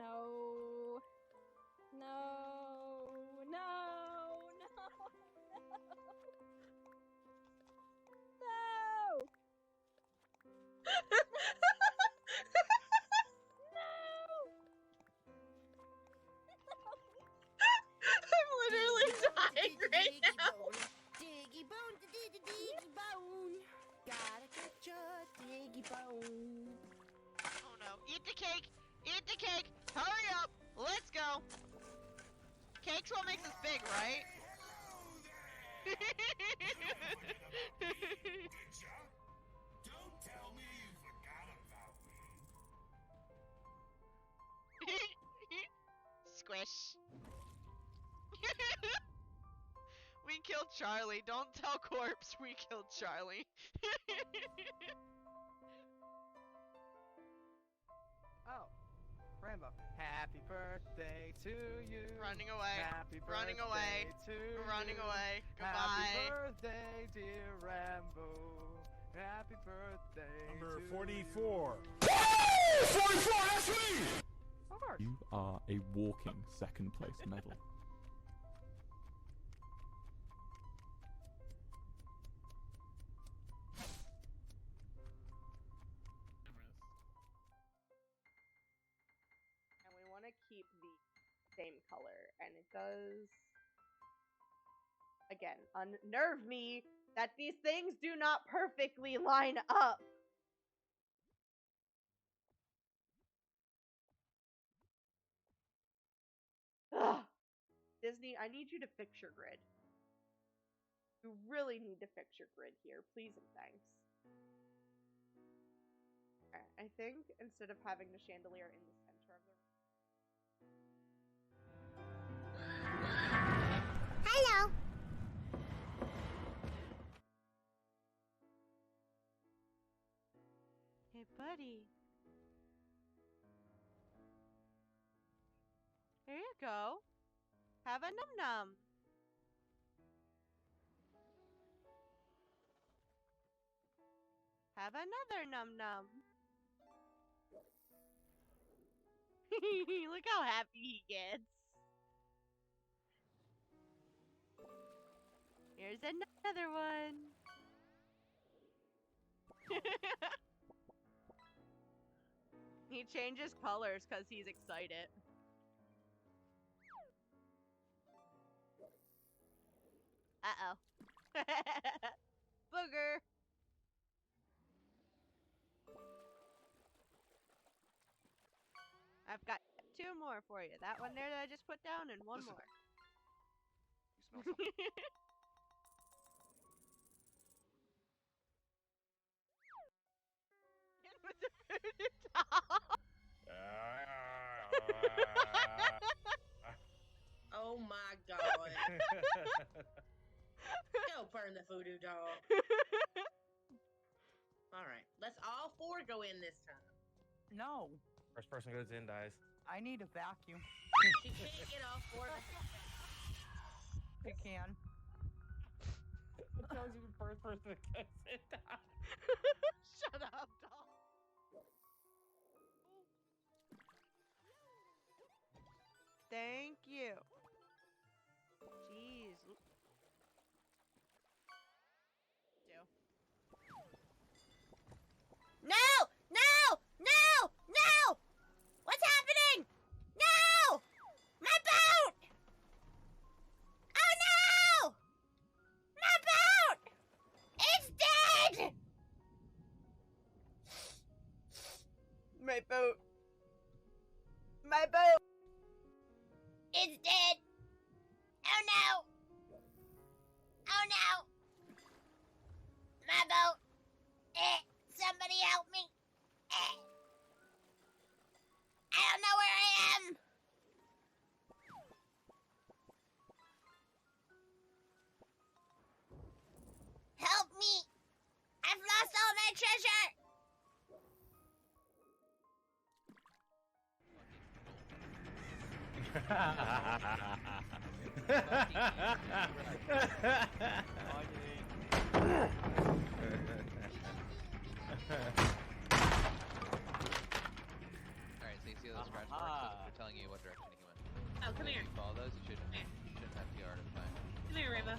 No. No. No. No. No. I'm literally dying right now. Diggy bone, diggy bone. Gotta get your diggy bone. Oh no. Eat the cake! Eat the cake! Hurry up! Let's go! Cake's what makes us big, right? Don't tell me you forgot about me. Squish. We killed Charlie. Don't tell Corpse we killed Charlie. Oh, Rambo. Happy birthday to you. Running away. Happy birthday Running away. to Running you. away. Happy Goodbye. birthday, dear Rambo. Happy birthday. Number to 44. You. 44, that's me! Of course. You are a walking second place medal. And we want to keep the same color, and it does again unnerve me that these things do not perfectly line up. Ugh. Disney, I need you to fix your grid. You really need to fix your grid here, please and thanks. Alright, I think instead of having the chandelier in the center of the Hello. Hey, buddy. Here you go. Have a num-num. Have another num-num. Look how happy he gets. Here's another one. He changes colors because he's excited. Uh-oh. Booger. I've got 2 more for you. That one there that I just put down and one Listen. more. You smell something? With the voodoo doll. Oh my god. Go burn the voodoo doll. Alright, let's all 4 go in this time. No, First person goes in, dies. I need a vacuum. She can't get all 4 of us. I can. It tells you the first person that goes in, dies. Shut up, doll. Thank you. Jeez. No! No! No! No! What's happening? No! My boat! Oh no! My boat! It's dead! My boat. My boat. It's dead! Oh no! Oh no! My boat! Somebody help me! I don't know where I am! Help me! I've lost all my treasure! Alright, so you see those scratch marks? Those are telling you what direction he went. Oh, come If here. you follow those, you shouldn't have to be hard to find. Come here, Rainbow.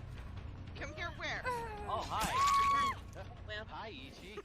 Come here where? Oh, hi! Well. Hi, Ichi!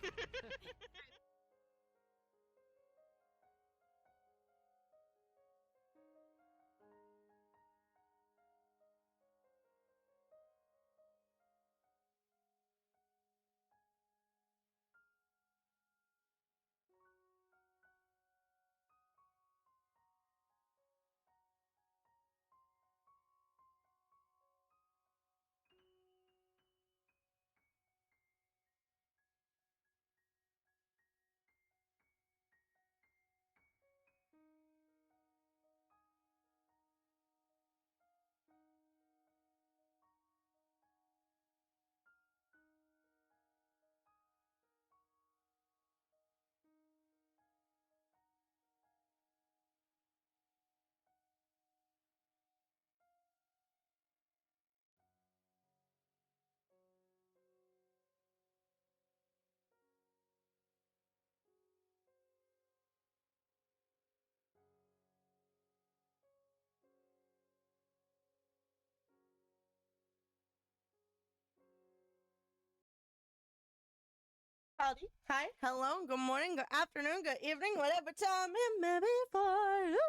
Howdy, hi, hello, good morning, good afternoon, good evening, whatever time it may be for you.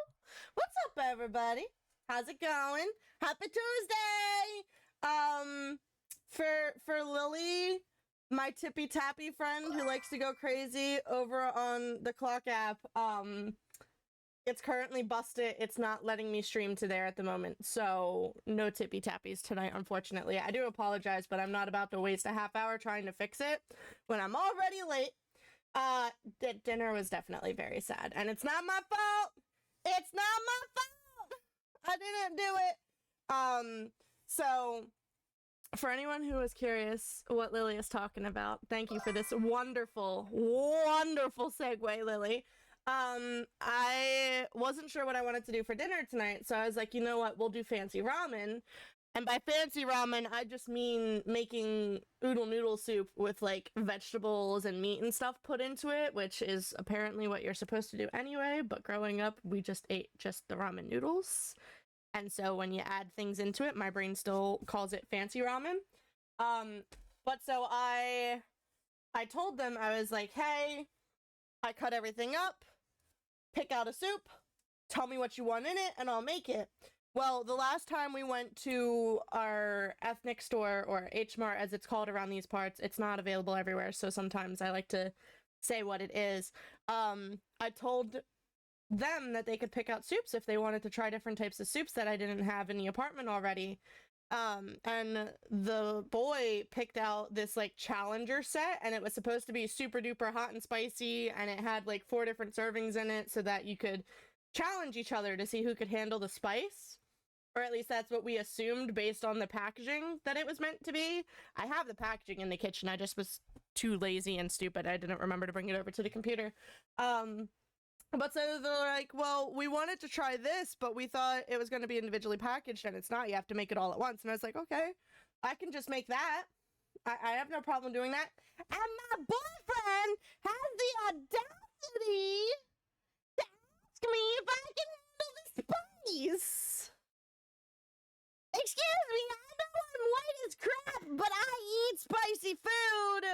What's up, everybody? How's it going? Happy Tuesday! For Lily, my tippy tappy friend who likes to go crazy over on the clock app, it's currently busted. It's not letting me stream to there at the moment, so no tippy tappies tonight, unfortunately. I do apologize, but I'm not about to waste a half hour trying to fix it when I'm already late. Dinner was definitely very sad, and it's not my fault. It's not my fault. I didn't do it. So for anyone who is curious what Lily is talking about, thank you for this wonderful, wonderful segue, Lily. I wasn't sure what I wanted to do for dinner tonight, so I was like, you know what, we'll do fancy ramen. And by fancy ramen, I just mean making oodle noodle soup with like vegetables and meat and stuff put into it, which is apparently what you're supposed to do anyway, but growing up, we just ate just the ramen noodles. And so when you add things into it, my brain still calls it fancy ramen. But so I told them, I was like, hey, I cut everything up. Pick out a soup, tell me what you want in it, and I'll make it. Well, the last time we went to our ethnic store, or H-Mart as it's called around these parts, it's not available everywhere, so sometimes I like to say what it is. I told them that they could pick out soups if they wanted to try different types of soups that I didn't have in the apartment already. And the boy picked out this like challenger set, and it was supposed to be super duper hot and spicy, and it had like 4 different servings in it so that you could challenge each other to see who could handle the spice, or at least that's what we assumed based on the packaging that it was meant to be. I have the packaging in the kitchen, I just was too lazy and stupid, I didn't remember to bring it over to the computer. But so they're like, well, we wanted to try this, but we thought it was going to be individually packaged, and it's not. You have to make it all at once. And I was like, okay, I can just make that. I have no problem doing that. And my boyfriend has the audacity to ask me if I can handle the spice. Excuse me, I know I'm white as crap, but I eat spicy food.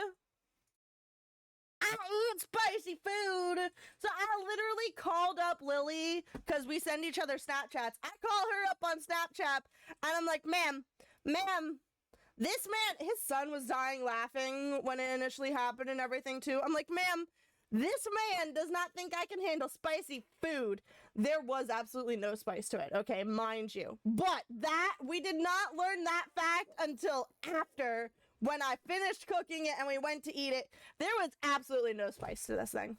I eat spicy food. So I literally called up Lily, because we send each other Snapchats. I call her up on Snapchat, and I'm like, ma'am, this man, his son was dying laughing when it initially happened and everything too. I'm like, ma'am, this man does not think I can handle spicy food. There was absolutely no spice to it, okay, mind you. But we did not learn that fact until after, when I finished cooking it and we went to eat it. There was absolutely no spice to this thing.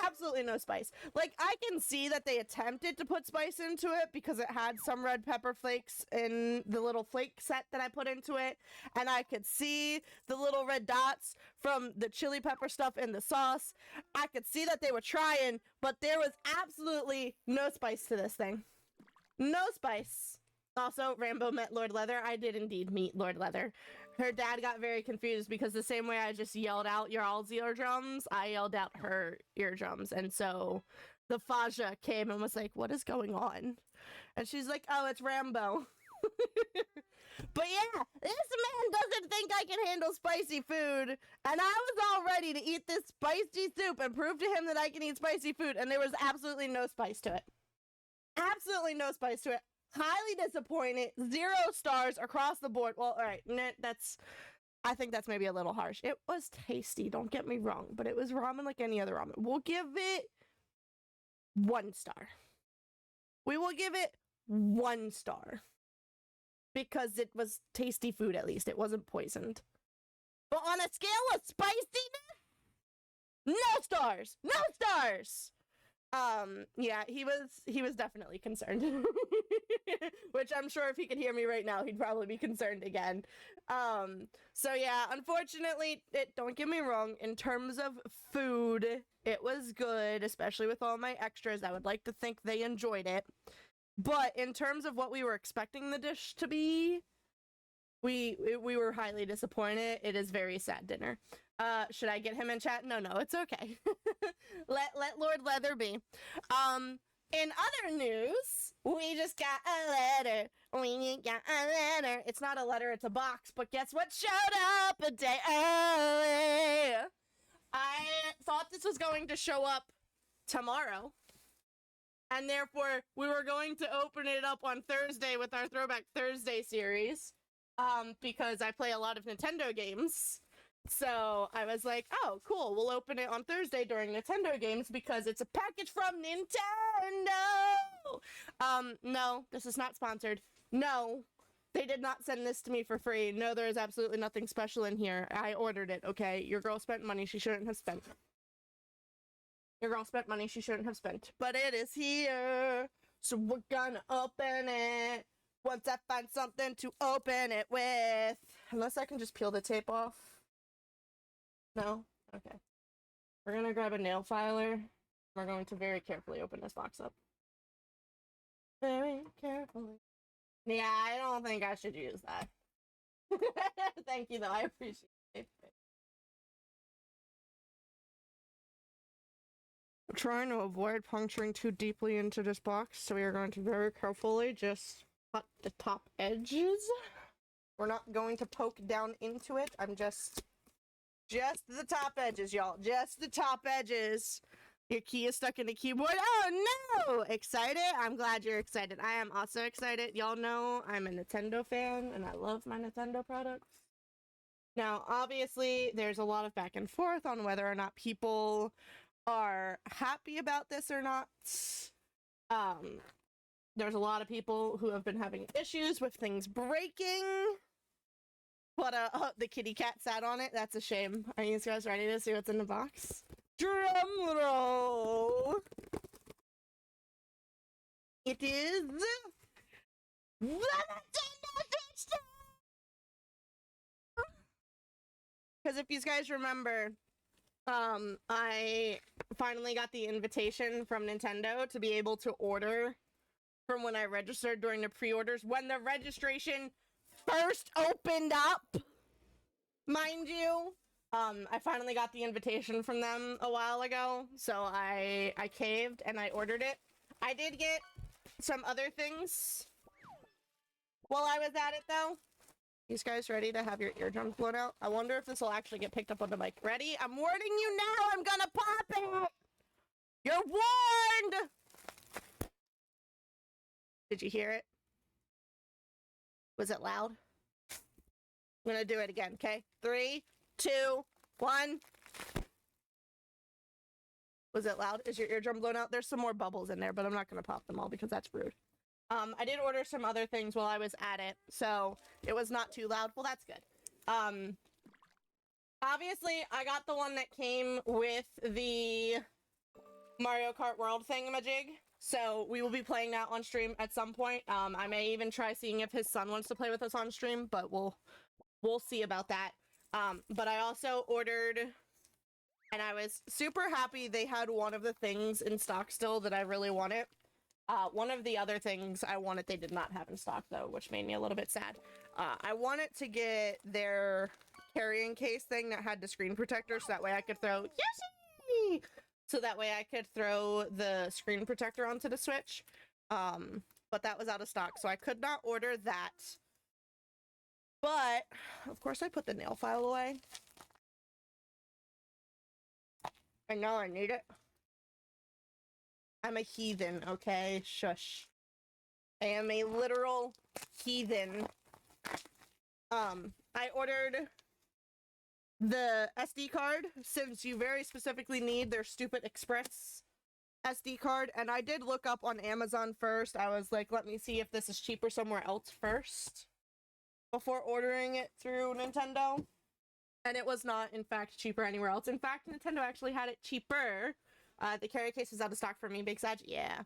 Absolutely no spice. Like, I can see that they attempted to put spice into it because it had some red pepper flakes in the little flake set that I put into it, and I could see the little red dots from the chili pepper stuff in the sauce. I could see that they were trying, but there was absolutely no spice to this thing. No spice. Also, Rambo met Lord Leather. I did indeed meet Lord Leather. Her dad got very confused because the same way I just yelled out your all's eardrums, I yelled out her eardrums. And so the Faja came and was like, what is going on? And she's like, oh, it's Rambo. But yeah, this man doesn't think I can handle spicy food. And I was all ready to eat this spicy soup and prove to him that I can eat spicy food. And there was absolutely no spice to it. Absolutely no spice to it. Highly disappointed. 0 stars across the board. Well, all right. I think that's maybe a little harsh. It was tasty, don't get me wrong. But it was ramen like any other ramen. We'll give it 1 star. We will give it 1 star. Because it was tasty food, at least. It wasn't poisoned. But on a scale of spiciness, no stars! No stars! Yeah, he was definitely concerned. Which I'm sure if he could hear me right now, he'd probably be concerned again. So yeah, unfortunately, don't get me wrong, in terms of food, it was good, especially with all my extras. I would like to think they enjoyed it. But in terms of what we were expecting the dish to be, we were highly disappointed. It is very sad dinner. Should I get him in chat? No, it's okay. let Lord Leather be. In other news, we just got a letter. We got a letter. It's not a letter, it's a box. But guess what showed up a day early? I thought this was going to show up tomorrow. And therefore, we were going to open it up on Thursday with our Throwback Thursday series. Because I play a lot of Nintendo games. So I was like, oh, cool. We'll open it on Thursday during Nintendo games because it's a package from Nintendo. No, this is not sponsored. No, they did not send this to me for free. No, there is absolutely nothing special in here. I ordered it, okay? Your girl spent money she shouldn't have spent. Your girl spent money she shouldn't have spent. But it is here. So we're gonna open it. Once I find something to open it with. Unless I can just peel the tape off. No? Okay. We're gonna grab a nail filer. We're going to very carefully open this box up. Very carefully. Yeah, I don't think I should use that. Thank you, though. I appreciate it. I'm trying to avoid puncturing too deeply into this box, so we are going to very carefully just cut the top edges. We're not going to poke down into it. I'm just the top edges, y'all. Just the top edges. Your key is stuck in the keyboard. Oh, no! Excited? I'm glad you're excited. I am also excited. Y'all know I'm a Nintendo fan, and I love my Nintendo products. Now, obviously, there's a lot of back and forth on whether or not people are happy about this or not. There's a lot of people who have been having issues with things breaking. But the kitty cat sat on it. That's a shame. Are you guys ready to see what's in the box? Drum roll! It is the Nintendo Switch. Because if you guys remember, I finally got the invitation from Nintendo to be able to order from when I registered during the pre-orders. When the registration first opened up, mind you, I finally got the invitation from them a while ago, so I caved and I ordered it. I did get some other things while I was at it, though. You guys ready to have your eardrums blown out? I wonder if this will actually get picked up on the mic. Ready? I'm warning you now! I'm gonna pop it! You're warned! Did you hear it? Was it loud? I'm gonna do it again, okay? 3, 2, 1. Was it loud? Is your eardrum blown out? There's some more bubbles in there, but I'm not gonna pop them all because that's rude. I did order some other things while I was at it, so it was not too loud. Well, that's good. Obviously, I got the one that came with the Mario Kart World thingamajig, so we will be playing that on stream at some point. I may even try seeing if his son wants to play with us on stream, but we'll see about that. But I also ordered, and I was super happy they had one of the things in stock still that I really wanted. One of the other things I wanted they did not have in stock, though, which made me a little bit sad. I wanted to get their carrying case thing that had the screen protector, so that way I could throw Yoshi! so that way I could throw the screen protector onto the Switch. But that was out of stock, so I could not order that. But, of course, I put the nail file away. And now I need it. I'm a heathen, okay? Shush. I am a literal heathen. I ordered the SD card, since you very specifically need their stupid Express SD card, and I did look up on Amazon first. I was like, let me see if this is cheaper somewhere else first before ordering it through Nintendo. And it was not, in fact, cheaper anywhere else. In fact, Nintendo actually had it cheaper. The carry case was out of stock for me, big Sag, yeah.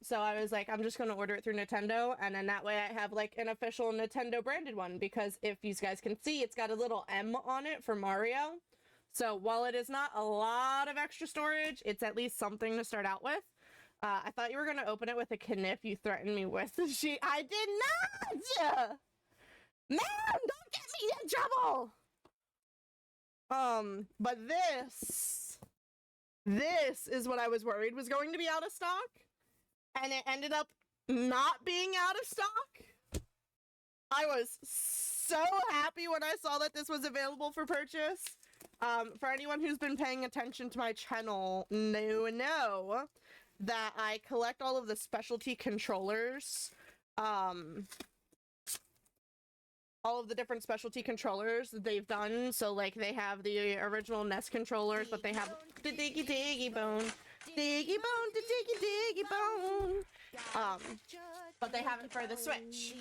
So I was like, I'm just gonna order it through Nintendo, and then that way I have like an official Nintendo branded one, because if you guys can see, it's got a little M on it for Mario. So while it is not a lot of extra storage, it's at least something to start out with. I thought you were gonna open it with a knif you threatened me with. I did not! Man, don't get me in trouble! But this is what I was worried was going to be out of stock, and it ended up not being out of stock. I was so happy when I saw that this was available for purchase. For anyone who's been paying attention to my channel, know that I collect all of the specialty controllers, all of the different specialty controllers that they've done. So like they have the original NES controllers, but they have the diggy bone, diggy bone, the diggy bone. But they have it for the Switch,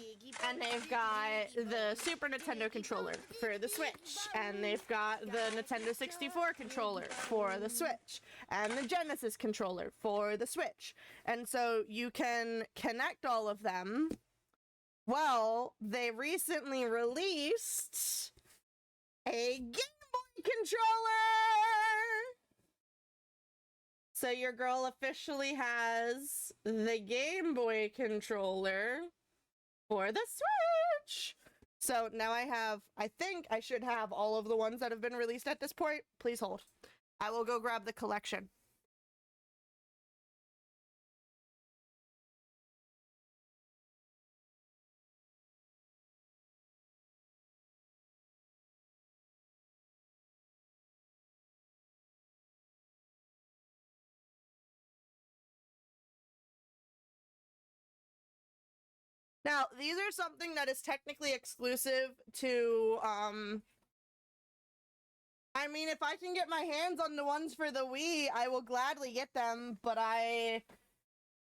and they've got the Super Nintendo controller for the Switch, and they've got the Nintendo 64 controller for the Switch, and the Genesis controller for the Switch. And so you can connect all of them. Well, they recently released a Game Boy controller! So your girl officially has the Game Boy controller for the Switch! So now I think I should have all of the ones that have been released at this point. Please hold. I will go grab the collection. Now, these are something that is technically exclusive to, I mean, if I can get my hands on the ones for the Wii, I will gladly get them, but I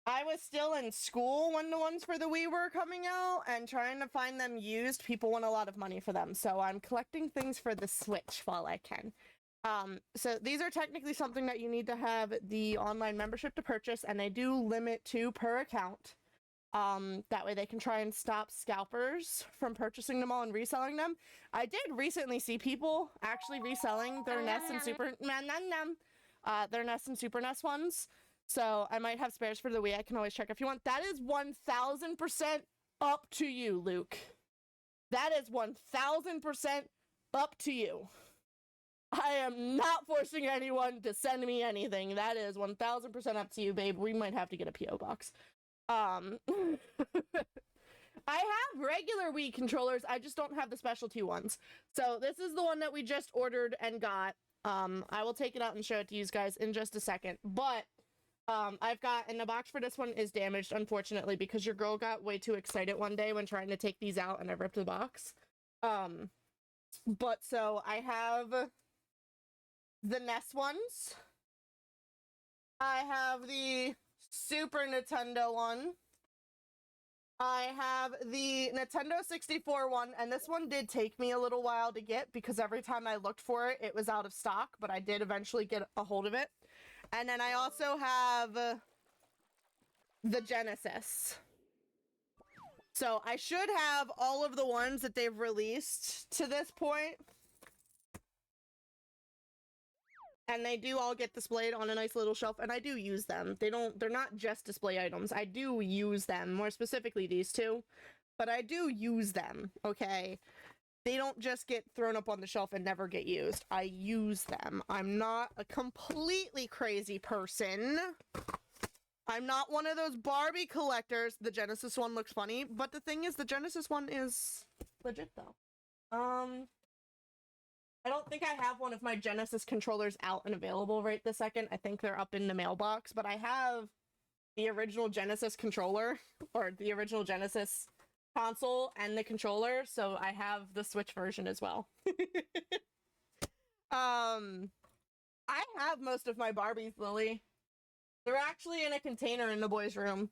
was still in school when the ones for the Wii were coming out, and trying to find them used, people want a lot of money for them, so I'm collecting things for the Switch while I can. So these are technically something that you need to have the online membership to purchase, and they do limit 2 per account. That way they can try and stop scalpers from purchasing them all and reselling them. I did recently see people actually reselling their NES and Super NES ones. So I might have spares for the Wii. I can always check if you want. That is 1000% up to you, Luke. That is 1000% up to you. I am not forcing anyone to send me anything. That is 1000% up to you, babe. We might have to get a P.O. box. I have regular Wii controllers, I just don't have the specialty ones. So this is the one that we just ordered and got. I will take it out and show it to you guys in just a second. But I've got, and the box for this one is damaged, unfortunately, because your girl got way too excited one day when trying to take these out, and I ripped the box. But so I have the NES ones. I have the Super Nintendo one. I have the Nintendo 64 one, and this one did take me a little while to get because every time I looked for it, it was out of stock, but I did eventually get a hold of it. And then I also have the Genesis. So I should have all of the ones that they've released to this point. And they do all get displayed on a nice little shelf, and I do use them. They're not just display items. I do use them, more specifically these two, but I do use them, okay? they don't just get thrown up on the shelf and never get used. I use them. I'm not a completely crazy person. I'm not one of those Barbie collectors. The Genesis one looks funny, but the thing is, the Genesis one is legit though. I don't think I have one of my Genesis controllers out and available right this second. I think they're up in the mailbox, but I have the original Genesis controller, or the original Genesis console and the controller, so I have the Switch version as well. I have most of my Barbies, Lily. They're actually in a container in the boys' room.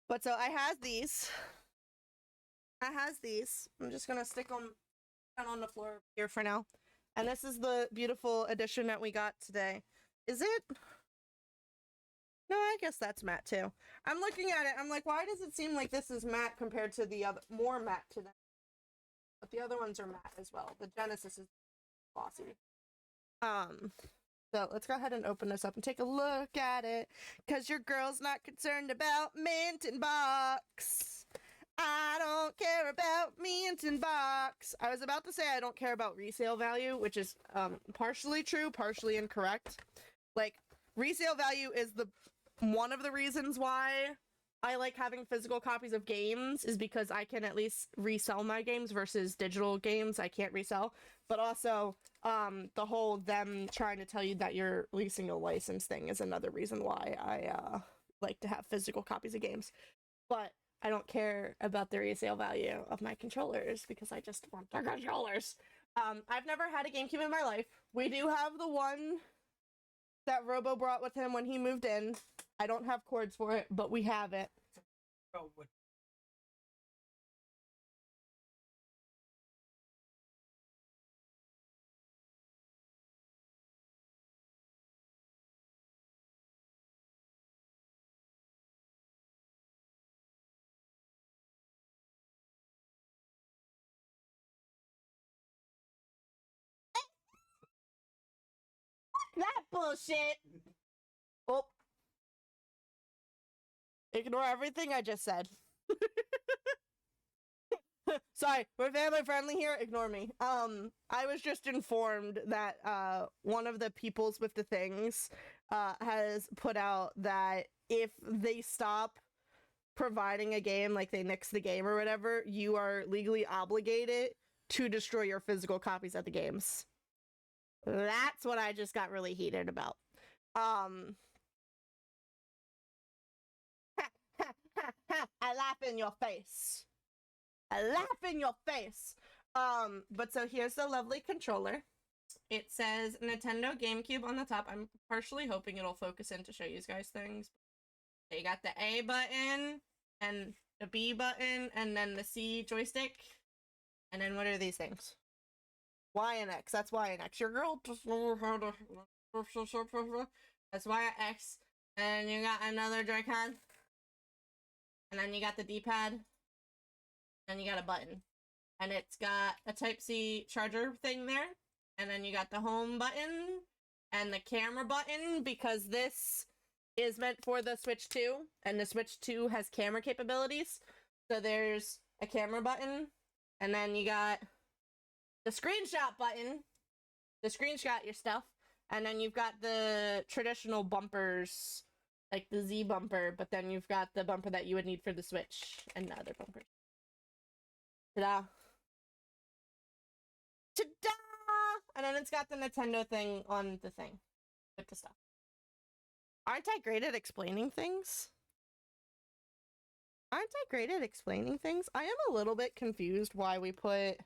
But so I has these. I'm just gonna stick them down on the floor here for now. And this is the beautiful edition that we got today. Is it? No, I guess that's matte too. I'm looking at it. I'm like, why does it seem like this is matte compared to the other, more matte to them? But the other ones are matte as well. The Genesis is glossy. So let's go ahead and open this up and take a look at it. Cause your girl's not concerned about mint in box. I don't care about mint in box. I was about to say I don't care about resale value, which is partially true, partially incorrect. Like, resale value is one of the reasons why I like having physical copies of games, is because I can at least resell my games versus digital games I can't resell. But also, the whole them trying to tell you that you're leasing a license thing is another reason why I like to have physical copies of games. But I don't care about the resale value of my controllers because I just want the controllers. I've never had a GameCube in my life. We do have the one that Robo brought with him when he moved in. I don't have cords for it, but we have it. That bullshit! Oh. Ignore everything I just said. Sorry, we're family friendly here. Ignore me. I was just informed that one of the peoples with the things has put out that if they stop providing a game, like they nix the game or whatever, you are legally obligated to destroy your physical copies of the games. That's what I just got really heated about. I laugh in your face. I laugh in your face. But so here's the lovely controller. It says Nintendo GameCube on the top. I'm partially hoping it'll focus in to show you guys things. You got the A button and the B button and then the C joystick. And then what are these things? Y and X. That's Y and X. Your girl just that's Y and X. And you got another Joy-Con. And then you got the D-pad. And you got a button. And it's got a Type-C charger thing there. And then you got the home button and the camera button, because this is meant for the Switch 2. And the Switch 2 has camera capabilities. So there's a camera button. And then you got the screenshot button to screenshot your stuff. And then you've got the traditional bumpers, like the Z bumper, but then you've got the bumper that you would need for the Switch and the other bumpers. Ta-da! Ta-da! And then it's got the Nintendo thing on the thing with the stuff. Aren't I great at explaining things? I am a little bit confused why we put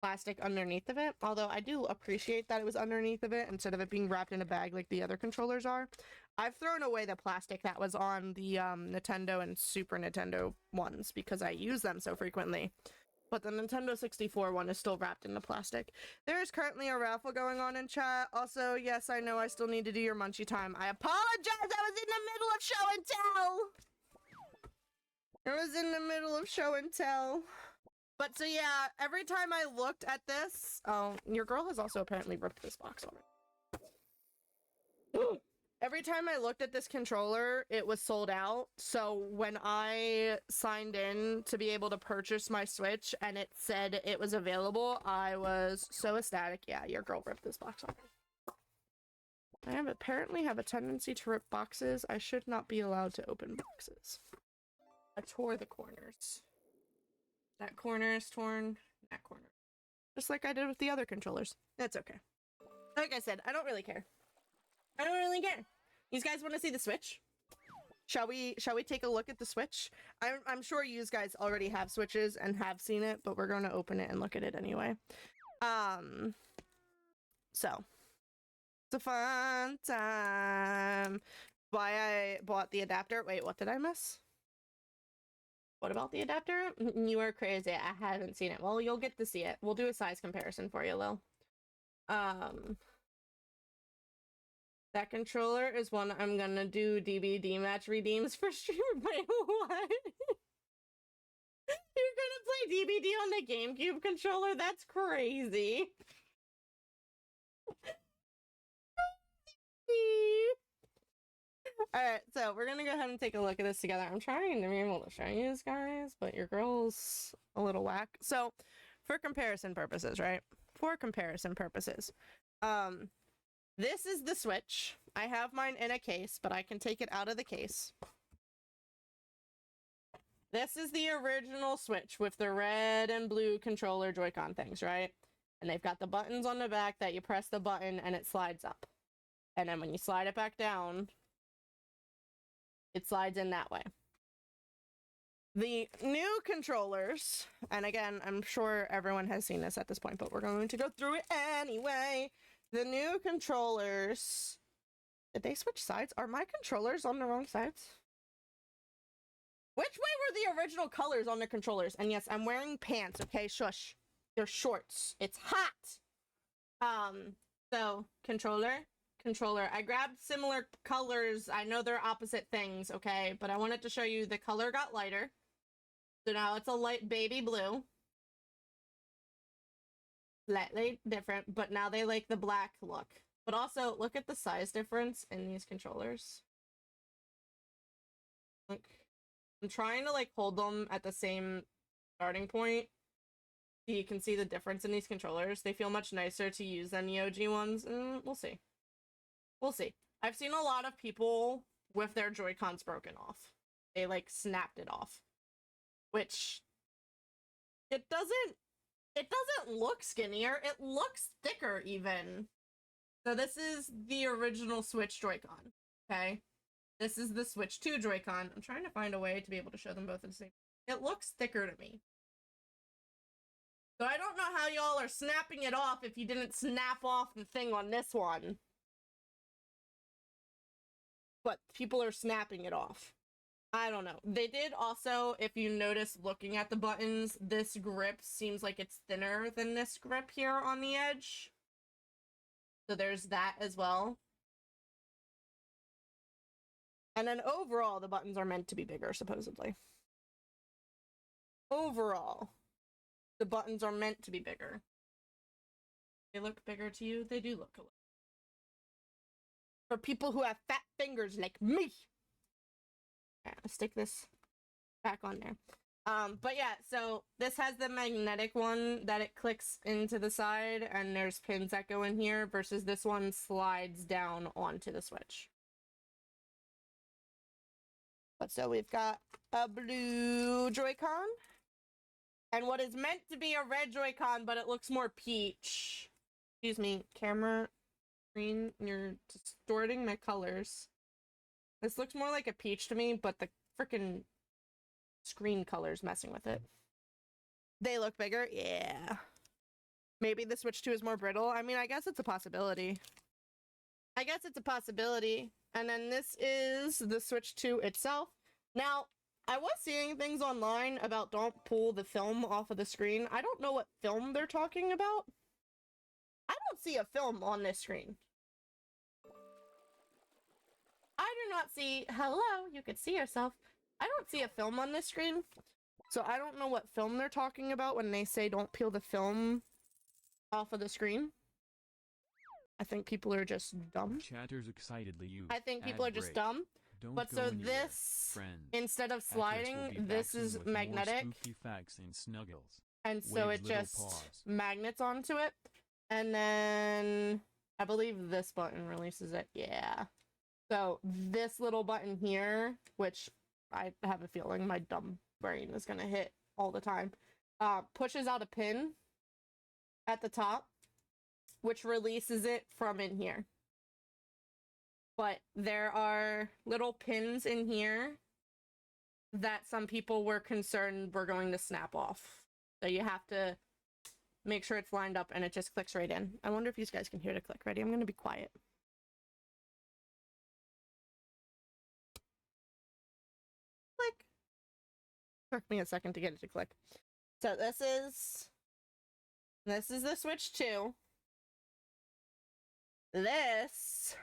plastic underneath of it, although I do appreciate that it was underneath of it instead of it being wrapped in a bag like the other controllers are. I've thrown away the plastic that was on the Nintendo and Super Nintendo ones because I use them so frequently. But the Nintendo 64 one is still wrapped in the plastic. There is currently a raffle going on in chat. Also, yes, I know I still need to do your munchie time. I apologize, I was in the middle of show and tell. But so yeah, every time I looked at this, oh, your girl has also apparently ripped this box already. every time I looked at this controller, it was sold out. So when I signed in to be able to purchase my Switch and it said it was available, I was so ecstatic. Yeah, your girl ripped this box off. I apparently have a tendency to rip boxes. I should not be allowed to open boxes. I tore the corners. That corner is torn. That corner. Just like I did with the other controllers. That's okay. Like I said, I don't really care. I don't really care. You guys want to see the Switch? Shall we take a look at the Switch? I'm sure you guys already have Switches and have seen it, but we're going to open it and look at it anyway. So it's a fun time. Why I bought the adapter. Wait, what did I miss? What about the adapter? You are crazy. I haven't seen it. Well, you'll get to see it. We'll do a size comparison for you, Lil. That controller is one I'm gonna do DVD match redeems for stream. Wait, what? You're gonna play DVD on the GameCube controller? That's crazy. Alright, so we're gonna go ahead and take a look at this together. I'm trying to be able to show you guys, but your girl's a little whack. So, for comparison purposes, right? For comparison purposes. This is the Switch. I have mine in a case, but I can take it out of the case. This is the original Switch with the red and blue controller Joy-Con things, right? And they've got the buttons on the back that you press the button and it slides up. And then when you slide it back down, it slides in that way. The new controllers, and again, I'm sure everyone has seen this at this point, but we're going to go through it anyway. The new controllers... Did they switch sides? Are my controllers on the wrong sides? Which way were the original colors on the controllers? And yes, I'm wearing pants, okay? Shush. They're shorts. It's hot! So, controller. I grabbed similar colors. I know they're opposite things, okay? But I wanted to show you the color got lighter. So now it's a light baby blue. Slightly different, but now they like the black look. But also, look at the size difference in these controllers. Look, I'm trying to like hold them at the same starting point. So you can see the difference in these controllers. They feel much nicer to use than the OG ones. We'll see. We'll see. I've seen a lot of people with their Joy-Cons broken off. They like snapped it off. Which it doesn't look skinnier, it looks thicker even. So this is the original Switch Joy-Con, okay? This is the Switch 2 Joy-Con. I'm trying to find a way to be able to show them both at the same time. It looks thicker to me. So I don't know how y'all are snapping it off if you didn't snap off the thing on this one. But people are snapping it off. I don't know. They did also, if you notice looking at the buttons, this grip seems like it's thinner than this grip here on the edge. So there's that as well. And then overall, the buttons are meant to be bigger, supposedly. Overall, the buttons are meant to be bigger. They look bigger to you? They do look a little. For people who have fat fingers like me. Alright, let's stick this back on there. But yeah, so this has the magnetic one that it clicks into the side and there's pins that go in here versus this one slides down onto the Switch. But so we've got a blue Joy-Con and what is meant to be a red Joy-Con, but it looks more peach. Excuse me, camera screen, you're distorting my colors. This looks more like a peach to me, but the freaking screen color's messing with it. They look bigger? Yeah. Maybe the Switch 2 is more brittle? I mean, I guess it's a possibility. And then this is the Switch 2 itself. Now, I was seeing things online about don't pull the film off of the screen. I don't know what film they're talking about. I don't see a film on this screen. I do not see... Hello, you could see yourself. I don't see a film on this screen. So I don't know what film they're talking about when they say don't peel the film off of the screen. I think people are just dumb. Chatters excitedly use. I think people are just dumb. Don't But go so anywhere, this, friends. instead of Atlas will sliding, be this back soon is with more magnetic. spooky facts and snuggles. And so Waves it little just paws. magnets onto it. And then I believe this button releases it. Yeah. So this little button here, which I have a feeling my dumb brain is going to hit all the time, pushes out a pin at the top, which releases it from in here. But there are little pins in here that some people were concerned were going to snap off. So you have to make sure it's lined up and it just clicks right in. I wonder if you guys can hear it click. Ready? I'm going to be quiet. Click. Took me a second to get it to click. So this is the Switch 2. This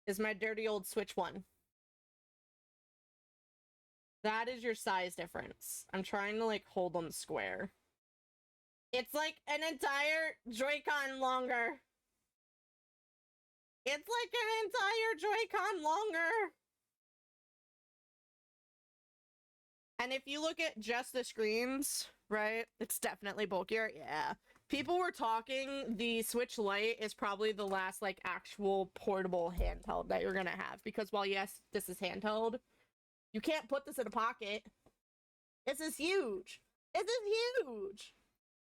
is my dirty old Switch 1. That is your size difference. I'm trying to like hold them square. It's like an entire Joy-Con longer. It's like an entire Joy-Con longer. And if you look at just the screens, right, it's definitely bulkier. Yeah. People were talking the Switch Lite is probably the last like actual portable handheld that you're gonna have, because while yes, this is handheld, you can't put this in a pocket. This is huge. This is huge.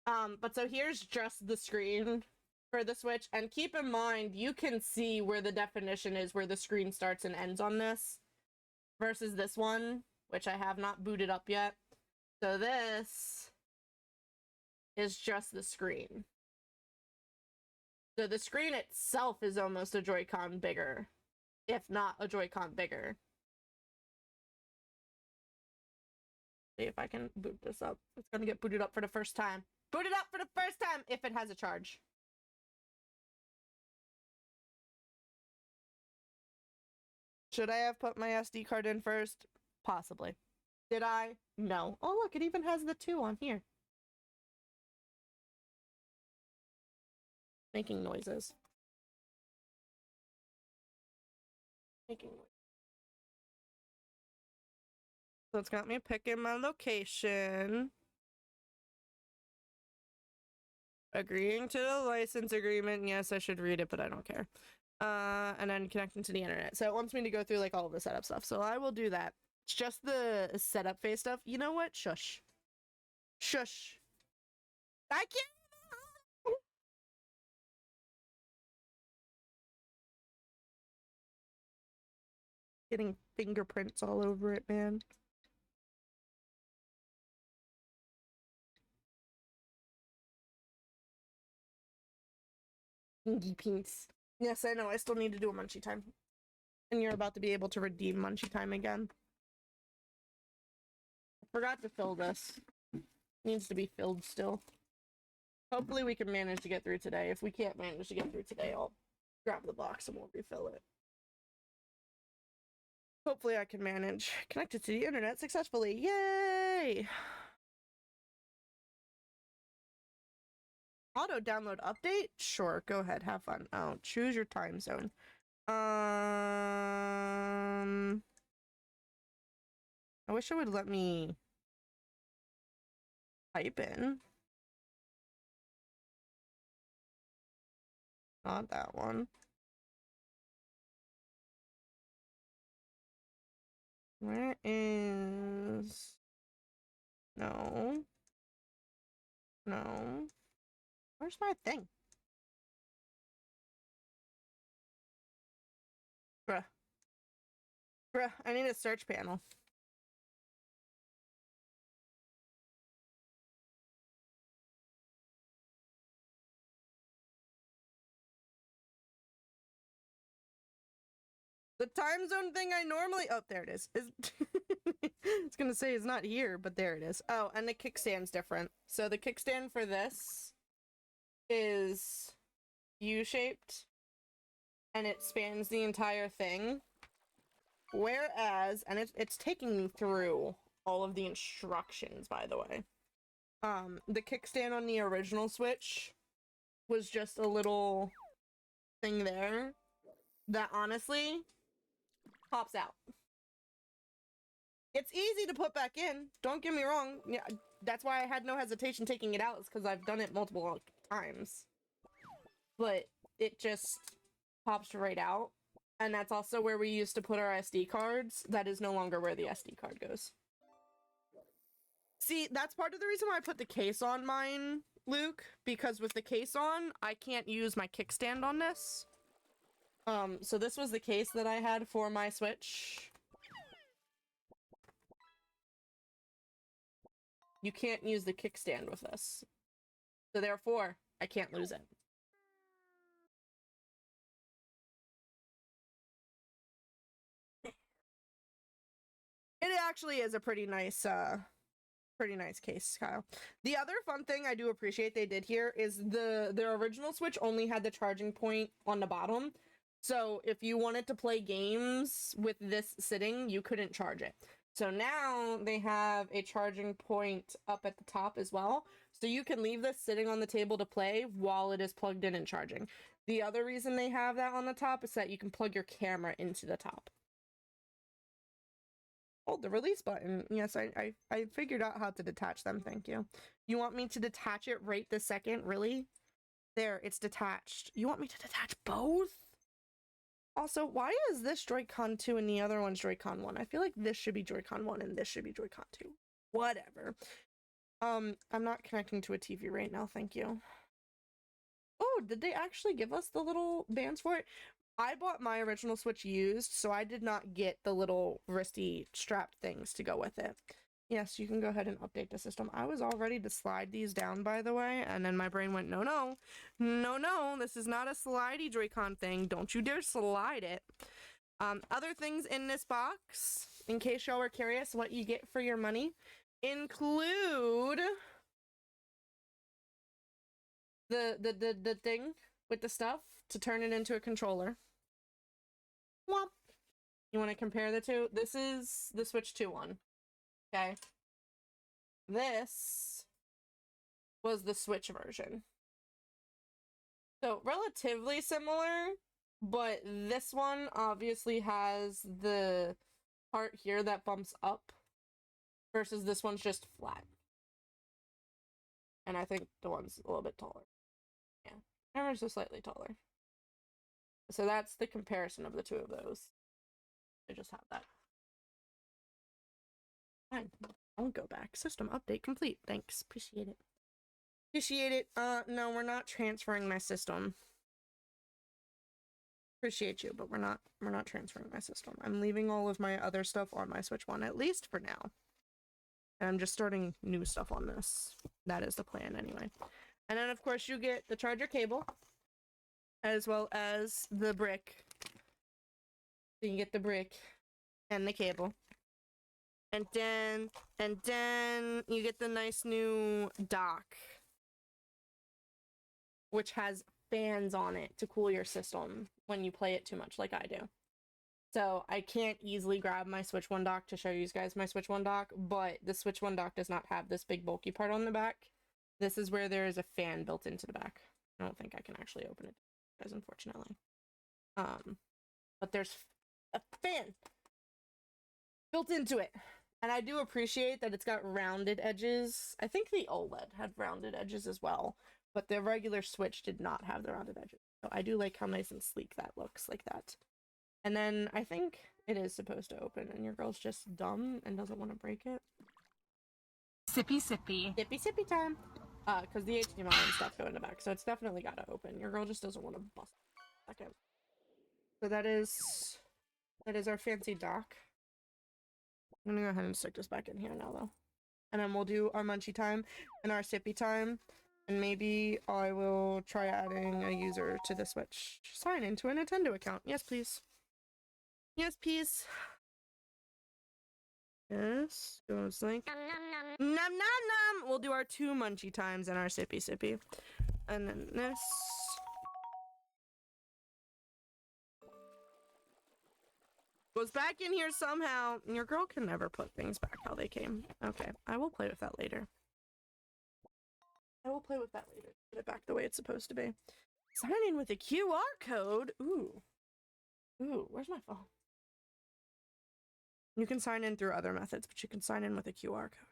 But so here's just the screen for the Switch, and keep in mind you can see where the definition is, where the screen starts and ends on this, versus this one, which I have not booted up yet. So this is just the screen. So the screen itself is almost a Joy-Con bigger, if not a Joy-Con bigger. See if I can boot this up. It's gonna get booted up for the first time. Boot it up for the first time if it has a charge. Should I have put my SD card in first? Possibly. Did I? No. Oh, look, it even has the 2 on here. Making noises. Making noises. So it's got me picking my location. Agreeing to the license agreement. Yes, I should read it, but I don't care. And then connecting to the internet. So it wants me to go through like all of the setup stuff. So I will do that. It's just the setup phase stuff. You know what? Shush. Shush. I can't. Getting fingerprints all over it, man. Pinky pinks. Yes, I know. I still need to do a munchie time. And you're about to be able to redeem munchie time again. I forgot to fill this. Needs to be filled still. Hopefully we can manage to get through today. If we can't manage to get through today, I'll grab the box and we'll refill it. Hopefully I can manage. Connected to the internet successfully. Yay! Auto download update? Sure, go ahead, have fun. Oh, choose your time zone. I wish it would let me type in. Not that one. Where is... No. No. Where's my thing? Bruh. Bruh, I need a search panel. The time zone thing I normally... Oh, there it is. It's gonna say it's not here, but there it is. Oh, and the kickstand's different. So the kickstand for this is U-shaped, and it spans the entire thing. Whereas, and it's taking me through all of the instructions, by the way. The kickstand on the original Switch was just a little thing there that honestly pops out. It's easy to put back in. Don't get me wrong. Yeah, that's why I had no hesitation taking it out. Is because I've done it multiple times. But it just pops right out. And that's also where we used to put our SD cards. That is no longer where the SD card goes. See, that's part of the reason why I put the case on mine, Luke. Because with the case on, I can't use my kickstand on this. So this was the case that I had for my Switch. You can't use the kickstand with this. So therefore, I can't lose it. It actually is a pretty nice case, Kyle. The other fun thing I do appreciate they did here is their original Switch only had the charging point on the bottom. So if you wanted to play games with this sitting, you couldn't charge it. So now they have a charging point up at the top as well. So you can leave this sitting on the table to play while it is plugged in and charging. The other reason they have that on the top is that you can plug your camera into the top. Oh, the release button. Yes, I figured out how to detach them. Thank you. You want me to detach it right this second? Really? There, it's detached. You want me to detach both? Also, why is this Joy-Con 2 and the other one's Joy-Con 1? I feel like this should be Joy-Con 1 and this should be Joy-Con 2. Whatever. I'm not connecting to a TV right now, thank you. Oh, did they actually give us the little bands for it? I bought my original Switch used, so I did not get the little wristy strapped things to go with it. Yes, you can go ahead and update the system. I was all ready to slide these down, by the way, and then my brain went, no, no, no, no, this is not a slidey Joy-Con thing. Don't you dare slide it. Other things in this box, in case y'all were curious what you get for your money, include the thing with the stuff to turn it into a controller. Womp. You want to compare the two? This is the Switch 2 one. Okay. This was the Switch version. So relatively similar, but this one obviously has the part here that bumps up versus this one's just flat. And I think the one's a little bit taller. Yeah, ever so slightly taller. So that's the comparison of the two of those. I just have that. Fine. I'll go back. System update complete. Thanks. Appreciate it. Appreciate it. No, we're not transferring my system. Appreciate you, but we're not transferring my system. I'm leaving all of my other stuff on my Switch 1, at least for now. And I'm just starting new stuff on this. That is the plan anyway. And then of course you get the charger cable, as well as the brick. So you get the brick and the cable. And then you get the nice new dock, which has fans on it to cool your system when you play it too much like I do. So I can't easily grab my Switch 1 dock to show you guys my Switch 1 dock, but the Switch 1 dock does not have this big bulky part on the back. This is where there is a fan built into the back. I don't think I can actually open it, guys, unfortunately. But there's a fan built into it. And I do appreciate that it's got rounded edges. I think the OLED had rounded edges as well, but the regular Switch did not have the rounded edges. So I do like how nice and sleek that looks like that. And then I think it is supposed to open, and your girl's just dumb and doesn't want to break it. Sippy sippy. Sippy sippy time. Because the HDMI and stuff go in the back, so it's definitely got to open. Your girl just doesn't want to bust it. Okay. So that is our fancy dock. I'm gonna go ahead and stick this back in here now, though. And then we'll do our munchie time and our sippy time. And maybe I will try adding a user to the Switch. Sign into a Nintendo account. Yes, please. Yes, please. Yes. Goes like nom nom nom. We'll do our 2 munchie times and our sippy sippy. And then this. Goes back in here somehow. Your girl can never put things back how they came. Okay, I will play with that later. I will play with that later. Put it back the way it's supposed to be. Sign in with a QR code? Ooh. Ooh, where's my phone? You can sign in through other methods, but you can sign in with a QR code.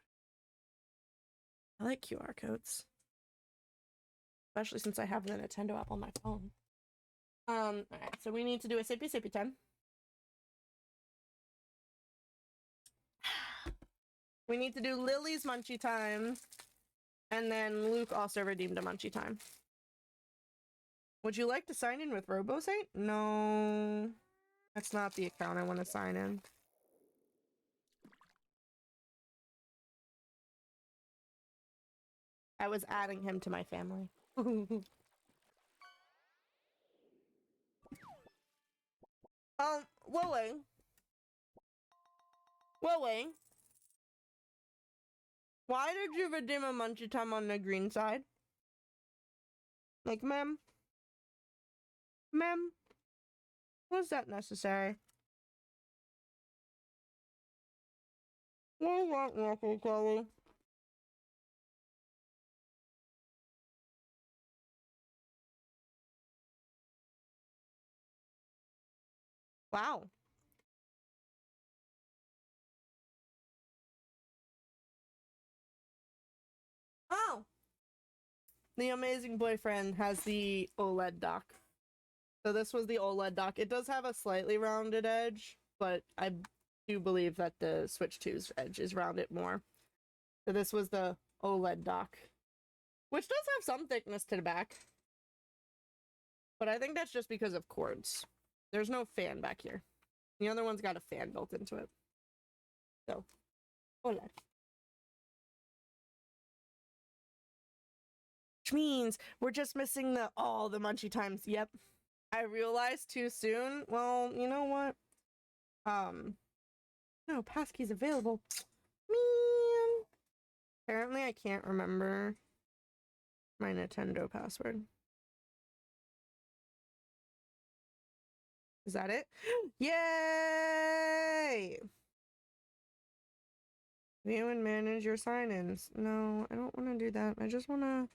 I like QR codes. Especially since I have the Nintendo app on my phone. Alright, so we need to do a sippy time. We need to do Lily's munchie time. And then Luke also redeemed a munchie time. Would you like to sign in with RoboSaint? No. That's not the account I want to sign in. I was adding him to my family. Lily. Lily. Why did you redeem a munchie time on the green side? Like, ma'am? Ma'am? Was that necessary? Was that necessary? Wow. Oh! The Amazing Boyfriend has the OLED dock. So this was the OLED dock. It does have a slightly rounded edge, but I do believe that the Switch 2's edge is rounded more. So this was the OLED dock, which does have some thickness to the back. But I think that's just because of cords. There's no fan back here. The other one's got a fan built into it. So, OLED. Which means we're just missing the munchie times. Yep. I realized too soon. Well, you know what? No, passkey's available. Man. Apparently I can't remember my Nintendo password. Is that it? Yay! View and manage your sign-ins. No, I don't want to do that. I just want to...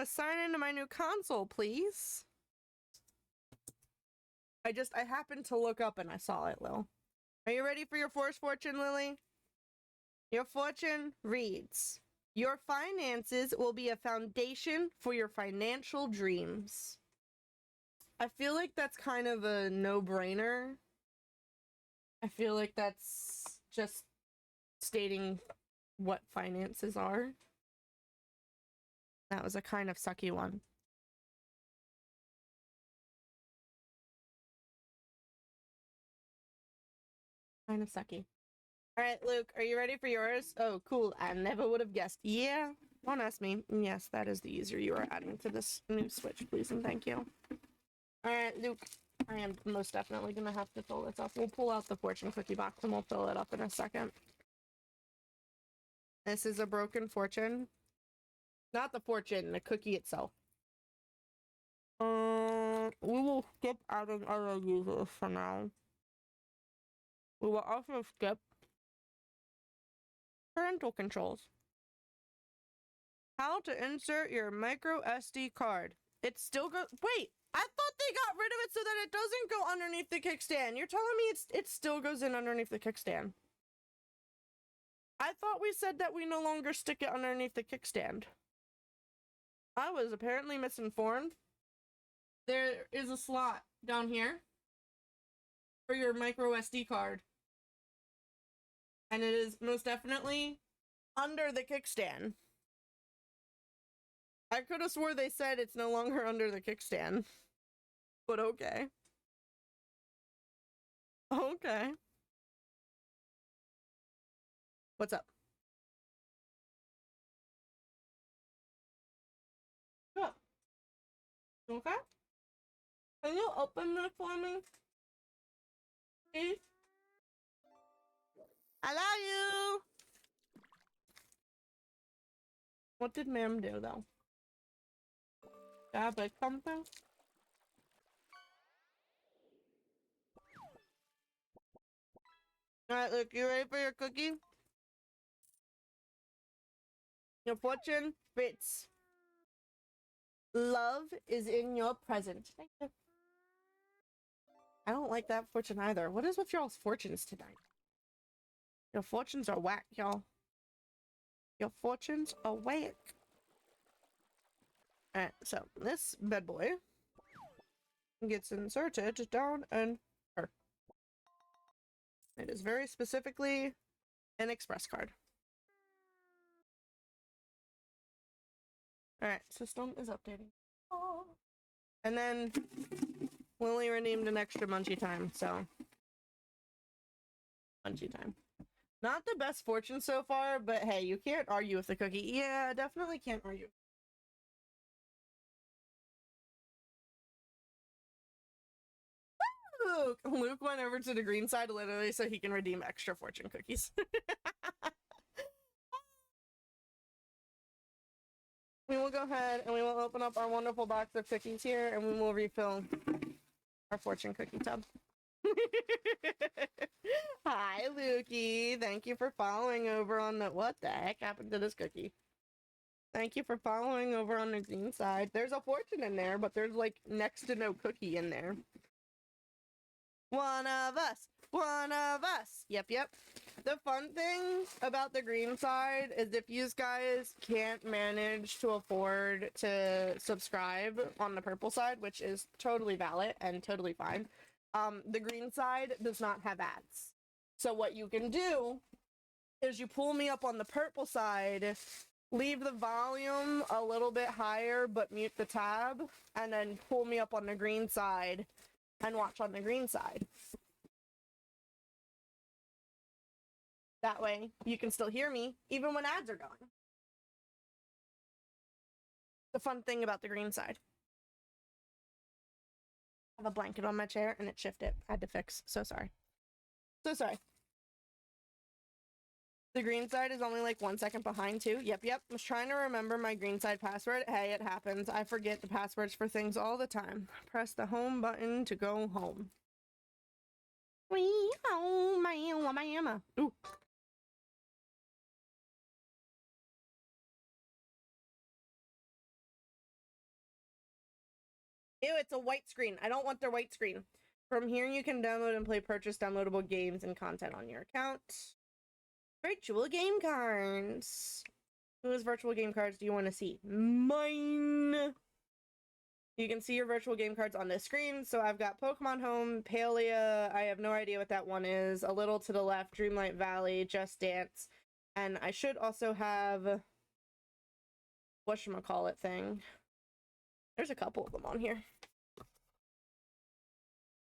sign into my new console, please. I happened to look up and I saw it, Lil. Are you ready for your force fortune, Lily? Your fortune reads, your finances will be a foundation for your financial dreams. I feel like that's kind of a no-brainer. I feel like that's just stating what finances are. That was a kind of sucky one. Kind of sucky. Alright, Luke, are you ready for yours? Oh, cool. I never would have guessed. Yeah, don't ask me. Yes, that is the user you are adding to this new Switch, please and thank you. Alright, Luke, I am most definitely gonna have to fill this up. We'll pull out the fortune cookie box and we'll fill it up in a second. This is a broken fortune. Not the fortune, the cookie itself. We will skip adding other users for now. We will also skip parental controls. How to insert your micro SD card. It still goes. Wait, I thought they got rid of it so that it doesn't go underneath the kickstand. You're telling me it still goes in underneath the kickstand? I thought we said that we no longer stick it underneath the kickstand. I was apparently misinformed. There is a slot down here for your micro SD card. And it is most definitely under the kickstand. I could have swore they said it's no longer under the kickstand. But okay. Okay. What's up? Yeah. Okay. Can you open this for me? Please? I love you! What did ma'am do, though? Did I break something? Alright, look, you ready for your cookie? Your fortune fits. Love is in your present. Thank you. I don't like that fortune either. What is with y'all's fortunes tonight? Your fortunes are whack, y'all. Your fortunes are whack. Alright, so this bad boy gets inserted down in her. It is very specifically an express card. Alright, system is updating. Oh. And then Lily redeemed an extra munchie time, so munchie time. Not the best fortune so far, but hey, you can't argue with the cookie. Yeah, definitely can't argue. Luke went over to the green side literally so he can redeem extra fortune cookies. We will go ahead and we will open up our wonderful box of cookies here and we will refill our fortune cookie tub. Hi, Lukey. Thank you for following over on the... What the heck happened to this cookie? Thank you for following over on the green side. There's a fortune in there, but there's like next to no cookie in there. One of us. One of us. Yep, yep. The fun thing about the green side is if you guys can't manage to afford to subscribe on the purple side, which is totally valid and totally fine, the green side does not have ads. So what you can do is you pull me up on the purple side, leave the volume a little bit higher but mute the tab, and then pull me up on the green side and watch on the green side. That way, you can still hear me, even when ads are going. The fun thing about the green side. I have a blanket on my chair, and it shifted. I had to fix. So sorry. So sorry. The green side is only like 1 second behind, too. Yep, yep. I was trying to remember my green side password. Hey, it happens. I forget the passwords for things all the time. Press the home button to go home. Wee home, my Emma. Ooh. Ew, it's a white screen. I don't want their white screen. From here, you can download and play purchase downloadable games and content on your account. Virtual game cards. Whose virtual game cards do you want to see? Mine! You can see your virtual game cards on this screen. So I've got Pokemon Home, Palia, I have no idea what that one is. A little to the left, Dreamlight Valley, Just Dance. And I should also have... whatchamacallit thing. There's a couple of them on here.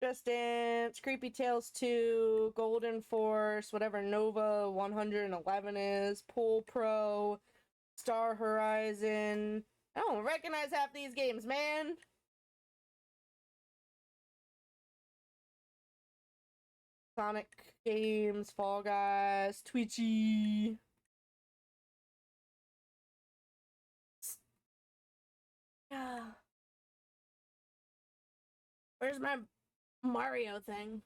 Just Dance, Creepy Tales 2, Golden Force, whatever Nova 111 is, Pool Pro, Star Horizon. I don't recognize half these games, man. Sonic games, Fall Guys, Twitchy. Where's my Mario thing?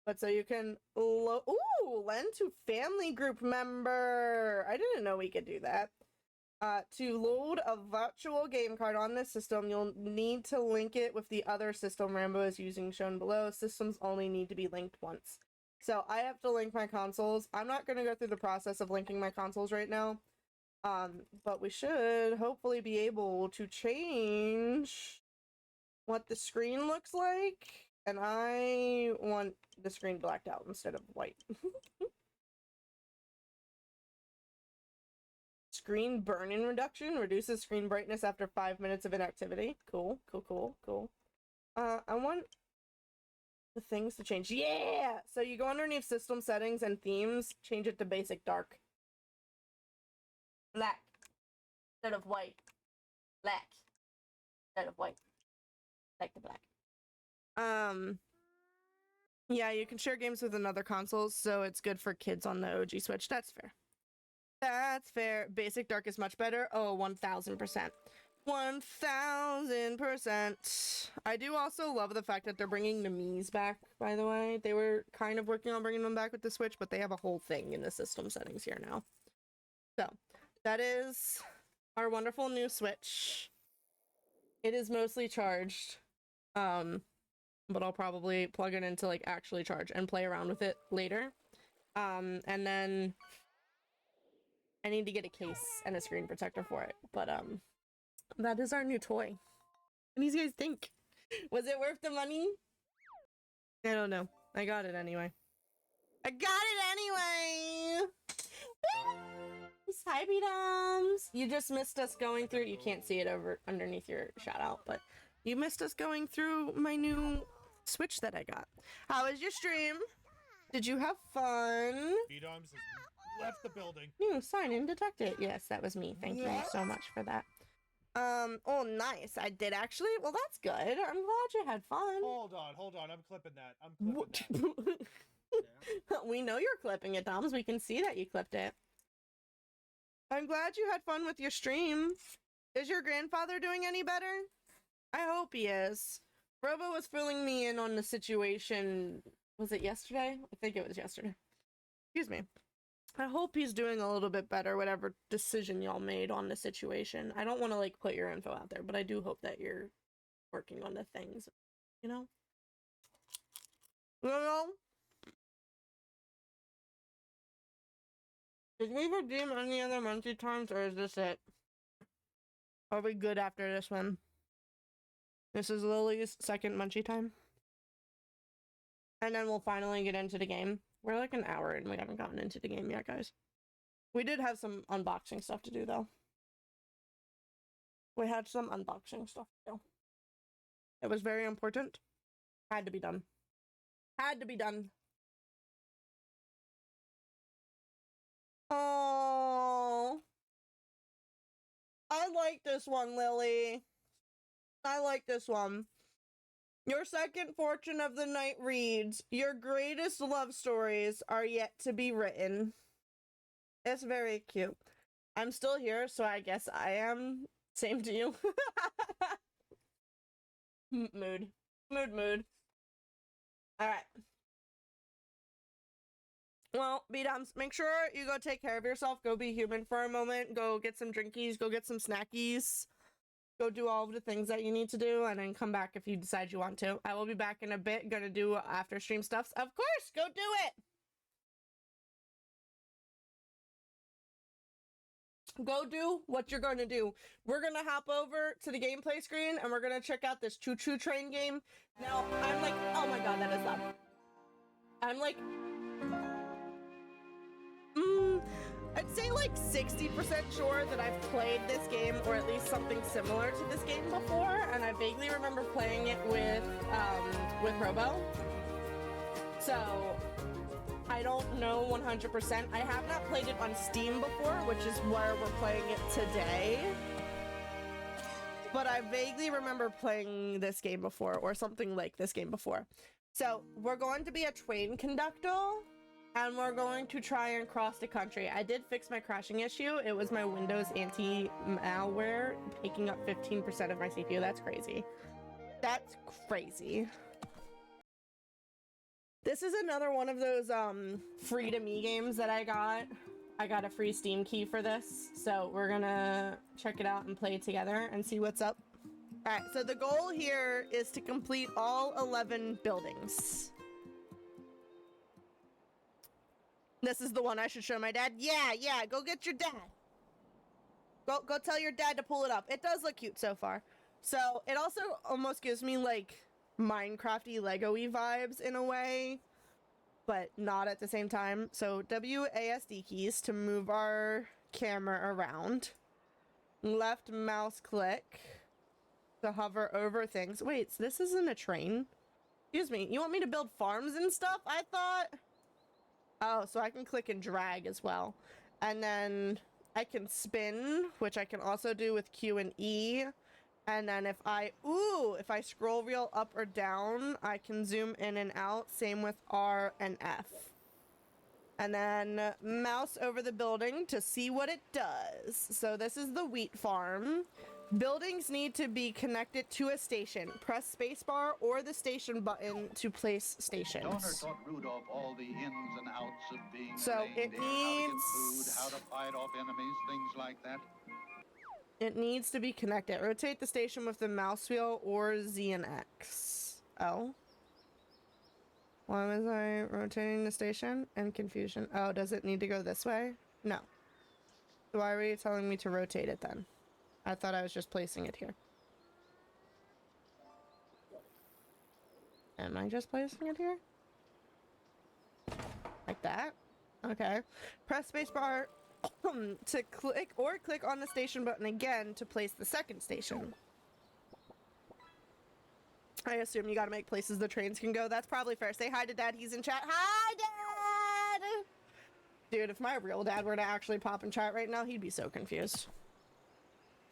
But so you can lend to family group member. I didn't know we could do that. To load a virtual game card on this system, you'll need to link it with the other system Rambo is using shown below. Systems only need to be linked once. So I have to link my consoles. I'm not going to go through the process of linking my consoles right now. But we should hopefully be able to change what the screen looks like. And I want the screen blacked out instead of white. Screen burn-in reduction reduces screen brightness after 5 minutes of inactivity. Cool, cool, cool, cool. I want the things to change. Yeah! So you go underneath system settings and themes, change it to basic dark. Black instead of white. Black instead of white. Like the black. Yeah, you can share games with another console, so it's good for kids on the OG Switch. That's fair. That's fair. Basic Dark is much better. Oh, 1000%. 1000%. I do also love the fact that they're bringing the Mii's back, by the way. They were kind of working on bringing them back with the Switch, but they have a whole thing in the system settings here now. So, that is our wonderful new Switch. It is mostly charged. But I'll probably plug it into like actually charge and play around with it later. And then I need to get a case and a screen protector for it. But that is our new toy. What do you guys think? Was it worth the money? I don't know. I got it anyway. I got it anyway! Hi, B-Doms! You just missed us going through... You can't see it over underneath your shout out, but you missed us going through my new Switch that I got. How was your stream? Did you have fun? B-Doms has left the building. New sign in detected. Yes, that was me. Thank you so much for that. Oh, nice. I did actually. Well, that's good. I'm glad you had fun. Hold on. I'm clipping that. I'm clipping that. We know you're clipping it, Doms. We can see that you clipped it. I'm glad you had fun with your stream. Is your grandfather doing any better? I hope he is. Robo was filling me in on the situation. Was it yesterday? I think it was yesterday. Excuse me. I hope he's doing a little bit better, whatever decision y'all made on the situation. I don't want to, like, put your info out there, but I do hope that you're working on the things, you know? You know? Did we redeem any other munchie times, or is this it? Are we good after this one? This is Lily's second munchie time. And then we'll finally get into the game. We're like an hour and we haven't gotten into the game yet, guys. We did have some unboxing stuff to do, though. We had some unboxing stuff to do. It was very important. Had to be done. Had to be done. Oh, I like this one, Lily. I like this one. Your second fortune of the night reads, your greatest love stories are yet to be written. It's very cute. I'm still here, so I guess I am. Same to you. Mood. Mood. Alright. Well, B-Doms, make sure you go take care of yourself. Go be human for a moment. Go get some drinkies. Go get some snackies. Go do all of the things that you need to do, and then come back if you decide you want to. I will be back in a bit. Gonna do after stream stuffs. Of course! Go do it! Go do what you're gonna do. We're gonna hop over to the gameplay screen, and we're gonna check out this choo-choo train game. Now, I'm like, oh my god, that is loud. I'm like... I'd say like 60% sure that I've played this game, or at least something similar to this game before, and I vaguely remember playing it with Robo. So, I don't know 100%. I have not played it on Steam before, which is where we're playing it today. But I vaguely remember playing this game before, or something like this game before. So, we're going to be a train conductor. And we're going to try and cross the country. I did fix my crashing issue. It was my Windows anti-malware taking up 15% of my CPU. That's crazy. That's crazy. This is another one of those free to me games that I got. I got a free Steam key for this. So we're gonna check it out and play it together and see what's up. All right, so the goal here is to complete all 11 buildings. This is the one I should show my dad. Yeah, go get your dad. Go tell your dad to pull it up. It does look cute so far. So it also almost gives me like Minecraft-y, Lego-y vibes in a way, but not at the same time. So WASD keys to move our camera around. Left mouse click to hover over things. Wait, so this isn't a train? Excuse me, you want me to build farms and stuff? I thought... Oh, so I can click and drag as well. And then I can spin, which I can also do with Q and E. And then if I scroll wheel up or down, I can zoom in and out. Same with R and F. And then mouse over the building to see what it does. So this is the wheat farm. Buildings need to be connected to a station. Press spacebar or the station button to place stations. Donner taught Rudolph all the ins and outs of being So a it reindeer, how to get needs... food, how to fight off enemies, things like that. It needs to be connected. Rotate the station with the mouse wheel or Z and X. Oh. Why was I rotating the station? And confusion. Oh, does it need to go this way? No. So why were you telling me to rotate it then? I thought I was just placing it here. Am I just placing it here? Like that? Okay. Press spacebar to click on the station button again to place the second station. I assume you gotta make places the trains can go. That's probably fair. Say hi to Dad. He's in chat. Hi, Dad! Dude, if my real dad were to actually pop in chat right now, he'd be so confused.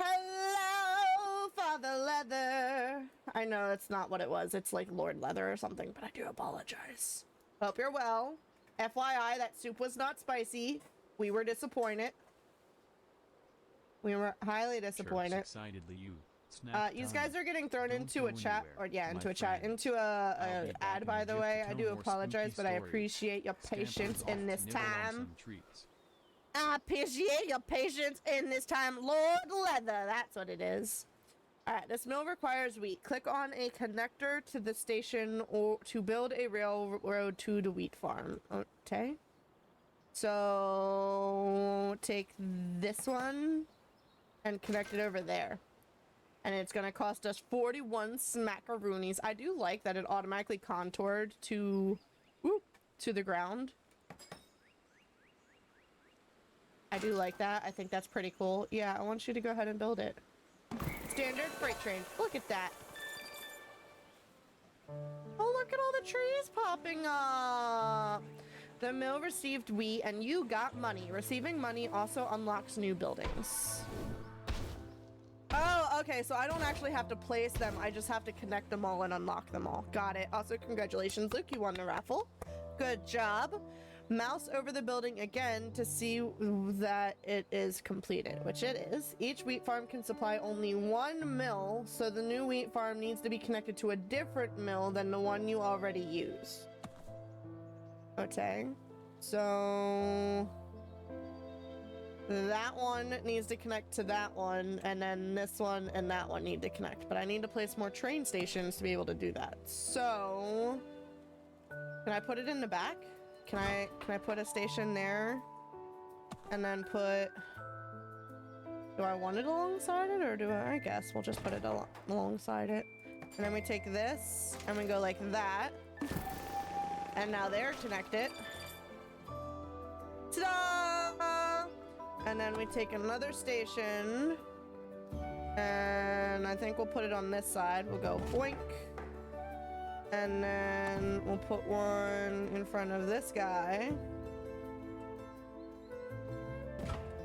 Hello, Father Leather. I know it's not what it was. It's like Lord Leather or something, but I do apologize. Hope you're well. FYI, that soup was not spicy. We were disappointed. We were highly disappointed. Excitedly you. You guys are getting thrown into a chat, or yeah, into a chat, into a ad, by the way. I do apologize, but I appreciate your patience in this time. I appreciate your patience in this time, Lord Leather. That's what it is. Alright, this mill requires wheat. Click on a connector to the station or to build a railroad to the wheat farm. Okay. So take this one and connect it over there. And it's gonna cost us 41 smackaroonies. I do like that it automatically contoured to the ground. I do like that. I think that's pretty cool. Yeah, I want you to go ahead and build it. Standard freight train. Look at that. Oh, look at all the trees popping up. The mill received wheat and you got money. Receiving money also unlocks new buildings. Oh, okay, so I don't actually have to place them. I just have to connect them all and unlock them all. Got it. Also, congratulations, Luke. You won the raffle. Good job. Mouse over the building again to see that it is completed, which it is. Each wheat farm can supply only one mill, so the new wheat farm needs to be connected to a different mill than the one you already use. Okay, so that one needs to connect to that one, and then this one and that one need to connect. But I need to place more train stations to be able to do that. So, can I put it in the back? Can I put a station there? And then put... Do I want it alongside it, or do I guess we'll just put it alongside it. And then we take this, and we go like that. And now they're connected. Ta-da! And then we take another station. And I think we'll put it on this side. We'll go boink. And then we'll put one in front of this guy.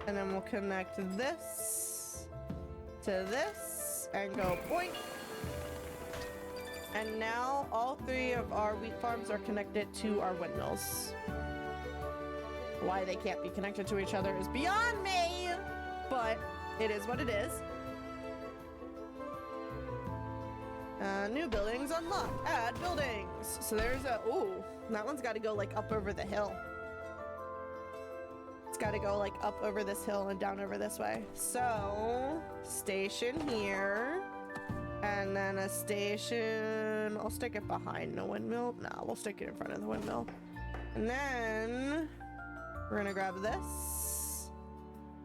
And then we'll connect this to this and go boink. And now all three of our wheat farms are connected to our windmills. Why they can't be connected to each other is beyond me, but it is what it is. New buildings unlocked. Add buildings. So there's a... Ooh, that one's got to go like up over the hill. It's got to go like up over this hill and down over this way. So, station here. And then a station... I'll stick it behind the windmill. No, we'll stick it in front of the windmill. And then... We're gonna grab this.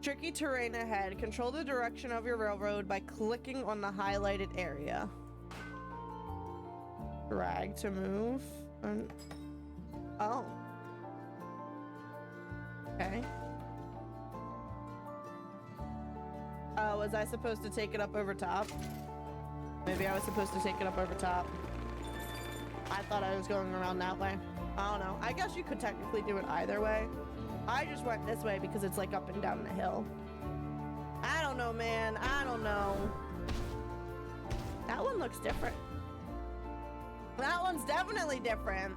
Tricky terrain ahead. Control the direction of your railroad by clicking on the highlighted area. Drag to move. Oh. Okay. Was I supposed to take it up over top? Maybe I was supposed to take it up over top. I thought I was going around that way. I don't know. I guess you could technically do it either way. I just went this way because it's like up and down the hill. I don't know, man. I don't know. That one looks different. That one's definitely different.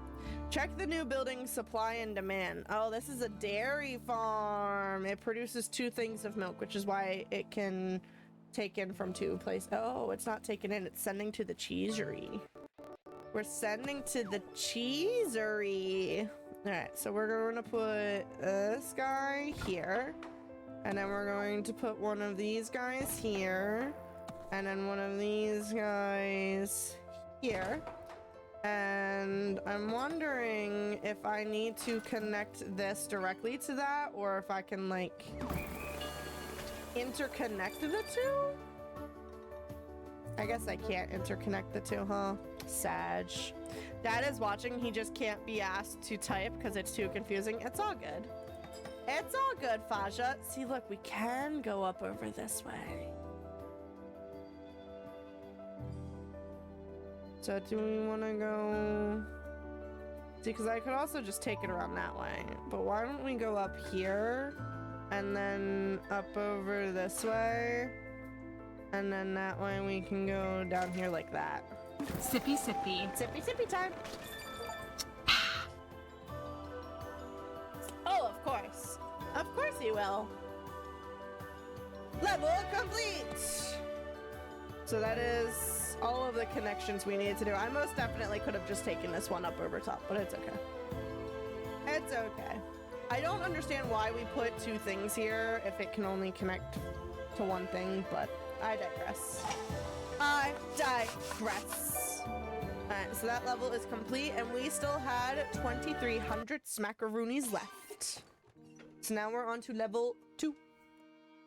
Check the new building supply and demand. Oh, this is a dairy farm. It produces 2 things of milk, which is why it can take in from 2 places. Oh, it's not taken in. It's sending to the cheesery. We're sending to the cheesery. All right, so we're going to put this guy here. And then we're going to put one of these guys here. And then one of these guys here. And I'm wondering if I need to connect this directly to that, or if I can, like, interconnect the 2? I guess I can't interconnect the 2, huh? Sag. Dad is watching. He just can't be asked to type because it's too confusing. It's all good. It's all good, Faja. See, look, we can go up over this way. So do we want to go... See, because I could also just take it around that way. But why don't we go up here and then up over this way? And then that way we can go down here like that. Sippy sippy. Sippy sippy time. Oh, of course. Of course he will. Level complete! So that is all of the connections we needed to do. I most definitely could have just taken this one up over top, but it's okay. It's okay. I don't understand why we put 2 things here if it can only connect to one thing, but I digress. I digress. Alright, so that level is complete, and we still had 2,300 smackaroonies left. So now we're on to level 2.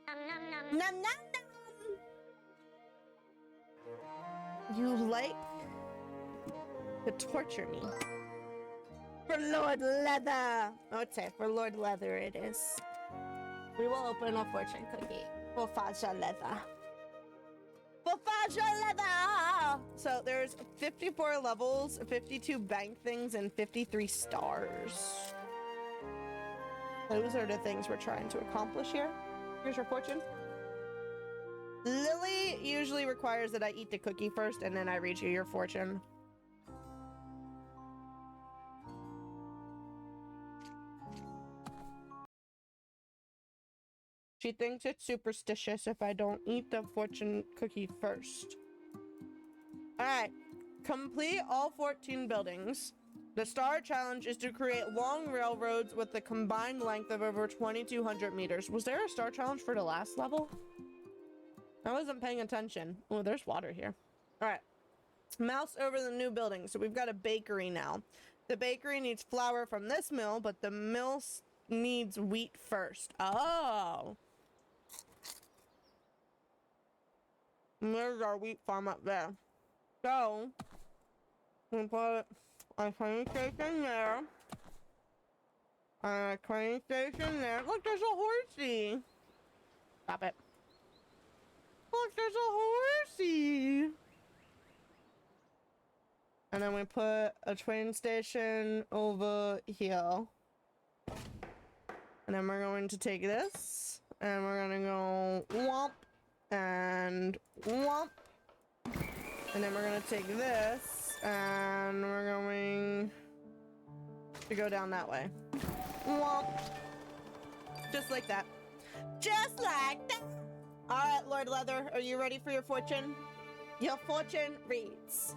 Nom, nom, nom. You like to torture me. For Lord Leather! Oh, it's it. For Lord Leather it is. We will open a fortune cookie. For Faja Leather. For Faja Leather! So there's 54 levels, 52 bank things, and 53 stars. Those are the things we're trying to accomplish here. Here's your fortune. Lily usually requires that I eat the cookie first and then I read you your fortune. She thinks it's superstitious if I don't eat the fortune cookie first. Alright. Complete all 14 buildings. The star challenge is to create long railroads with a combined length of over 2,200 meters. Was there a star challenge for the last level? I wasn't paying attention. Oh, there's water here. All right. Mouse over the new building. So we've got a bakery now. The bakery needs flour from this mill, but the mill needs wheat first. Oh. There's our wheat farm up there. So, we put a train station there. A train station there. Look, there's a horsey. Stop it. Look, there's a horsey. And then we put a train station over here. And then we're going to take this. And we're going to go whomp. And whomp. And then we're going to take this. And we're going to go down that way. Whomp. Just like that. Just like that. Alright, Lord Leather, are you ready for your fortune? Your fortune reads,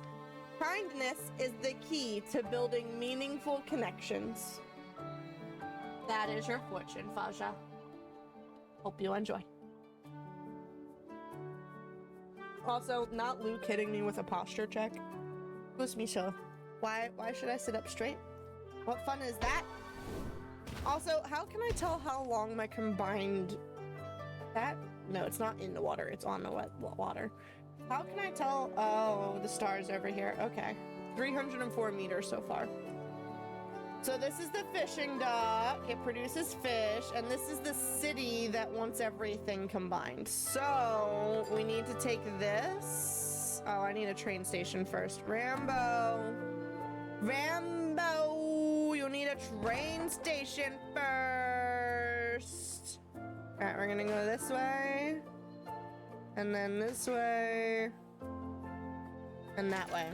kindness is the key to building meaningful connections. That is your fortune, Faja. Hope you enjoy. Also, not Luke hitting me with a posture check. Who's Misha? Why should I sit up straight? What fun is that? Also, how can I tell how long my combined... That? No, it's not in the water. It's on the wet water. How can I tell? Oh, the stars over here. Okay. 304 meters so far. So this is the fishing dock. It produces fish. And this is the city that wants everything combined. So we need to take this. Oh, I need a train station first. Rambo. Rambo. You need a train station first. All right, we're gonna go this way. And then this way. And that way.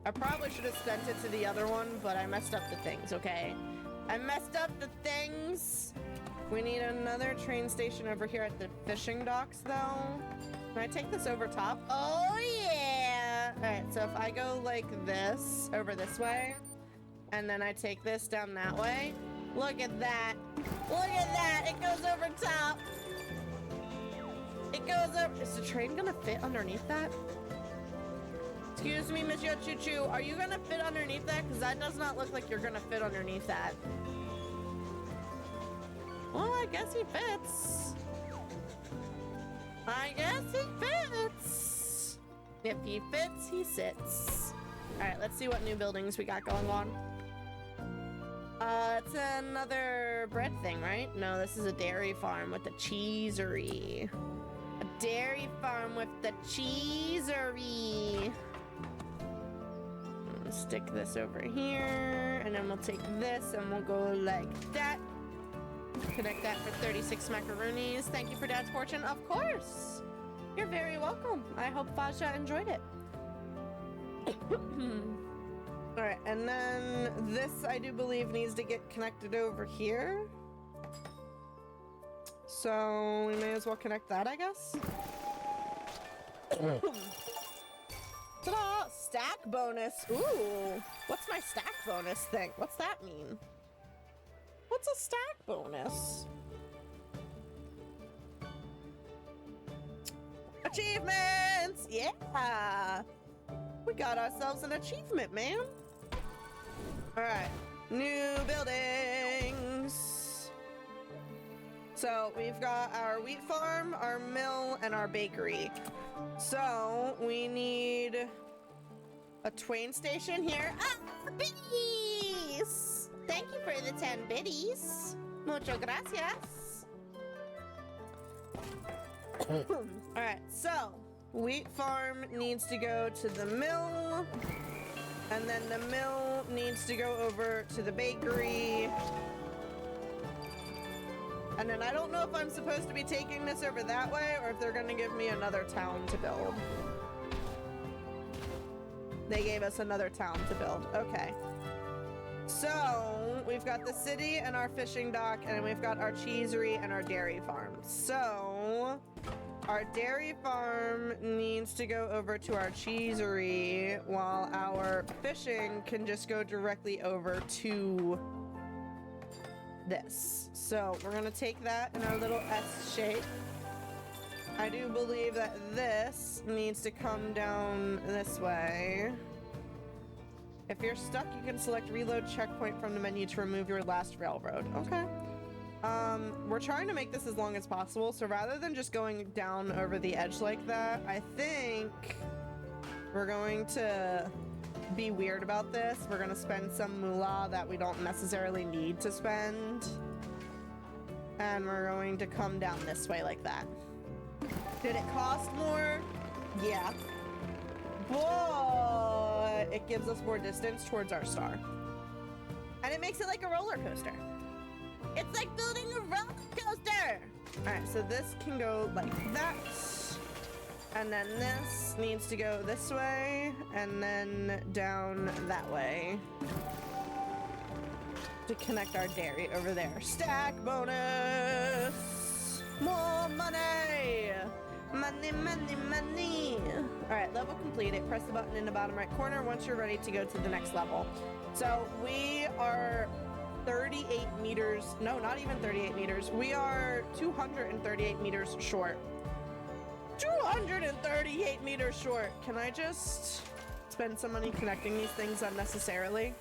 I probably should have sent it to the other one, but I messed up the things, okay? I messed up the things. We need another train station over here at the fishing docks, though. Can I take this over top? Oh, yeah! Alright, so if I go like this, over this way, and then I take this down that way, look at that! Look at that! It goes over top! It goes over— Is the train gonna fit underneath that? Excuse me, Monsieur Choo-Choo, are you gonna fit underneath that? Because that does not look like you're gonna fit underneath that. Well, I guess he fits. I guess he fits. If he fits, he sits. Alright, let's see what new buildings we got going on. It's another bread thing, right? No, this is a dairy farm with the cheesery. A dairy farm with the cheesery. Stick this over here, and then we'll take this and we'll go like that. Connect that for 36 macaroonies. Thank you for Dad's fortune. Of course. You're very welcome. I hope Faja enjoyed it. Alright, and then this, I do believe, needs to get connected over here. So we may as well connect that, I guess. Ta-da! Stack bonus. Ooh. What's my stack bonus thing? What's that mean? What's a stack bonus? Achievements! Yeah! We got ourselves an achievement, man. Alright. New buildings. So we've got our wheat farm, our mill, and our bakery. So we need a train station here. Ah, biddies! Thank you for the 10 biddies. Mucho gracias. Alright, so wheat farm needs to go to the mill, and then the mill needs to go over to the bakery. And then I don't know if I'm supposed to be taking this over that way or if they're gonna give me another town to build. They gave us another town to build. Okay. So we've got the city and our fishing dock, and then we've got our cheesery and our dairy farm. So our dairy farm needs to go over to our cheesery, while our fishing can just go directly over to this. So we're gonna take that in our little S shape. I do believe that this needs to come down this way. If you're stuck, you can select reload checkpoint from the menu to remove your last railroad. Okay. We're trying to make this as long as possible, so rather than just going down over the edge like that, I think we're going to be weird about this. We're gonna spend some moolah that we don't necessarily need to spend. And we're going to come down this way like that. Did it cost more? Yeah. But it gives us more distance towards our star. And it makes it like a roller coaster. It's like building a roller coaster! Alright, so this can go like that. And then this needs to go this way, and then down that way. To connect our dairy over there. Stack bonus! More money! Money, money, money! Alright, level completed. Press the button in the bottom right corner once you're ready to go to the next level. So we are 38 meters, no, not even 38 meters. We are 238 meters short. 238 meters short. Can I just spend some money connecting these things unnecessarily?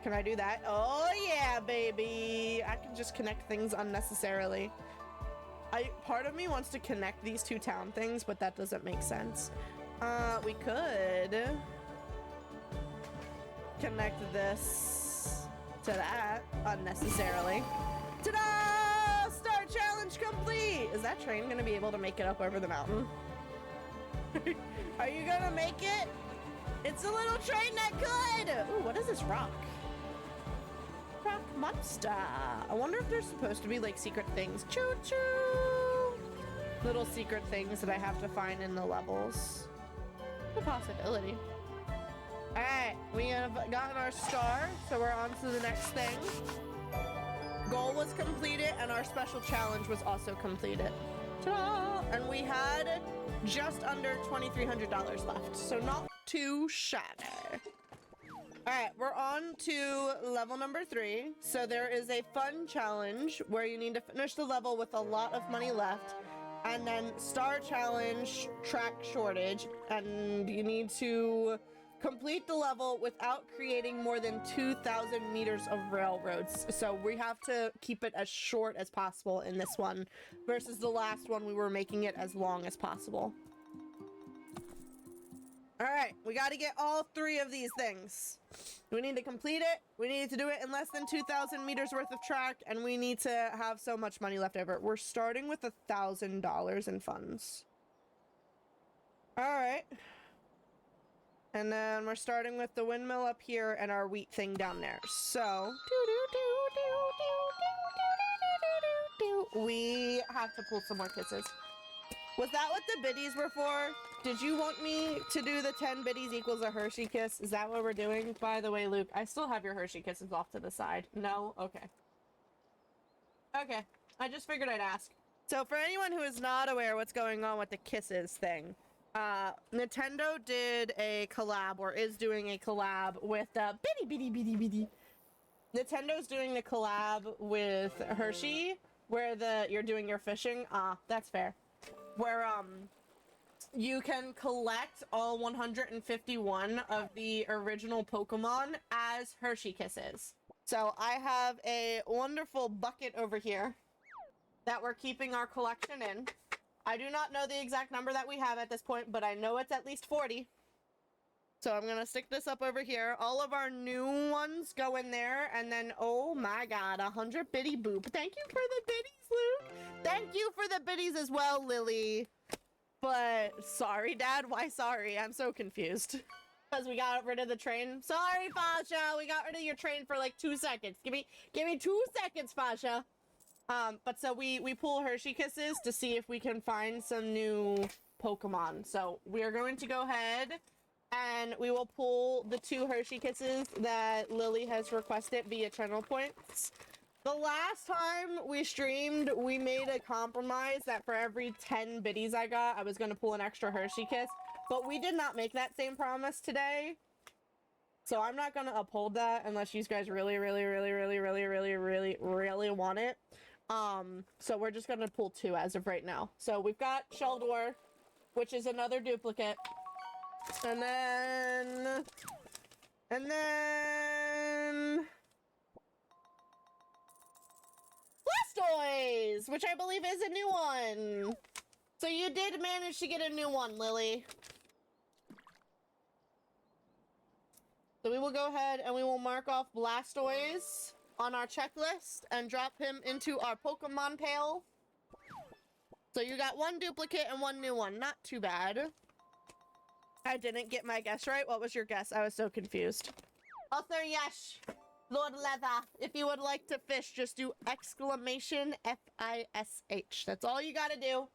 Can I do that? Oh yeah, baby! I can just connect things unnecessarily. Part of me wants to connect these two town things, but that doesn't make sense. We could connect this to that unnecessarily. Ta-da! Star challenge complete! Is that train gonna be able to make it up over the mountain? Are you gonna make it? It's a little train that could! Ooh, what is this rock? Rock monster. I wonder if there's supposed to be like secret things. Choo-choo! Little secret things that I have to find in the levels. A possibility. Alright, we have gotten our star, so we're on to the next thing. goal was completed and our special challenge was also completed. Ta-da! And we had just under $2,300 left, so not too shabby. All right, we're on to level number 3. So there is a fun challenge where you need to finish the level with a lot of money left, and then star challenge, track shortage, and you need to complete the level without creating more than 2,000 meters of railroads. So we have to keep it as short as possible in this one versus the last one we were making it as long as possible. All right, we got to get all 3 of these things. We need to complete it. We need to do it in less than 2,000 meters worth of track, and we need to have so much money left over. We're starting with $1,000 in funds. All right. And then we're starting with the windmill up here and our wheat thing down there. So, we have to pull some more kisses. Was that what the biddies were for? Did you want me to do the 10 biddies equals a Hershey kiss? Is that what we're doing? By the way, Luke, I still have your Hershey kisses off to the side. No? Okay. Okay. I just figured I'd ask. So for anyone who is not aware what's going on with the kisses thing, Nintendo did a collab, or is doing a collab with Bitty. Nintendo's doing the collab with Hershey, where you're doing your fishing. That's fair. Where, you can collect all 151 of the original Pokemon as Hershey Kisses. So I have a wonderful bucket over here that we're keeping our collection in. I do not know the exact number that we have at this point, but I know it's at least 40. So I'm gonna stick this up over here. All of our new ones go in there, and then, oh my god, 100 biddy boop. Thank you for the biddies, Luke. Thank you for the biddies as well, Lily. But sorry, Dad. Why sorry? I'm so confused. Because we got rid of the train. Sorry, Fasha. We got rid of your train for like 2 seconds. Give me 2 seconds, Fasha. But so we pull Hershey Kisses to see if we can find some new Pokemon. So we are going to go ahead and we will pull the 2 Hershey Kisses that Lily has requested via channel points. The last time we streamed, we made a compromise that for every 10 biddies I got, I was going to pull an extra Hershey Kiss. But we did not make that same promise today. So I'm not going to uphold that unless you guys really want it. So we're just going to pull 2 as of right now. So we've got Sheldor, which is another duplicate. And then... Blastoise, which I believe is a new one. So you did manage to get a new one, Lily. So we will go ahead and we will mark off Blastoise on our checklist and drop him into our Pokemon pail. So you got 1 duplicate and 1 new one. Not too bad. I didn't get my guess right. What was your guess? I was so confused. Author Yesh. Lord Leather, if you would like to fish, just do exclamation F-I-S-H. That's all you gotta do.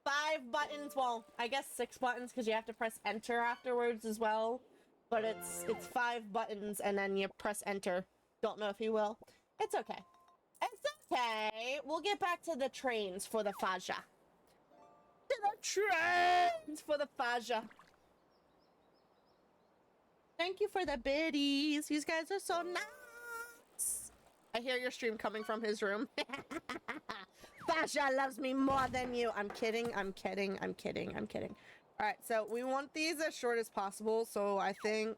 5 buttons. Well, I guess 6 buttons because you have to press enter afterwards as well. But it's 5 buttons and then you press enter. Don't know if you will. It's okay. It's okay. We'll get back to the trains for the Faja. To the trains for the Faja. Thank you for the biddies. You guys are so nice. I hear your stream coming from his room. Fasha loves me more than you. I'm kidding. I'm kidding. I'm kidding. I'm kidding. All right, so we want these as short as possible. So I think...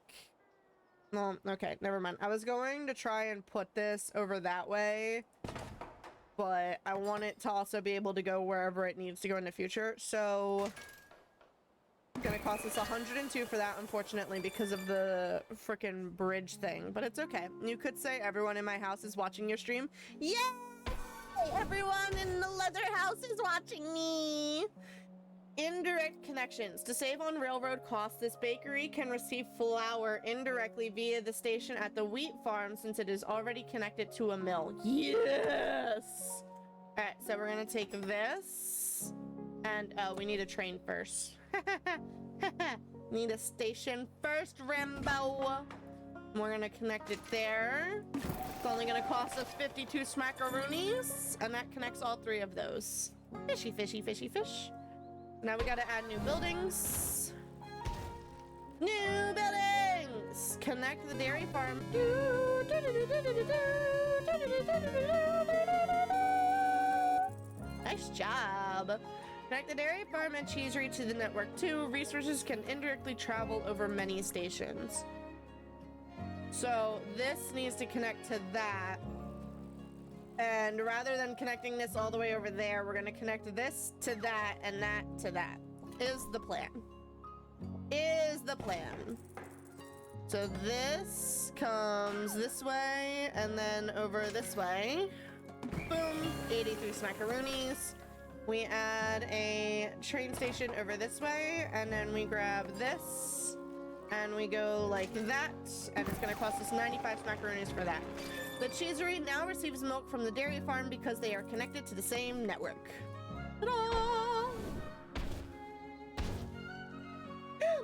Well, okay, never mind. I was going to try and put this over that way, but I want it to also be able to go wherever it needs to go in the future. So... It's gonna cost us 102 for that, unfortunately, because of the frickin' bridge thing. But it's okay. You could say everyone in my house is watching your stream. Yay! Everyone in the leather house is watching me! Indirect connections. To save on railroad costs, this bakery can receive flour indirectly via the station at the wheat farm since it is already connected to a mill. Yes! Alright, so we're gonna take this. And, we need a train first. Need a station first, Rambo. We're gonna connect it there. It's only gonna cost us 52 smackaroonies, and that connects all three of those. Fishy, fishy, fishy, fish. Now we gotta add new buildings. New buildings! Connect the dairy farm. Nice job. Connect the dairy farm and cheesery to the network too. Resources can indirectly travel over many stations. So this needs to connect to that. And rather than connecting this all the way over there, we're gonna connect this to that and that to that. Is the plan. Is the plan. So this comes this way and then over this way. Boom, 83 smackaroonies. We add a train station over this way, and then we grab this, and we go like that, and it's gonna cost us 95 smackaroonies for that. The cheesery now receives milk from the dairy farm because they are connected to the same network. Ta-da!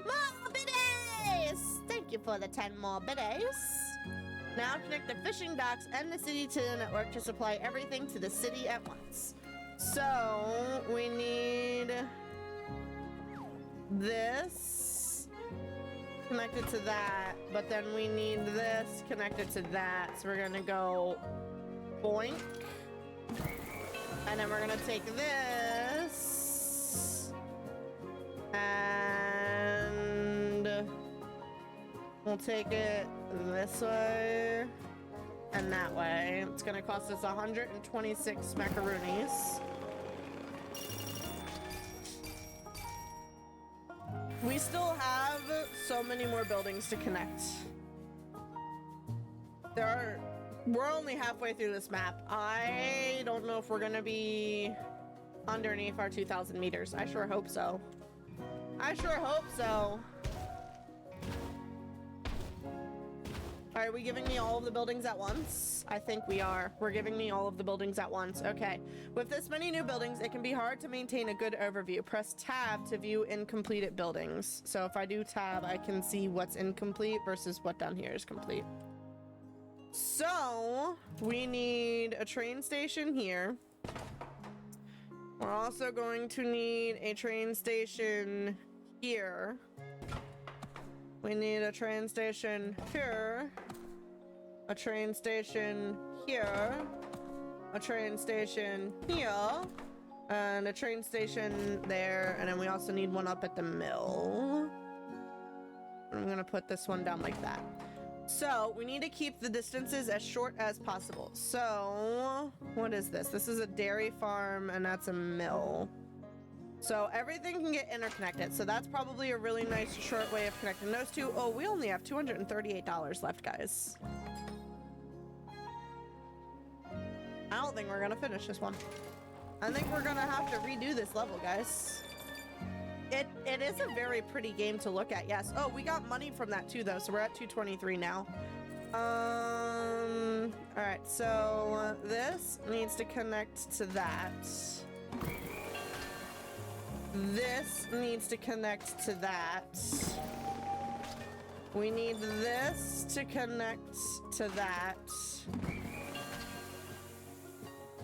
More biddies! Thank you for the 10 more biddies. Now connect the fishing docks and the city to the network to supply everything to the city at once. So we need this connected to that, but then we need this connected to that. So we're gonna go boink, and then we're gonna take this and we'll take it this way and that way. It's gonna cost us 126 macaroonies. We still have so many more buildings to connect. We're only halfway through this map. I don't know if we're gonna be underneath our 2,000 meters. I sure hope so. I sure hope so. Are we giving me all of the buildings at once? I think we are. We're giving me all of the buildings at once. Okay. With this many new buildings, it can be hard to maintain a good overview. Press tab to view incompleted buildings. So if I do tab, I can see what's incomplete versus what down here is complete. So we need a train station here. We're also going to need a train station here. We need a train station here, a train station here, a train station here, and a train station there, and then we also need one up at the mill. I'm gonna put this one down like that. So we need to keep the distances as short as possible. So what is this? This is a dairy farm, and that's a mill. So everything can get interconnected. So that's probably a really nice short way of connecting those two. Oh, we only have $238 left, guys. I don't think we're gonna finish this one. I think we're gonna have to redo this level, guys. It is a very pretty game to look at, yes. Oh, we got money from that too, though, so we're at 223 now. All right, so this needs to connect to that. This needs to connect to that. We need this to connect to that.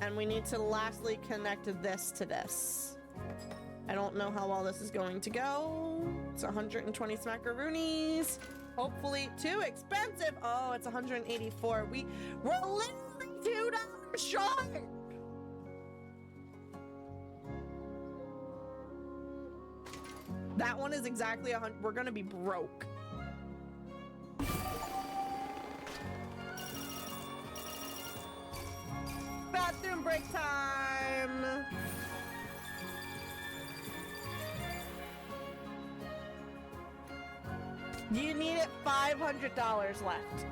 And we need to lastly connect this to this. I don't know how all this is going to go. It's 120 smackaroonies. Hopefully too expensive. Oh, it's 184. We're literally $2 short. That one is exactly 100. We're gonna be broke. Bathroom break time. You need it $500 left.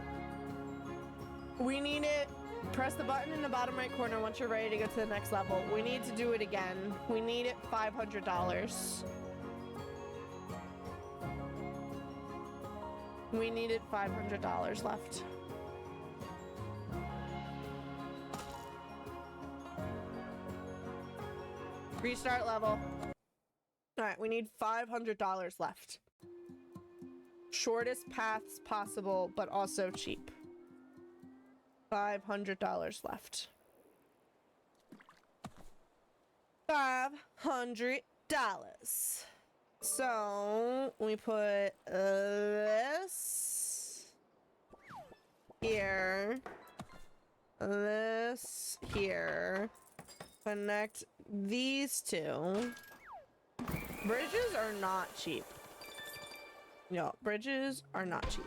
We need it. Press the button in the bottom right corner once you're ready to go to the next level. We need to do it again. We need it $500. We needed $500 left. Restart level. All right, we need $500 left. Shortest paths possible, but also cheap. $500 left. $500. So we put this here, this here, connect these two. Bridges are not cheap. No, bridges are not cheap.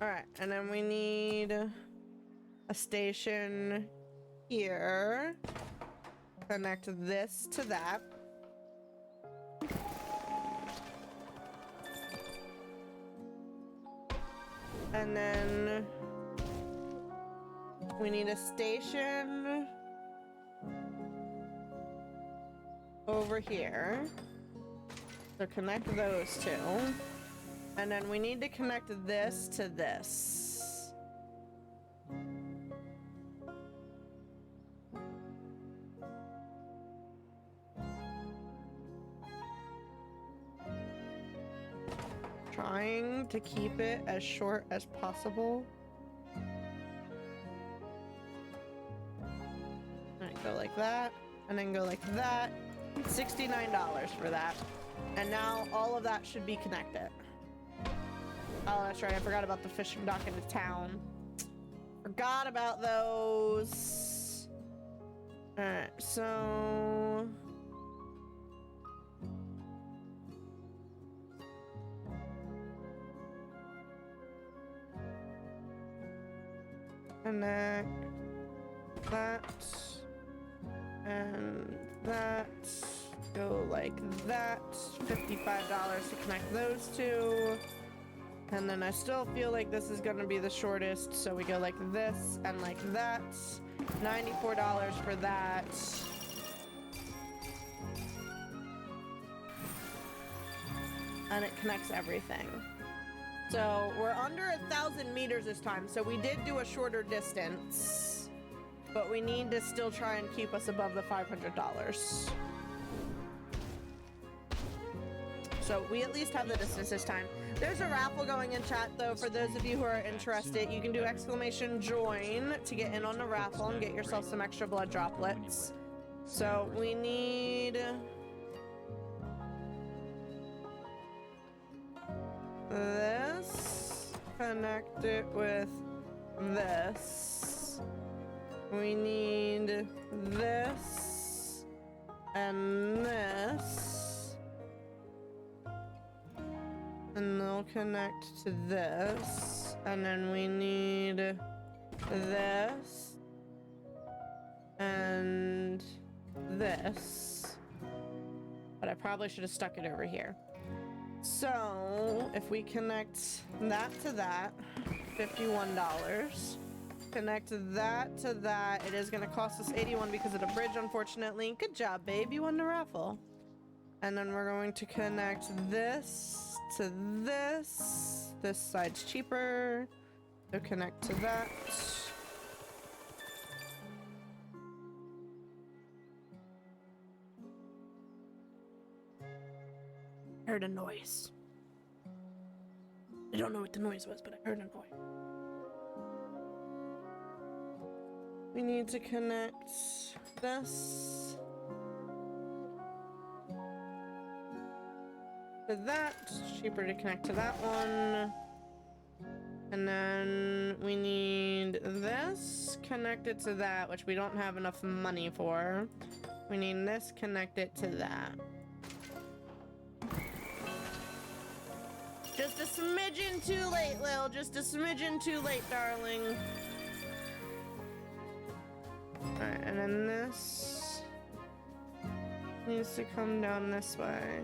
All right, and then we need a station here. Connect this to that. And then we need a station over here. So connect those two. And then we need to connect this to this. Trying to keep it as short as possible. Alright, go like that, and then go like that. $69 for that. And now all of that should be connected. Oh, that's right, I forgot about the fishing dock in the town. Forgot about those. Alright, so... connect that and that. Go like that. $55 to connect those two. And then I still feel like this is gonna be the shortest, so we go like this and like that. $94 for that. And it connects everything. So we're under 1,000 meters this time, so we did do a shorter distance, but we need to still try and keep us above the $500. So we at least have the distance this time. There's a raffle going in chat though, for those of you who are interested. You can do !join to get in on the raffle and get yourself some extra blood droplets. So we need... this, connect it with this. We need this and this, and they'll connect to this, and then we need this and this, but I probably should have stuck it over here. So, if we connect that to that, $51. Connect that to that. It is going to cost us $81 because of the bridge, unfortunately. Good job, babe. You won the raffle. And then we're going to connect this to this. This side's cheaper. So connect to that. I heard a noise. I don't know what the noise was, but I heard a noise. We need to connect this to that. It's cheaper to connect to that one. And then we need this connected to that, which we don't have enough money for. We need this connected to that. Just a smidgen too late, Lil. Just a smidgen too late, darling. Alright, and then this needs to come down this way.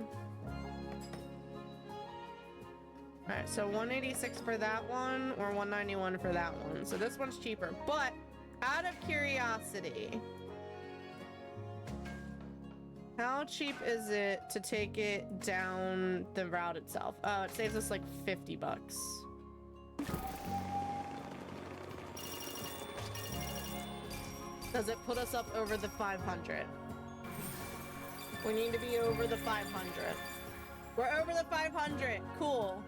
Alright, so $186 for that one, or $191 for that one. So this one's cheaper. But, out of curiosity, how cheap is it to take it down the route itself? Oh, it saves us like $50. Does it put us up over the 500? We need to be over the 500. We're over the 500. Cool.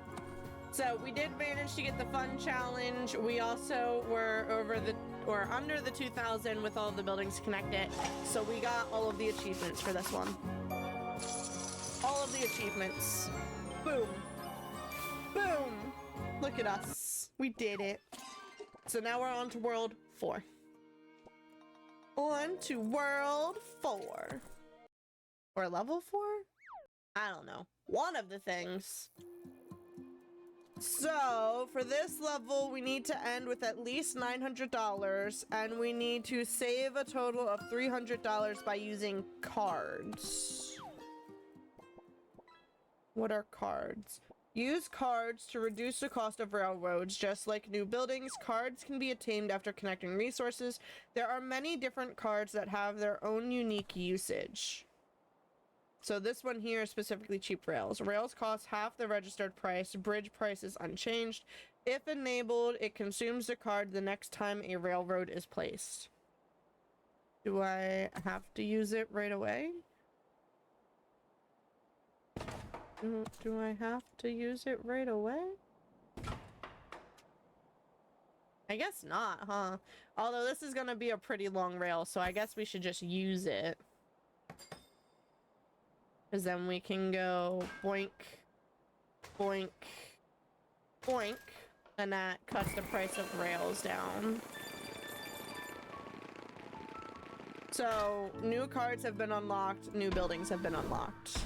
So we did manage to get the fun challenge. We also were under the 2,000 with all of the buildings connected. So we got all of the achievements for this one. All of the achievements. Boom. Boom. Look at us. We did it. So now we're on to World 4. On to World 4. Or Level 4? I don't know. One of the things. So, for this level, we need to end with at least $900, and we need to save a total of $300 by using cards. What are cards? Use cards to reduce the cost of railroads. Just like new buildings, cards can be attained after connecting resources. There are many different cards that have their own unique usage. So this one here is specifically cheap rails. Rails cost half the registered price. Bridge price is unchanged. If enabled, it consumes the card the next time a railroad is placed. Do I have to use it right away? Do I have to use it right away? I guess not, huh? Although this is gonna be a pretty long rail, so I guess we should just use it. Because then we can go boink, boink, boink, and that cuts the price of rails down. So, new cards have been unlocked, new buildings have been unlocked.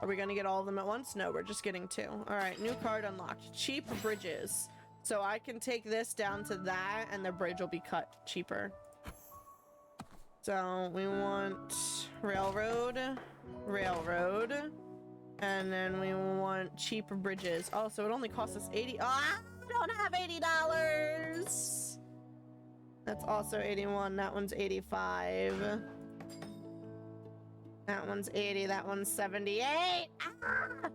Are we gonna get all of them at once? No, we're just getting 2. Alright, new card unlocked. Cheap bridges. So I can take this down to that, and the bridge will be cut cheaper. So we want railroad, railroad, and then we want cheap bridges. Oh, so it only costs us 80. Oh, I don't have $80. That's also 81. That one's 85. That one's 80. That one's 78. Ah!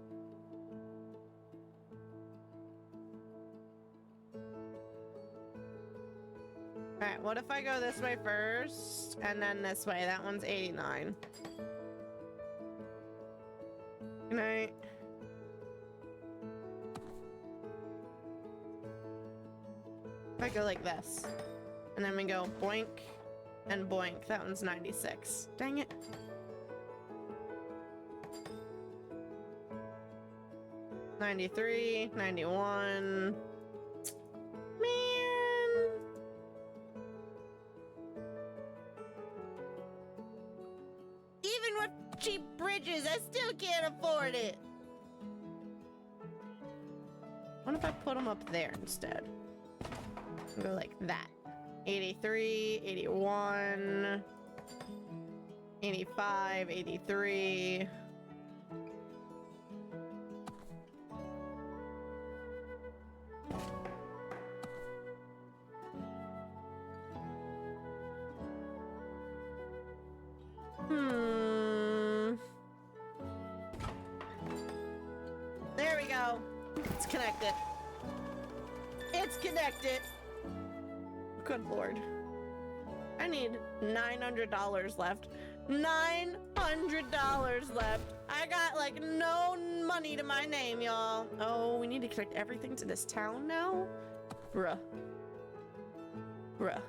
Alright, what if I go this way first, and then this way? That one's 89. Good night. If I go like this, and then we go boink and boink, that one's 96. Dang it. $93, $91. Man. Even with cheap bridges, I still can't afford it. What if I put them up there instead? Go like that. 83, 81, 85, 83. There we go. It's connected. It's connected. Good lord. I need $900 left. $900 left. I got like no money to my name, y'all. Oh, we need to connect everything to this town now? Bruh. Bruh.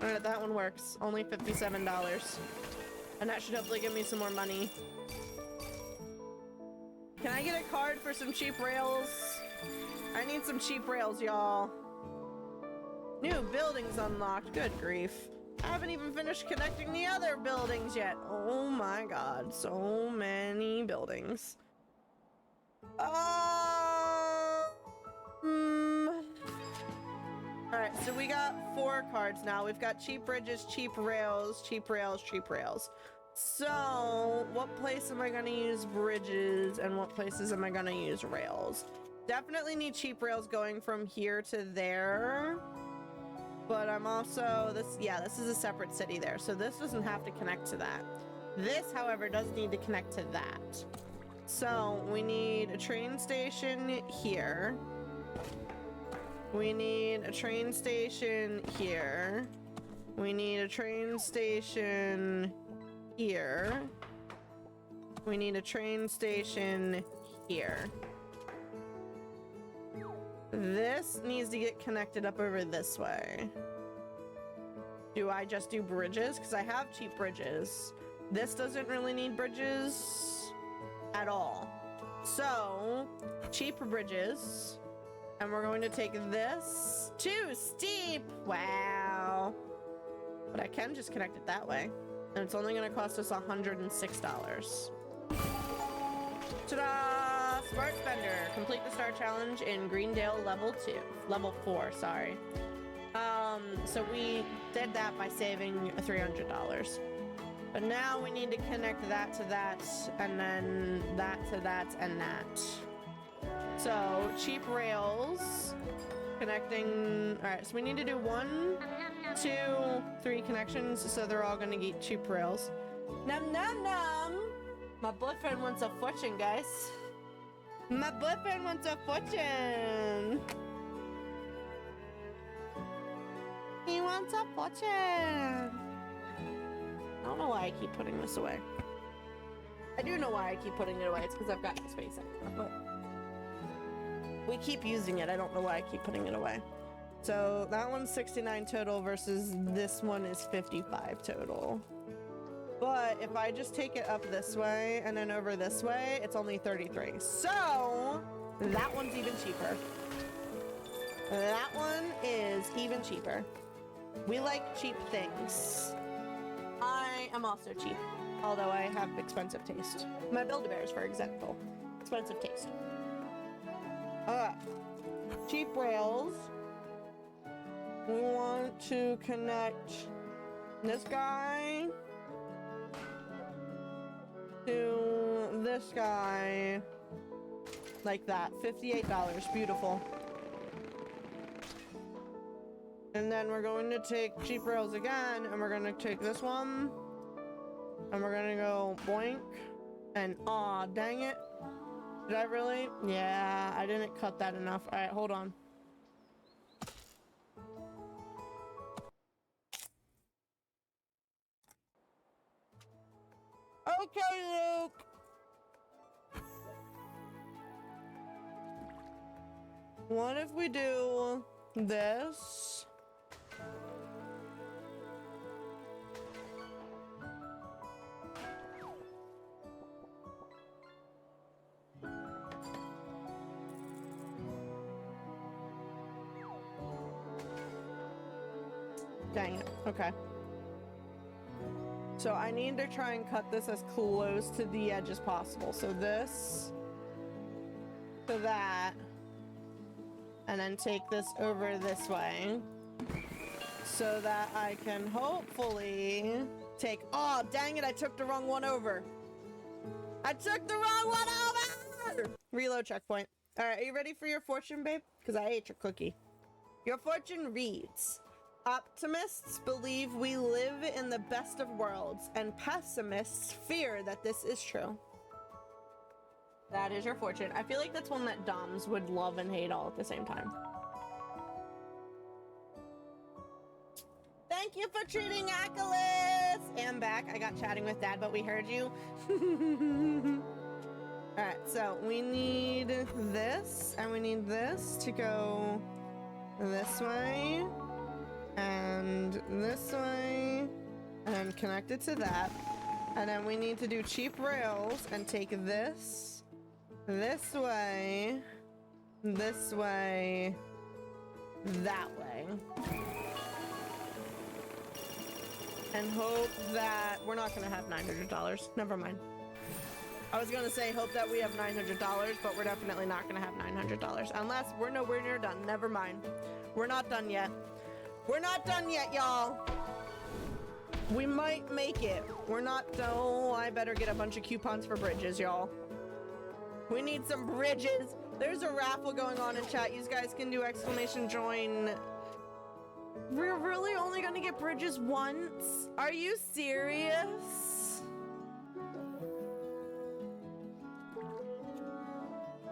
Alright, that one works. Only $57. And that should hopefully give me some more money. Can I get a card for some cheap rails? I need some cheap rails, y'all. New buildings unlocked. Good grief. I haven't even finished connecting the other buildings yet. Oh my god. So many buildings. Alright, so we got 4 cards now. We've got cheap bridges, cheap rails, cheap rails, cheap rails. So, what place am I gonna use bridges and what places am I gonna use rails? Definitely need cheap rails going from here to there. But I'm also, this is a separate city there, so this doesn't have to connect to that. This, however, does need to connect to that. So we need a train station here. We need a train station here. We need a train station here. We need a train station here. This needs to get connected up over this way. Do I just do bridges? Because I have cheap bridges. This doesn't really need bridges at all. So, cheap bridges. And we're going to take this. Too steep! Wow. But I can just connect it that way. And it's only going to cost us $106. Ta-da! Smart Spender. Complete the Star Challenge in Greendale Level 4, sorry. So we did that by saving $300. But now we need to connect that to that, and then that to that, and that. So, cheap rails, connecting, alright, so we need to do 1, 2, 3 connections, so they're all gonna get cheap rails. Num num num! My boyfriend wants a fortune, guys. My boyfriend wants a fortune! He wants a fortune! I don't know why I keep putting this away. I do know why I keep putting it away. It's because I've got space in it. But we keep using it. I don't know why I keep putting it away. So that one's 69 total versus this one is 55 total. But if I just take it up this way and then over this way, it's only 33. So that one's even cheaper. That one is even cheaper. We like cheap things. I am also cheap, although I have expensive taste. My Build-A-Bears, for example. Expensive taste. Cheap rails. We want to connect this guy to this guy like that. $58. Beautiful. And then we're going to take cheap rails again, and we're going to take this one, and we're going to go boink, and aw, dang it. Did I really? Yeah, I didn't cut that enough. All right, hold on. Okay, Luke. What if we do this? Dang it. Okay. So I need to try and cut this as close to the edge as possible. So this to that. And then take this over this way. So that I can hopefully take... Oh, dang it. I took the wrong one over. I took the wrong one over! Reload checkpoint. Alright, are you ready for your fortune, babe? Because I ate your cookie. Your fortune reads... Optimists believe we live in the best of worlds, and pessimists fear that this is true. That is your fortune. I feel like that's one that Doms would love and hate all at the same time. Thank you for treating Acolytes! I'm back. I got chatting with Dad, but we heard you. Alright, so we need this, and we need this to go this way. And this way, and connect it to that. And then we need to do cheap rails and take this way, that way. And hope that we're not gonna have $900. Never mind. I was gonna say hope that we have $900, but we're definitely not gonna have $900 unless we're nowhere near done. Never mind. We're not done yet. We're not done yet, y'all. We might make it. We're not done. Oh, I better get a bunch of coupons for bridges, y'all. We need some bridges. There's a raffle going on in chat. You guys can do exclamation join We're really only gonna get bridges once? Are you serious?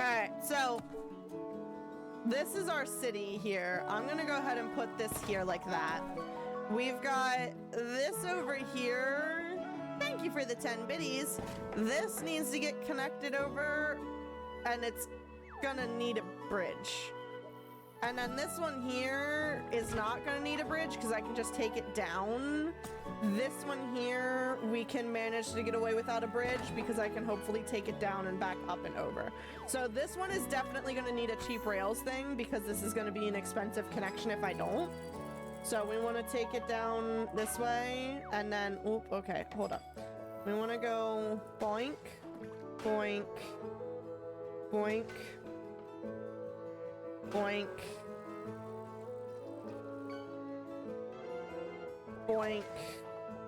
Alright, so this is our city here. I'm gonna go ahead and put this here like that. We've got this over here. Thank you for the 10 biddies. This needs to get connected over, and it's gonna need a bridge. And then this one here is not gonna need a bridge because I can just take it down. This one here, we can manage to get away without a bridge because I can hopefully take it down and back up and over. So this one is definitely gonna need a cheap rails thing because this is gonna be an expensive connection if I don't. So we wanna take it down this way and then, oop, okay, hold up. We wanna go boink, boink, boink, boink, boink,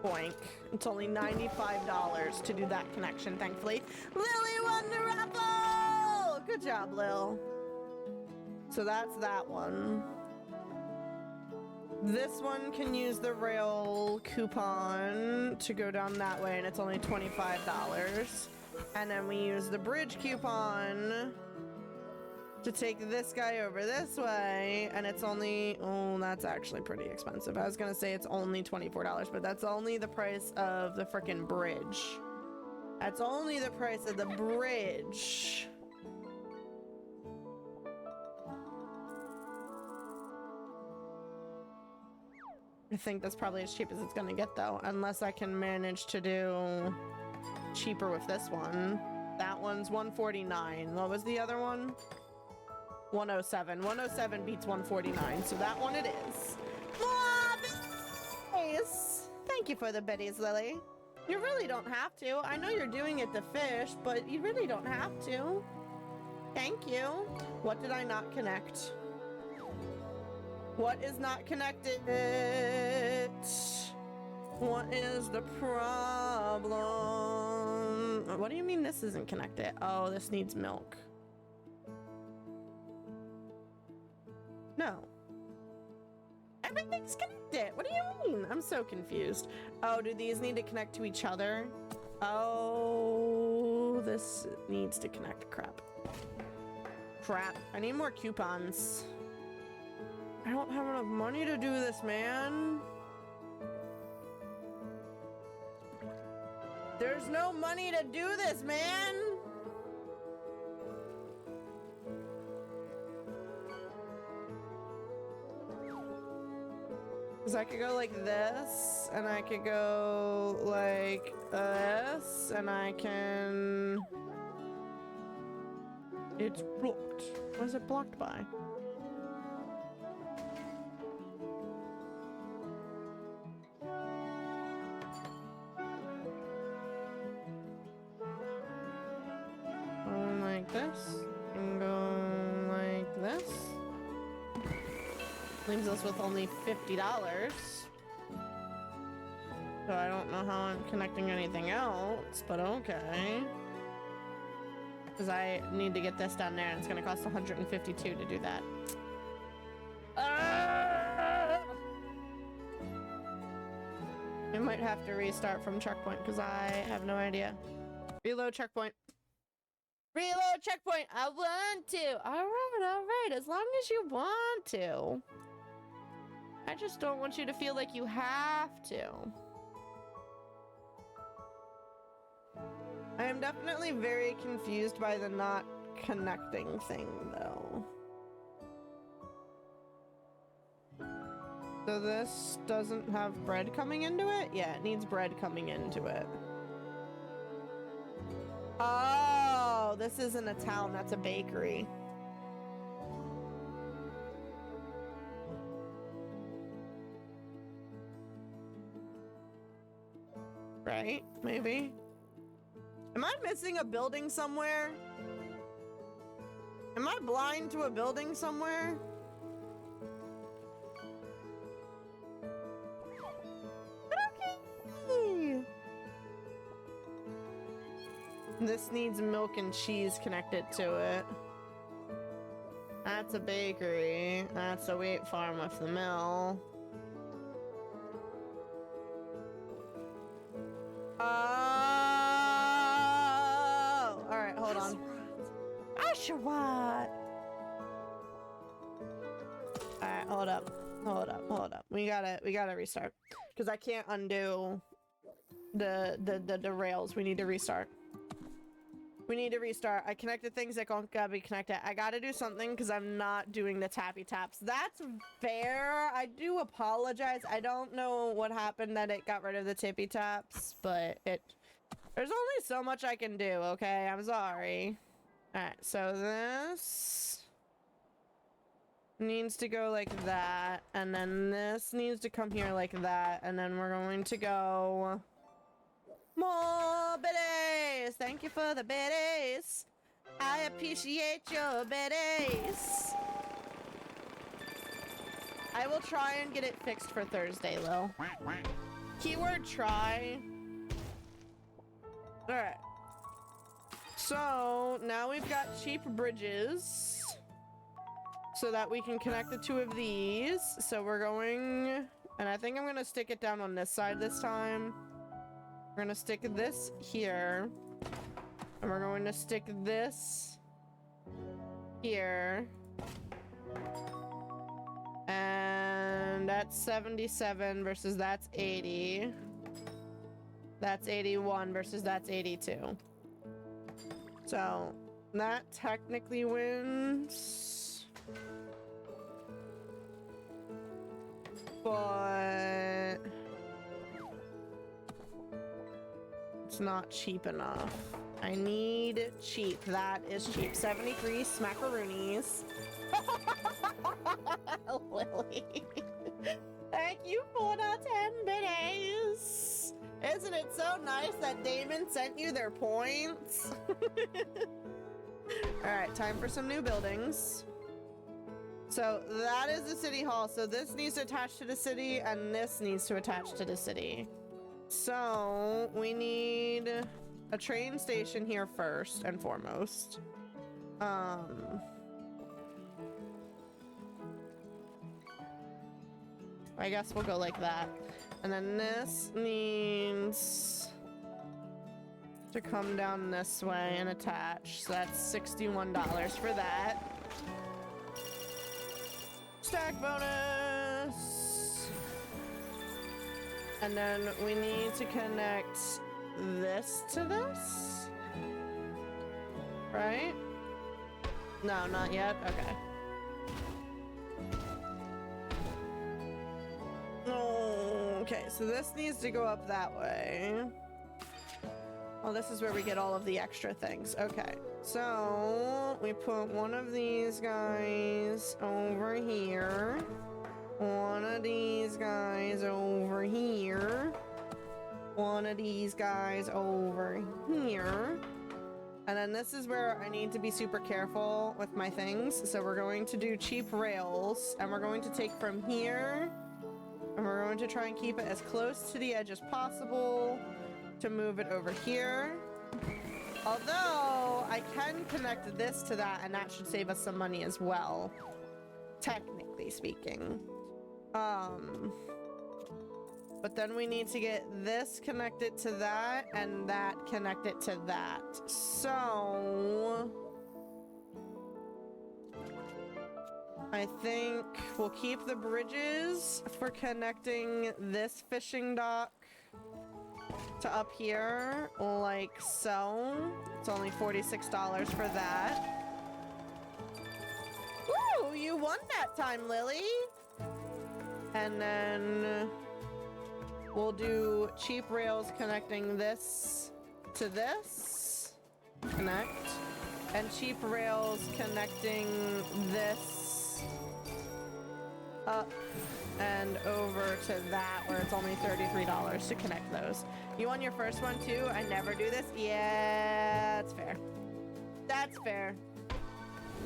boink. It's only $95 to do that connection, thankfully. Lily won the raffle! Good job, Lil. So that's that one. This one can use the rail coupon to go down that way, and it's only $25. And then we use the bridge coupon to take this guy over this way, and it's only, oh, that's actually pretty expensive. I was gonna say it's only $24, but that's only the price of the frickin' bridge. That's only the price of the bridge. I think that's probably as cheap as it's gonna get though, unless I can manage to do cheaper with this one. That one's $149. What was the other one? $107. $107 beats $149, so that one it is. Nice! Thank you for the biddies, Lily. You really don't have to. I know you're doing it to fish, but you really don't have to. Thank you. What did I not connect? What is not connected? What is the problem? What do you mean this isn't connected? Oh, this needs milk. No. Everything's connected. What do you mean? I'm so confused. Oh, do these need to connect to each other? Oh, this needs to connect. Crap. Crap. I need more coupons. I don't have enough money to do this, man. There's no money to do this, man. Because I could go like this, and I could go like this, and I can... It's blocked. What is it blocked by? Like this, and go like this. Leaves us with only $50. So I don't know how I'm connecting anything else, but okay. Because I need to get this down there, and it's gonna cost $152 to do that. I might have to restart from checkpoint because I have no idea. Reload checkpoint. Reload checkpoint. I want to. All right. As long as you want to. I just don't want you to feel like you have to. I am definitely very confused by the not connecting thing, though. So this doesn't have bread coming into it? Yeah, it needs bread coming into it. Oh, this isn't a town, that's a bakery. Right? Maybe. Am I missing a building somewhere? Am I blind to a building somewhere? Okay. This needs milk and cheese connected to it. That's a bakery. That's a wheat farm with the mill. Oh! Alright, hold on. Ashawat! Alright, hold up. Hold up. We gotta restart. Because I can't undo the rails. We need to restart. We need to restart. I connected things that gotta be connected. I gotta do something because I'm not doing the tappy taps. That's fair. I do apologize. I don't know what happened that it got rid of the tippy taps, but there's only so much I can do, okay? I'm sorry. Alright, so this needs to go like that, and then this needs to come here like that, and then we're going to go more biddies. Thank you for the biddies. I appreciate your biddies. I will try and get it fixed for Thursday, Lil. Keyword try. Alright. So now we've got cheap bridges so that we can connect the two of these. So we're going, and I think I'm gonna stick it down on this side this time. We're gonna stick this here, and we're going to stick this here, and that's 77 versus that's 80. That's 81 versus that's 82. So that technically wins, but it's not cheap enough. I need cheap. That is cheap. 73 smackaroonies. Lily. Thank you for the 10 biddies. Isn't it so nice that Damon sent you their points? Alright, time for some new buildings. So that is the city hall. So this needs to attach to the city, and this needs to attach to the city. So we need a train station here first and foremost. I guess we'll go like that. And then this needs to come down this way and attach. So that's $61 for that. Stack bonus! And then we need to connect this to this? Right? No, not yet? Okay. Okay, so this needs to go up that way. Oh, this is where we get all of the extra things. Okay, so we put one of these guys over here. One of these guys over here. One of these guys over here. And then this is where I need to be super careful with my things. So we're going to do cheap rails, and we're going to take from here, and we're going to try and keep it as close to the edge as possible to move it over here. Although I can connect this to that, and that should save us some money as well, technically speaking. But then we need to get this connected to that and that connected to that. So I think we'll keep the bridges for connecting this fishing dock to up here, like so. It's only $46 for that. Woo! You won that time, Lily! And then we'll do cheap rails connecting this to this. Connect. And cheap rails connecting this up and over to that, where it's only $33 to connect those. You won your first one too? I never do this? Yeah, that's fair. That's fair.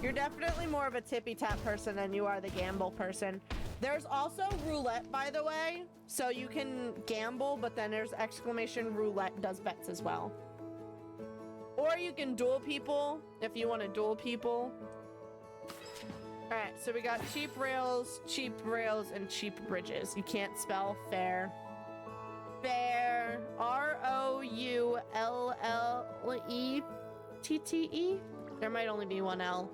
You're definitely more of a tippy tap person than you are the gamble person. There's also roulette, by the way, so you can gamble, but then there's exclamation roulette does bets as well. Or you can duel people if you want to duel people. Alright, so we got cheap rails, and cheap bridges. You can't spell fair. Fair. R-O-U-L-E. R-O-U-L-E-T-T-E? There might only be one L.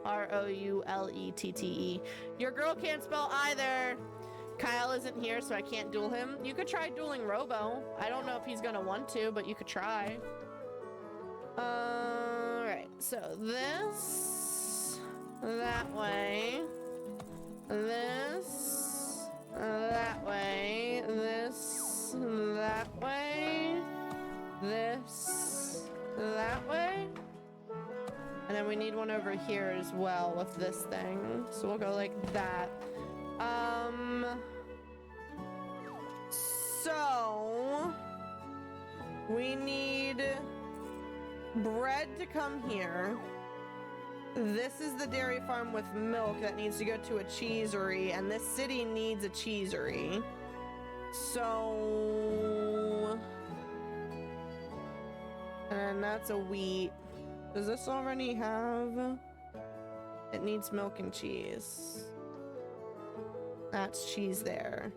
R-O-U-L-E-T-T-E. Your girl can't spell either. Kyle isn't here, so I can't duel him. You could try dueling Robo. I don't know if he's gonna want to, but you could try. Alright, so this, that way, this, that way, this, that way, this, that way. And then we need one over here as well with this thing. So we'll go like that. So we need bread to come here. This is the dairy farm with milk that needs to go to a cheesery, and this city needs a cheesery. So, and that's a wheat. Does this already have? It needs milk and cheese. That's cheese there.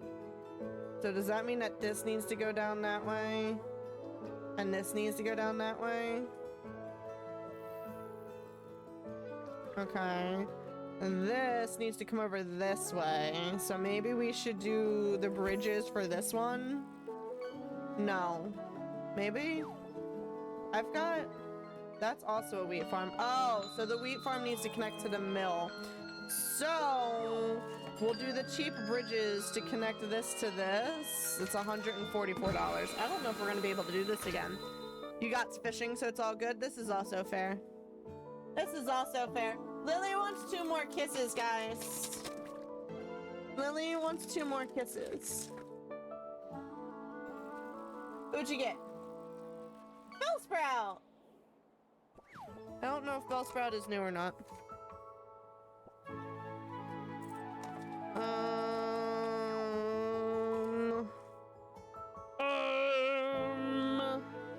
So does that mean that this needs to go down that way? And this needs to go down that way? Okay. And this needs to come over this way. So maybe we should do the bridges for this one? No. Maybe? I've got... That's also a wheat farm. Oh, so the wheat farm needs to connect to the mill. So... we'll do the cheap bridges to connect this to this. It's $144. I don't know if we're gonna be able to do this again. You got fishing, so it's all good. This is also fair. This is also fair. Lily wants 2 more kisses, guys. Lily wants 2 more kisses. Who'd you get? Bellsprout! I don't know if Bellsprout is new or not.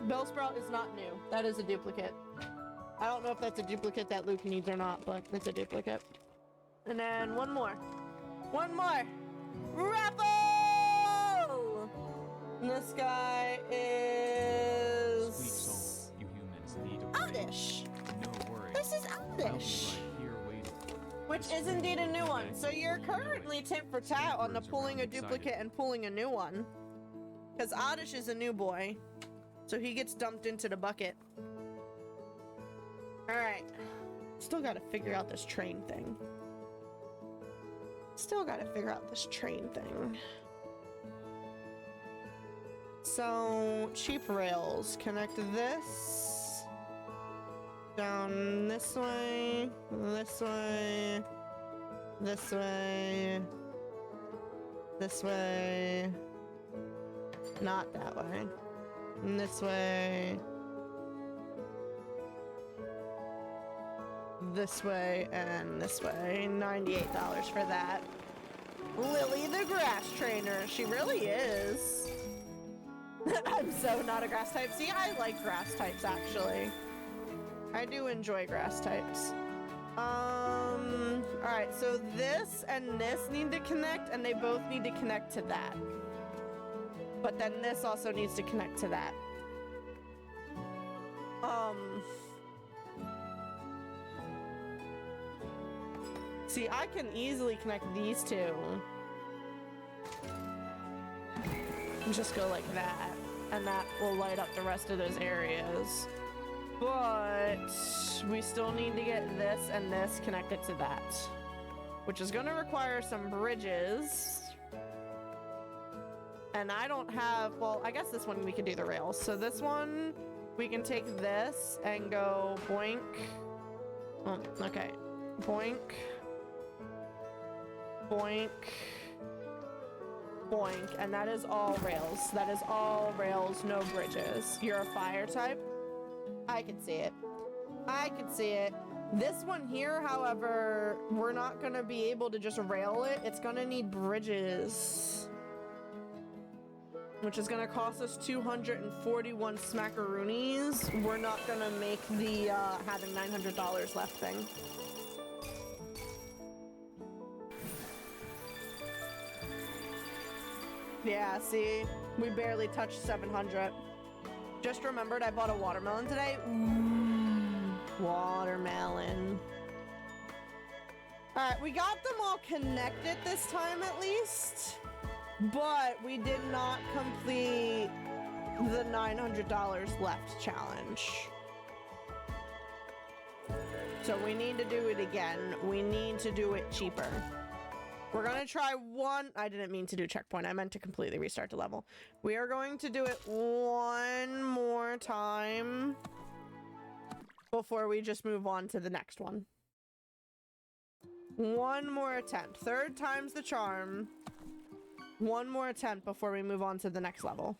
Bellsprout is not new. That is a duplicate. I don't know if that's a duplicate that Luke needs or not, but it's a duplicate. And then one more. One more! Raffle! And this guy is... Sweet soul, you humans need a Oddish! No worries. This is I'll be Oddish! right here waiting. Which is indeed a new one. So you're currently tit for tat on the pulling a duplicate and pulling a new one. Because Oddish is a new boy. So he gets dumped into the bucket. Alright. Still gotta figure out this train thing. Still gotta figure out this train thing. So, cheap rails. Connect this. Down this way. This way. This way. This way. Not that way. And this way. This way and this way. $98 for that. Lily the grass trainer. She really is. I'm so not a grass type. See, I like grass types actually. I do enjoy grass types. Alright, so this and this need to connect, and they both need to connect to that. But then this also needs to connect to that. See, I can easily connect these two. And just go like that. And that will light up the rest of those areas. But we still need to get this and this connected to that. Which is gonna require some bridges. And I don't have, well, I guess this one we can do the rails. So this one, we can take this and go boink. Oh, okay. Boink. Boink. Boink. And that is all rails. That is all rails, no bridges. You're a fire type? I can see it. I can see it. This one here, however, we're not gonna be able to just rail it. It's gonna need bridges. Which is gonna cost us 241 smackaroonies. We're not gonna make the having $900 left thing. Yeah, see? We barely touched 700. Just remembered I bought a watermelon today. Ooh, watermelon. Alright, we got them all connected this time at least. But we did not complete the $900 left challenge. So we need to do it again. We need to do it cheaper. We're gonna try one. I didn't mean to do checkpoint. I meant to completely restart the level. We are going to do it one more time before we just move on to the next one. One more attempt. Third time's the charm. One more attempt before we move on to the next level.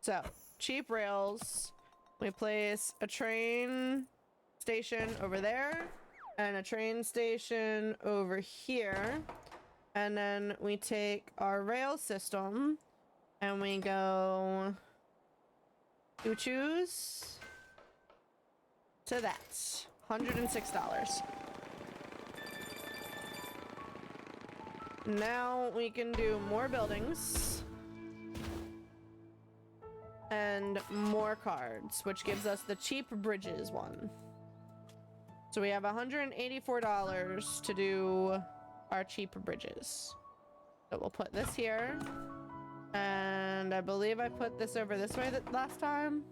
So, cheap rails. We place a train station over there and a train station over here. And then we take our rail system and we go choose to that. $106. Now we can do more buildings and more cards, which gives us the cheap bridges one. So we have $184 to do our cheap bridges. So we'll put this here. And I believe I put this over this way last time.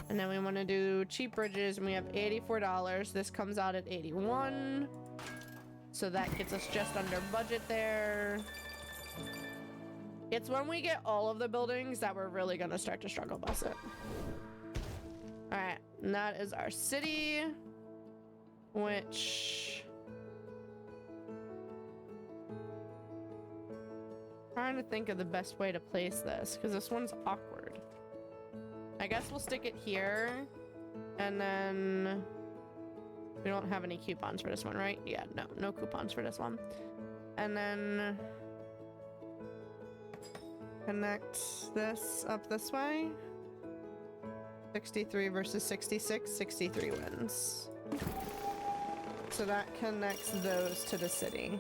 And then we want to do cheap bridges and we have $84. This comes out at $81. So that gets us just under budget there. It's when we get all of the buildings that we're really gonna start to struggle bus it. Alright, and that is our city, which... trying to think of the best way to place this, because this one's awkward. I guess we'll stick it here, and then... we don't have any coupons for this one, right? Yeah, no coupons for this one. And then... connect this up this way. 63 versus 66, 63 wins. So that connects those to the city.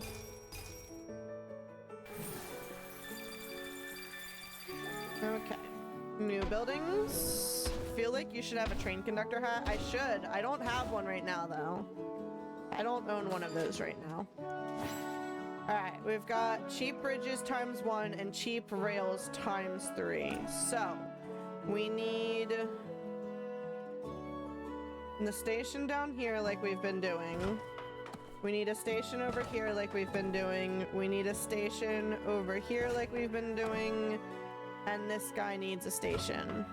Okay. New buildings. Feel like you should have a train conductor hat. I should. I don't have one right now, though. I don't own one of those right now. Alright, we've got cheap bridges times 1 and cheap rails times 3. So, we need the station down here like we've been doing. We need a station over here like we've been doing. We need a station over here like we've been doing. And this guy needs a station.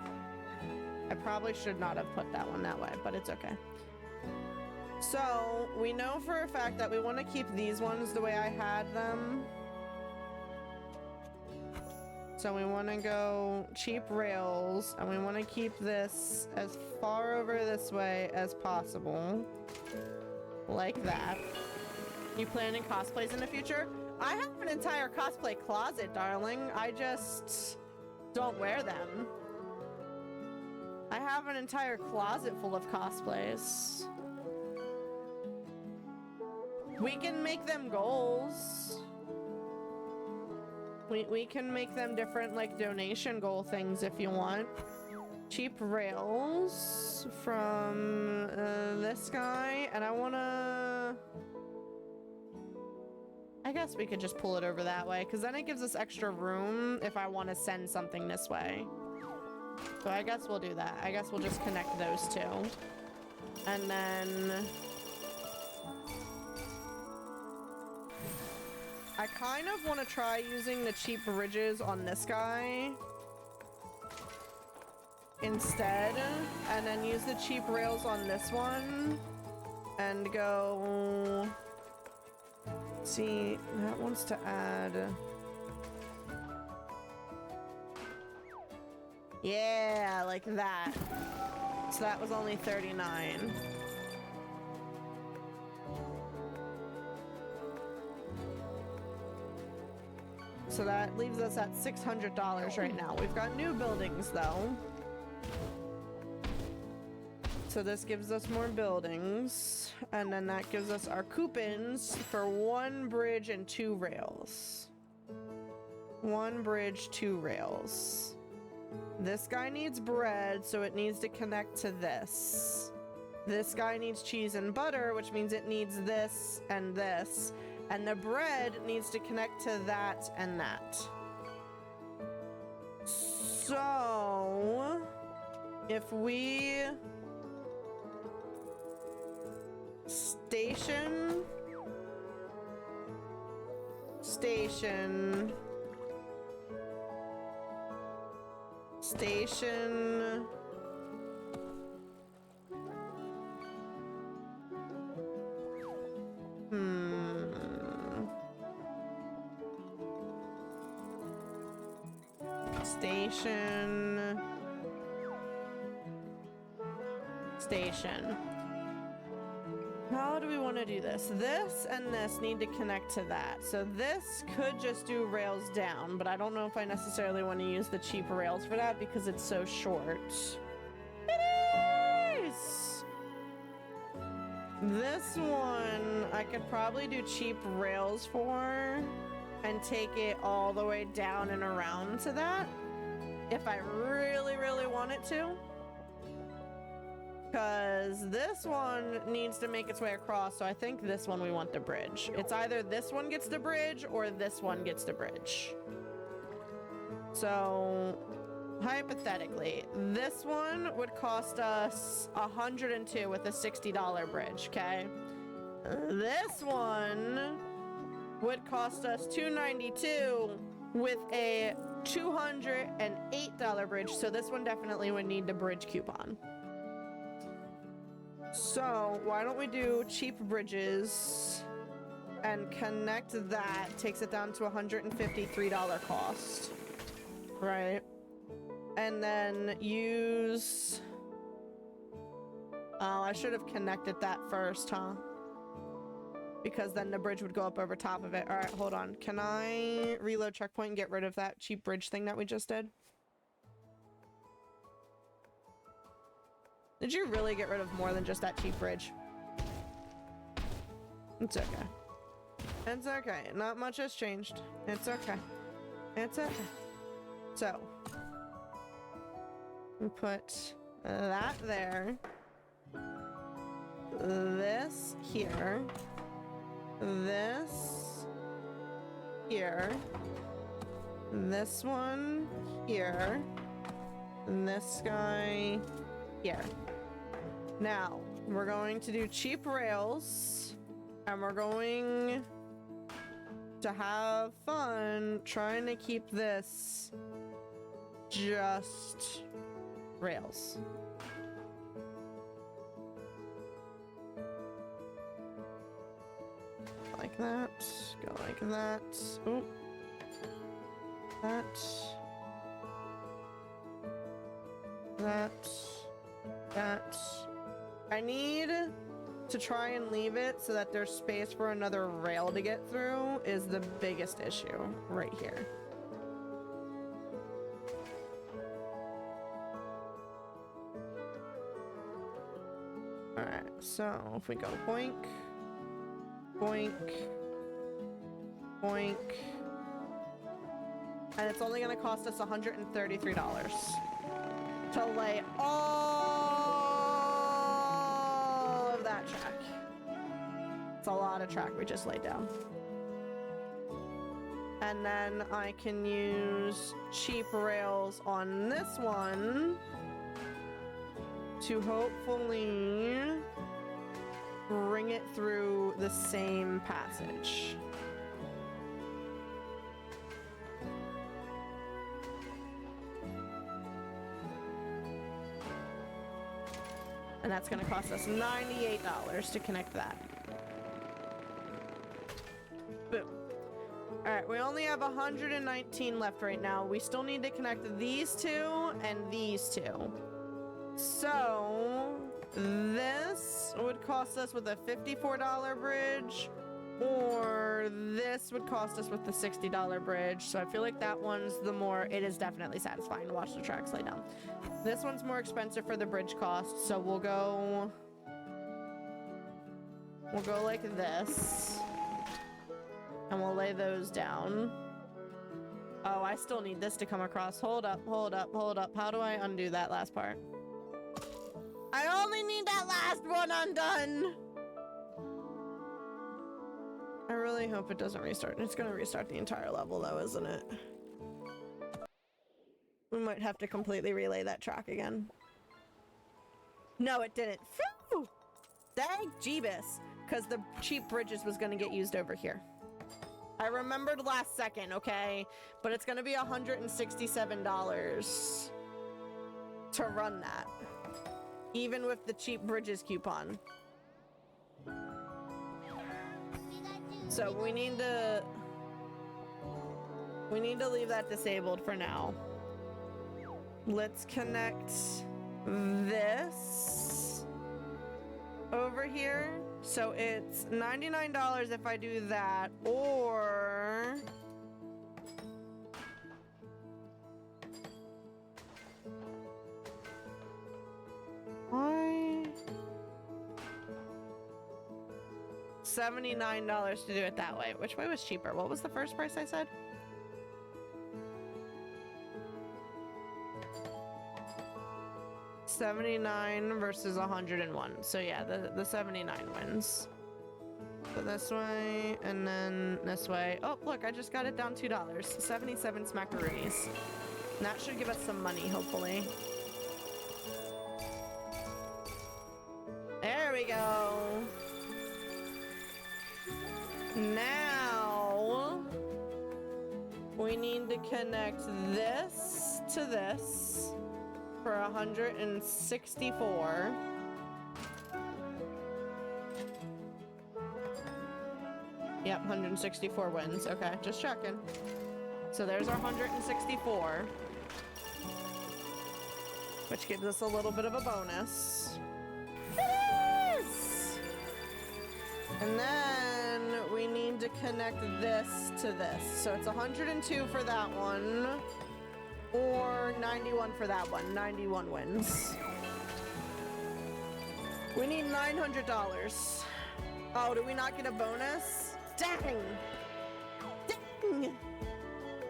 I probably should not have put that one that way, but it's okay. So, we know for a fact that we want to keep these ones the way I had them. So we want to go cheap rails, and we want to keep this as far over this way as possible. Like that. You planning cosplays in the future? I have an entire cosplay closet, darling. I just don't wear them. I have an entire closet full of cosplays. We can make them goals. We can make them different, like, donation goal things if you want. Cheap rails from this guy, and I wanna... I guess we could just pull it over that way, because then it gives us extra room if I want to send something this way. So I guess we'll do that. I guess we'll just connect those two. And then... I kind of want to try using the cheap bridges on this guy instead, and then use the cheap rails on this one, and go... See, that wants to add... Yeah, like that. So that was only 39. So that leaves us at $600 right now. We've got new buildings, though. So this gives us more buildings. And then that gives us our coupons for 1 bridge and 2 rails. 1 bridge, 2 rails. This guy needs bread, so it needs to connect to this. This guy needs cheese and butter, which means it needs this and this. And the bread needs to connect to that and that. So, if we station, station. How do we want to do this? This and this need to connect to that. So this could just do rails down, but I don't know if I necessarily want to use the cheap rails for that because it's so short. It is! This one, I could probably do cheap rails for and take it all the way down and around to that if I really, really want it to. Because this one needs to make its way across, so I think this one we want the bridge. It's either this one gets the bridge or this one gets the bridge. So, hypothetically, this one would cost us $102 with a $60 bridge, okay? This one would cost us $292 with a $208 bridge, so this one definitely would need the bridge coupon. So, why don't we do cheap bridges and connect that, takes it down to $153 cost, right? And then use... Oh, I should have connected that first, huh? Because then the bridge would go up over top of it. All right, hold on. Can I reload checkpoint and get rid of that cheap bridge thing that we just did? Did you really get rid of more than just that cheap bridge? It's okay. It's okay. Not much has changed. It's okay. It's okay. So, we put that there. This here. This here. This one here. And this guy here. Now, we're going to do cheap rails, and we're going to have fun trying to keep this just rails. Like that, go like that. Oop. That. That. I need to try and leave it so that there's space for another rail to get through is the biggest issue right here. Alright, so if we go boink, boink, boink, and it's only going to cost us $133 to lay all of that track. It's a lot of track we just laid down. And then I can use cheap rails on this one to hopefully bring it through the same passage. And that's going to cost us $98 to connect that. Boom. Alright, we only have 119 left right now. We still need to connect these two and these two. So, this would cost us with a $54 bridge, or this would cost us with the $60 bridge. So I feel like that one's the more, it is definitely satisfying to watch the tracks lay down. This one's more expensive for the bridge cost, so we'll go like this, and we'll lay those down. Oh, I still need this to come across. Hold up, hold up, hold up. How do I undo that last part? I only need that last one undone! I really hope it doesn't restart. It's gonna restart the entire level though, isn't it? We might have to completely relay that track again. No, it didn't. Phew! Thank Jeebus! Because the cheap bridges was gonna get used over here. I remembered last second, okay? But it's gonna be $167 to run that. Even with the cheap bridges coupon. So we need to leave that disabled for now. Let's connect this over here. So it's $99 if I do that, or why? $79 to do it that way. Which way was cheaper? What was the first price I said? $79 versus 101. So yeah, the 79 wins. So this way, and then this way. Oh, look, I just got it down $2. 77 smackaroonies. And that should give us some money, hopefully. There we go. Now, we need to connect this to this for 164. Yep, 164 wins. Okay, just checking. So there's our 164, which gives us a little bit of a bonus. It is! And then we need to connect this to this. So it's 102 for that one, or 91 for that one. 91 wins. We need $900. Oh, do we not get a bonus? Dang! Dang!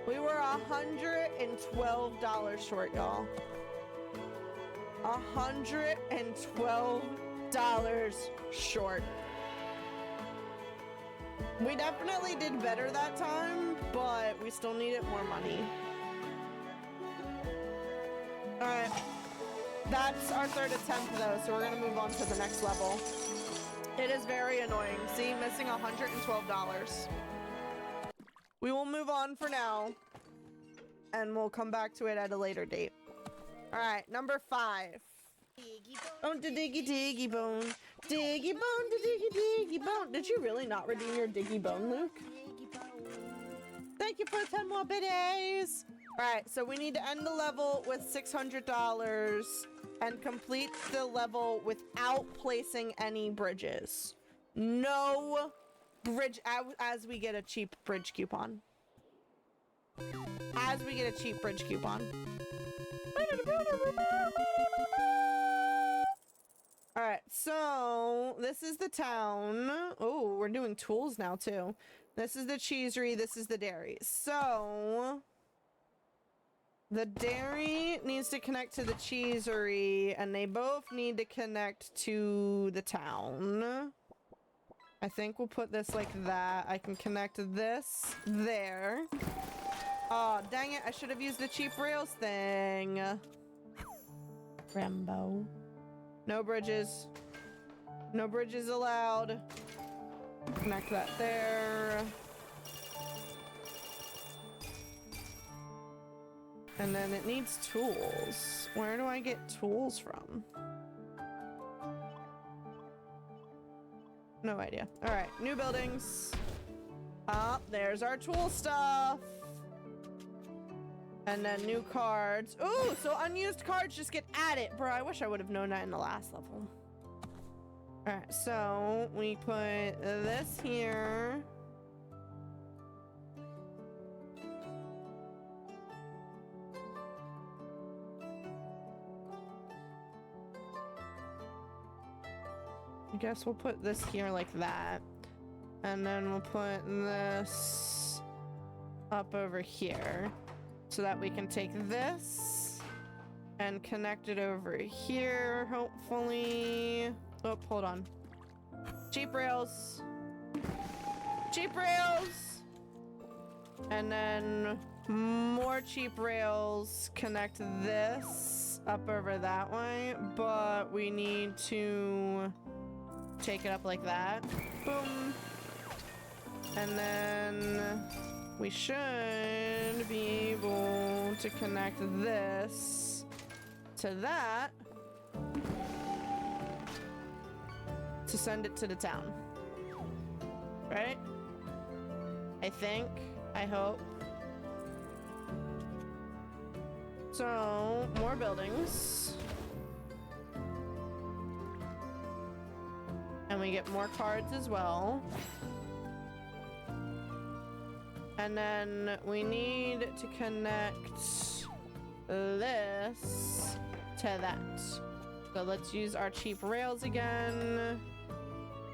We were $112 short, y'all. $112 short. We definitely did better that time, but we still needed more money. Alright. That's our third attempt though, so we're gonna move on to the next level. It is very annoying. See, missing $112. We will move on for now, and we'll come back to it at a later date. Alright, number 5. Oh, the diggy diggy bone. Diggy bone, the diggy diggy bone. Did you really not redeem your diggy bone, Luke? Thank you for 10 more biddies. Alright, so we need to end the level with $600 and complete the level without placing any bridges. No bridge, as we get a cheap bridge coupon. As we get a cheap bridge coupon. Alright, so this is the town. Oh, we're doing tools now too. This is the cheesery, this is the dairy. So the dairy needs to connect to the cheesery, and they both need to connect to the town. I think we'll put this like that. I can connect this there. Oh, dang it. I should have used the cheap rails thing. Rambo. No bridges. No bridges allowed. Connect that there. And then it needs tools. Where do I get tools from? No idea. Alright, new buildings. Ah, there's our tool stuff. And then new cards. Ooh, so unused cards just get added. Bro, I wish I would have known that in the last level. Alright, so we put this here. I guess we'll put this here like that. And then we'll put this up over here. so that we can take this and connect it over here, hopefully. Oh, hold on. Cheap rails. Cheap rails! And then more cheap rails connect this up over that way, but we need to take it up like that. Boom. And then we should be able to connect this to that to send it to the town. Right? I think. I hope. So, more buildings. And we get more cards as well. And then we need to connect this to that. So let's use our cheap rails again.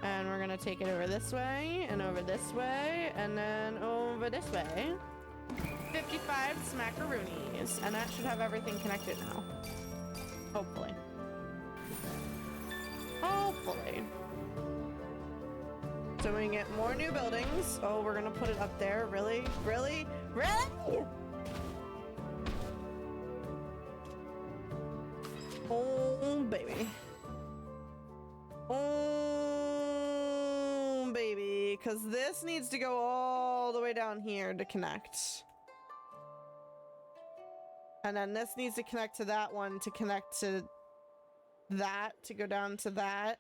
And we're gonna take it over this way, and over this way, and then over this way. 55 smackaroonies. And that should have everything connected now. Hopefully. Hopefully. So we can get more new buildings. Oh, we're gonna put it up there. Really? Really? Really? Oh, baby. Oh, baby. Because this needs to go all the way down here to connect. And then this needs to connect to that one to connect to that to go down to that.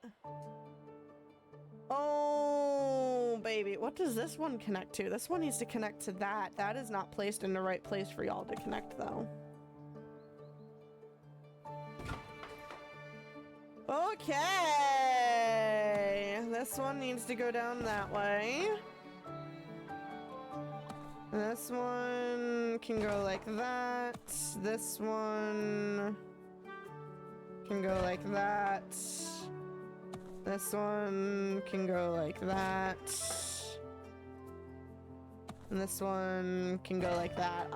Oh, baby. What does this one connect to? This one needs to connect to that. That is not placed in the right place for y'all to connect, though. Okay. This one needs to go down that way. This one can go like that. This one can go like that. This one can go like that. And this one can go like that.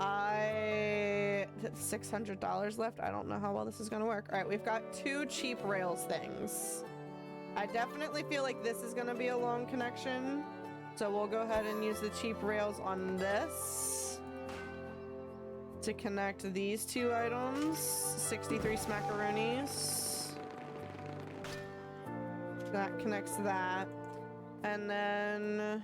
$600 left. I don't know how well this is gonna work. All right, we've got 2 cheap rails things. I definitely feel like this is gonna be a long connection. So we'll go ahead and use the cheap rails on this to connect these 2 items. 63 smackaroonies. That connects that. And then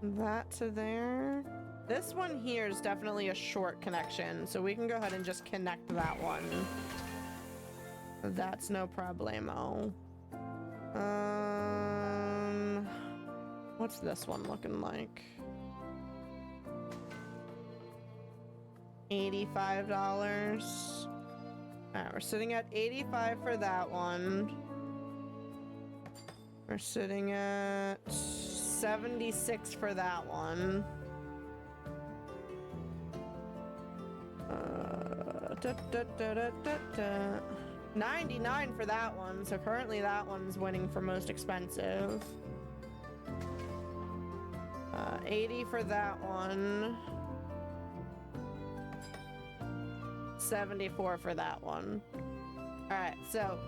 that to there. This one here is definitely a short connection, so we can go ahead and just connect that one. That's no problemo. What's this one looking like? $85. Alright, we're sitting at 85 for that one. We're sitting at 76 for that one. 99 for that one, so currently that one's winning for most expensive. 80 for that one. 74 for that one. Alright, so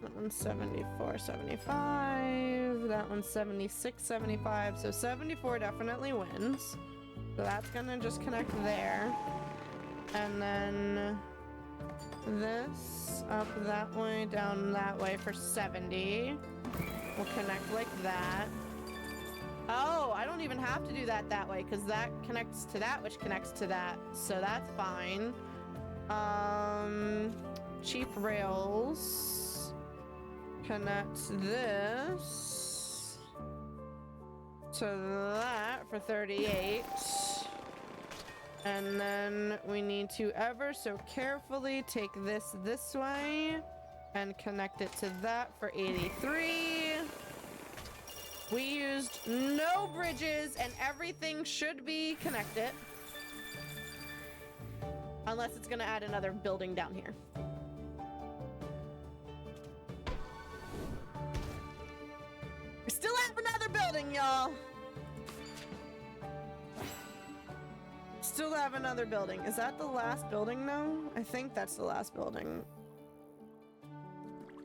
that one's 74, 75. That one's 76, 75. So 74 definitely wins. So that's gonna just connect there. And then this up that way, down that way for 70. We'll connect like that. Oh, I don't even have to do that way because that connects to that, which connects to that. So that's fine. Cheap rails. Connect this to that for 38. And then we need to ever so carefully take this way and connect it to that for 83. We used no bridges and everything should be connected. Unless it's gonna add another building down here. We still have another building, y'all. still have another building. Is that the last building now? I think that's the last building.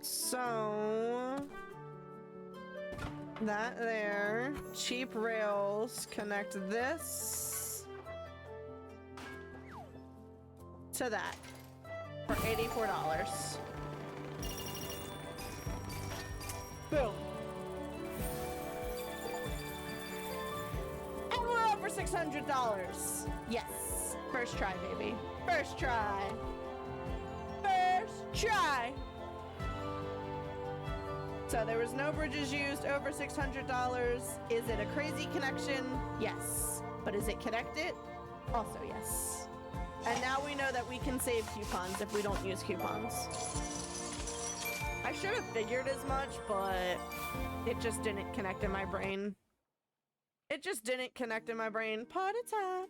So that there. Cheap rails. Connect this to that for $84. Boom. And we're over $600. Yes. First try, baby. First try. First try. So there was no bridges used, over $600. Is it a crazy connection? Yes. But is it connected? Also yes. And now we know that we can save coupons if we don't use coupons. I should have figured as much, but it just didn't connect in my brain. It just didn't connect in my brain. Party top.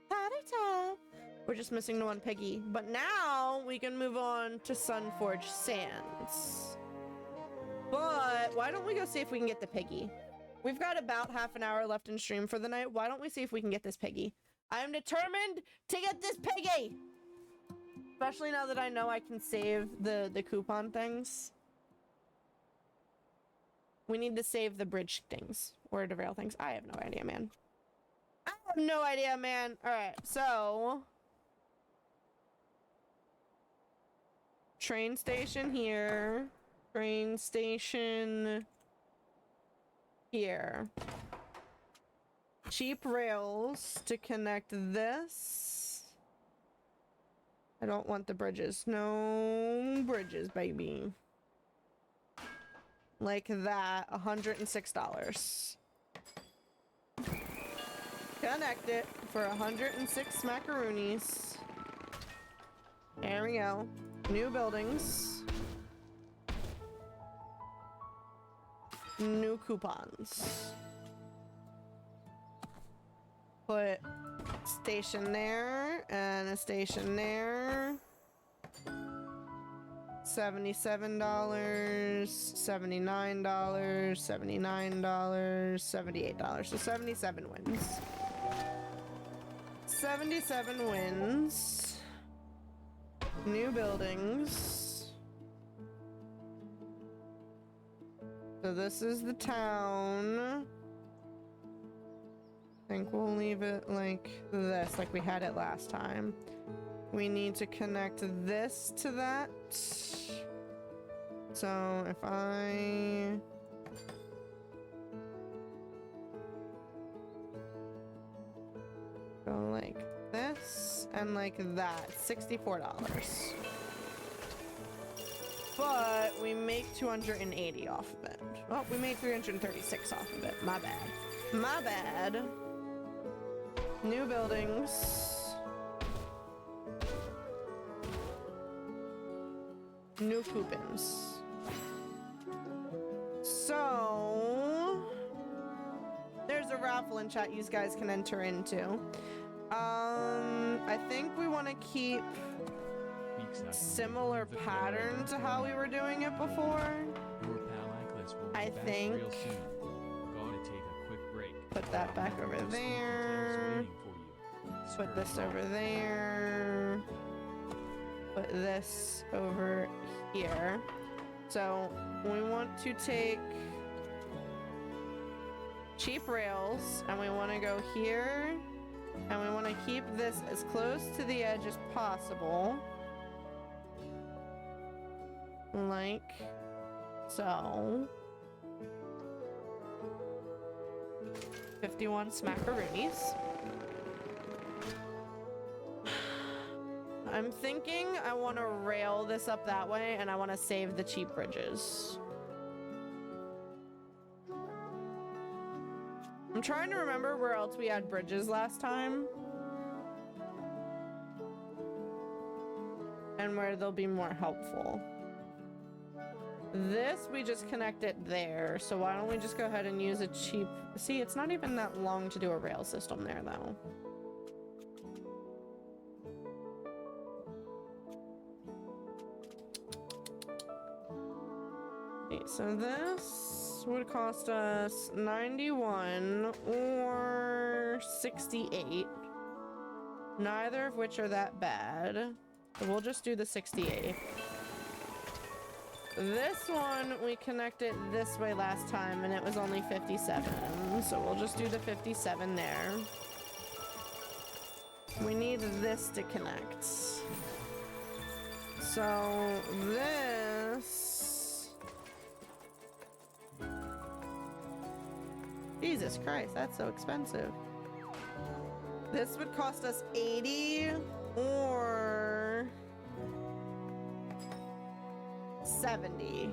Party top. We're just missing the one piggy. But now we can move on to Sunforge Sands. But why don't we go see if we can get the piggy? We've got about half an hour left in stream for the night. Why don't we see if we can get this piggy? I am determined to get this piggy! Especially now that I know I can save the coupon things. We need to save the bridge things. Or the rail things. I have no idea, man. I have no idea, man. Alright, so... train station here. Train station here. Cheap rails to connect this. I don't want the bridges. No bridges, baby. Like that. $106. Connect it for 106 macaroonies. There we go. New buildings. New coupons. Put station there and a station there. $77, $79, $79, $78. So 77 wins. 77 wins. New buildings. So this is the town. I think we'll leave it like this, like we had it last time. We need to connect this to that. So if I... go like this and like that, $64. But we make 280 off of it. Oh, we made 336 off of it. My bad. My bad. New buildings. New coupons. So there's a raffle in chat you guys can enter into. I think we want to keep similar pattern to how we were doing it before. I think. Put that back over there. Put this over there. Put this over here. So we want to take cheap rails and we want to go here and we want to keep this as close to the edge as possible. Like so. 51 smackaroonies. I'm thinking I want to rail this up that way and I want to save the cheap bridges. I'm trying to remember where else we had bridges last time. And where they'll be more helpful. This, we just connect it there. So why don't we just go ahead and use a cheap... See, it's not even that long to do a rail system there, though. Okay, so this would cost us 91 or 68. Neither of which are that bad. So we'll just do the 68. This one, we connected this way last time, and it was only 57. So we'll just do the 57 there. We need this to connect. So this... Jesus Christ, that's so expensive. This would cost us 80 or 70.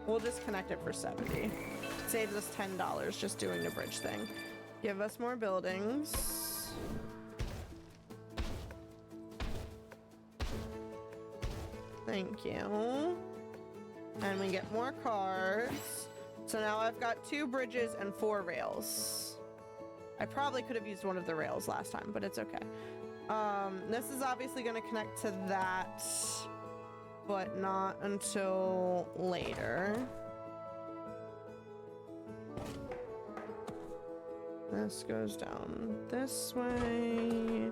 We'll just connect it for 70. Saves us $10 just doing the bridge thing. Give us more buildings. Thank you. And we get more cars. So now I've got 2 bridges and 4 rails. I probably could have used one of the rails last time, but it's okay. This is obviously going to connect to that, but not until later. This goes down this way.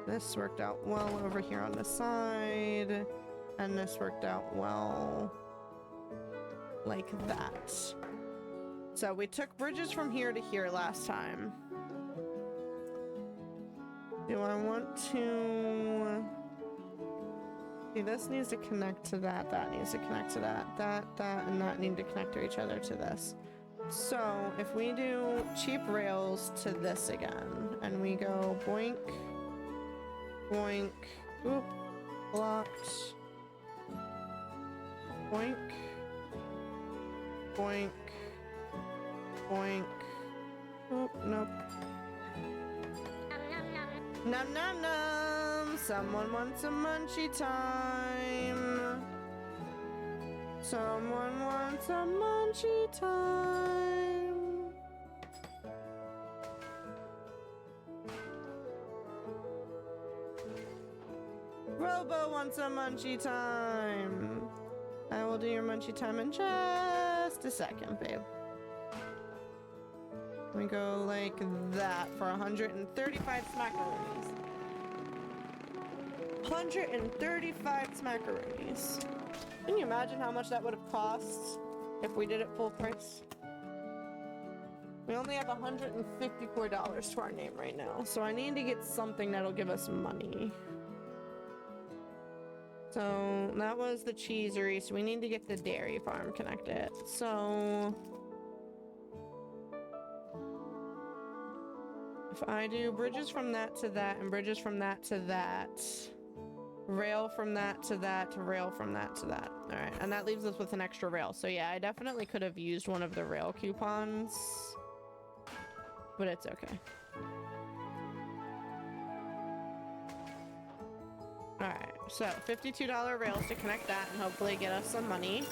This worked out well over here on the side. And this worked out well like that. So we took bridges from here to here last time. Do I want to... See, this needs to connect to that, that needs to connect to that, that, and that need to connect to each other to this. So, if we do cheap rails to this again, and we go boink, boink, oop, blocked, boink, boink, boink, oop, nope. Nom nom nom! Someone wants a munchie time! Someone wants a munchie time! Robo wants a munchie time! I will do your munchie time in just a second, babe. We go like that for 135 smackaroonies. 135 smackaroonies. Can you imagine how much that would have cost if we did it full price? We only have $154 to our name right now, so I need to get something that'll give us money. So that was the cheesery, so we need to get the dairy farm connected. So if I do bridges from that to that and bridges from that to that, rail from that to that, rail from that to that. All right, and that leaves us with an extra rail. So yeah, I definitely could have used one of the rail coupons, but it's okay. All right, so $52 rails to connect that and hopefully get us some money.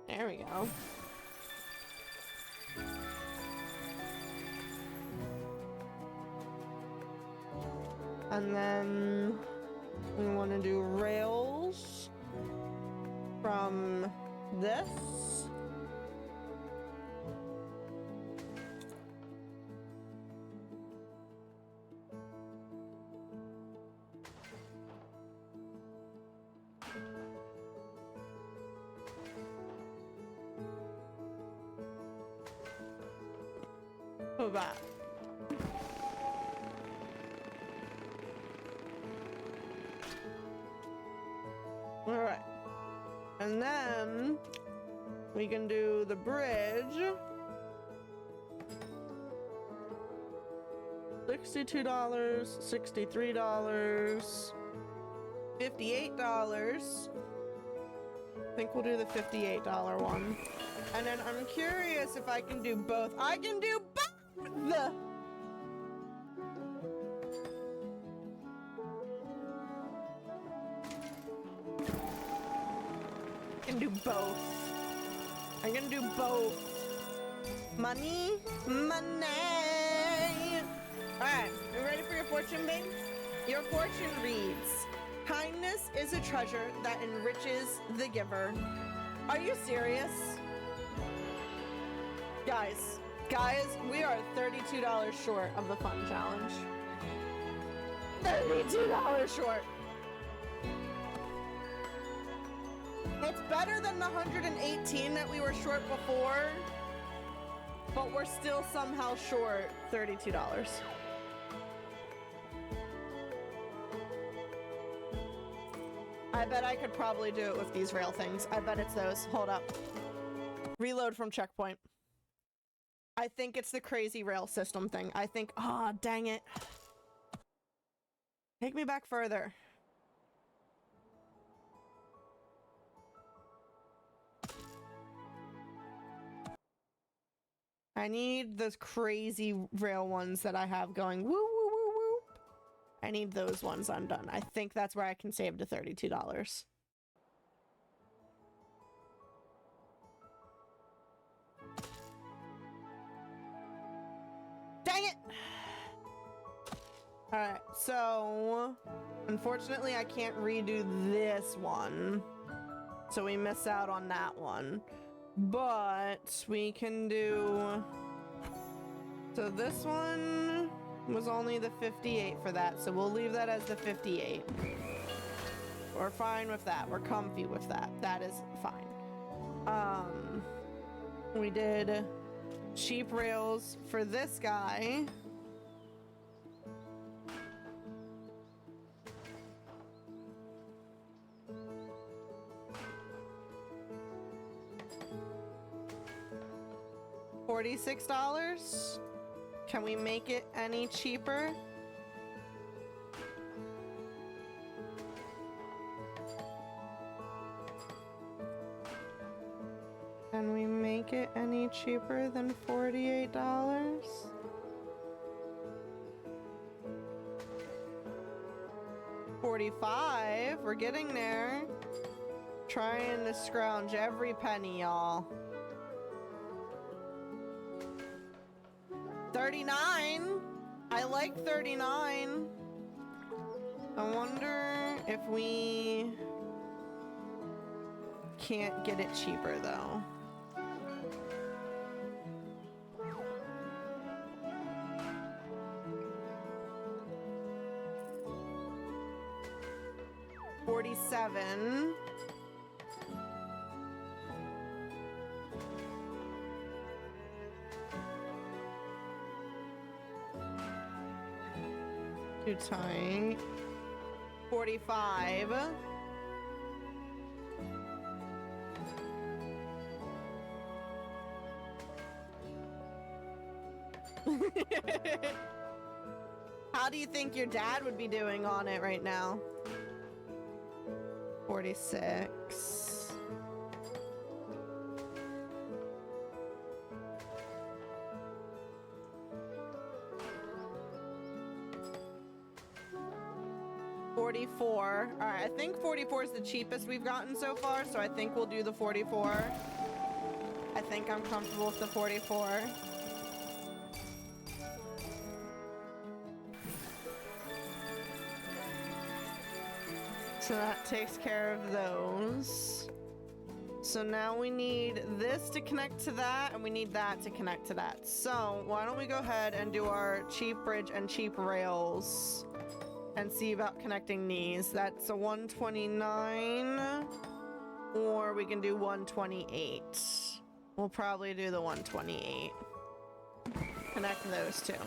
There we go. And then we want to do rails from this. For that. Alright. And then we can do the bridge. $62, $63, $58. I think we'll do the $58 one. And then I'm curious if I can do both. I can do both! Can do both. I'm gonna do both. Money, money. All right, you ready for your fortune, babe? Your fortune reads: kindness is a treasure that enriches the giver. Are you serious? Guys, Guys, we are $32 short of the fun challenge. $32 short. It's better than the 118 that we were short before, but we're still somehow short $32. I bet I could probably do it with these rail things. I bet it's those. Hold up. Reload from checkpoint. I think it's the crazy rail system thing. I think, ah, dang it. Take me back further. I need those crazy rail ones that I have going woo woo woo woo. I need those ones undone. I think that's where I can save to $32. Dang it! Alright, so unfortunately I can't redo this one. So we miss out on that one. But we can do... So this one was only the 58 for that, so we'll leave that as the 58. We're fine with that. We're comfy with that. That is fine. We did cheap rails for this guy. $46? Can we make it any cheaper? Can we make it any cheaper than $48? $45? We're getting there. Trying to scrounge every penny, y'all. $39? I like $39. I wonder if we can't get it cheaper though. $47. Too tight. 45. How do you think your dad would be doing on it right now? 46. $44. All right, I think 44 is the cheapest we've gotten so far, so I think we'll do the 44. I think I'm comfortable with the 44. So that takes care of those. So now we need this to connect to that, and we need that to connect to that. So why don't we go ahead and do our cheap bridge and cheap rails and see about connecting these. That's a 129, or we can do 128. We'll probably do the 128. Connect those two.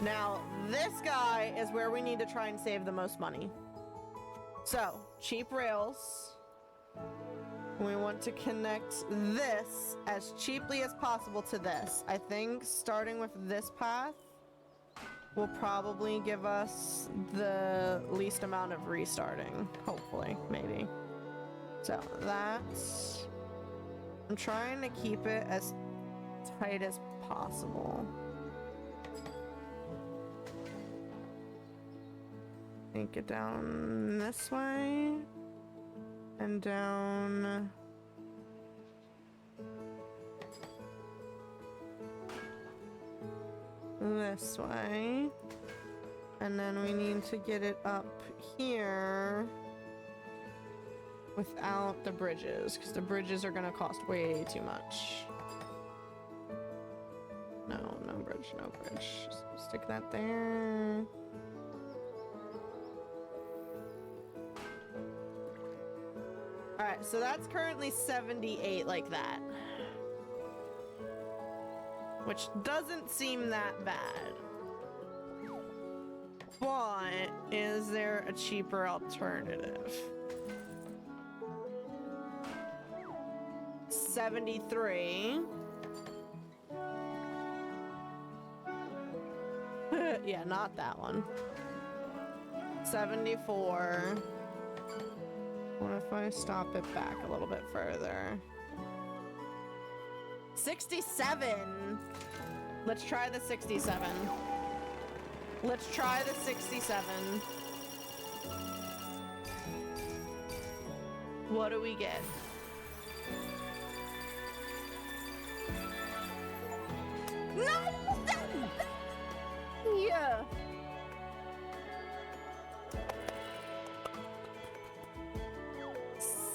Now, this guy is where we need to try and save the most money. So, cheap rails. We want to connect this as cheaply as possible to this. I think starting with this path will probably give us the least amount of restarting. Hopefully, maybe. So, that's... I'm trying to keep it as tight as possible. Take it down this way. And down... this way. And then we need to get it up here without the bridges, because the bridges are going to cost way too much. No, no bridge, no bridge. Stick that there. Alright, so that's currently 78 like that. Which doesn't seem that bad. But is there a cheaper alternative? 73. Yeah, not that one. 74. What if I stop it back a little bit further? 67. Let's try the 67. Let's try the 67. What do we get? Yeah.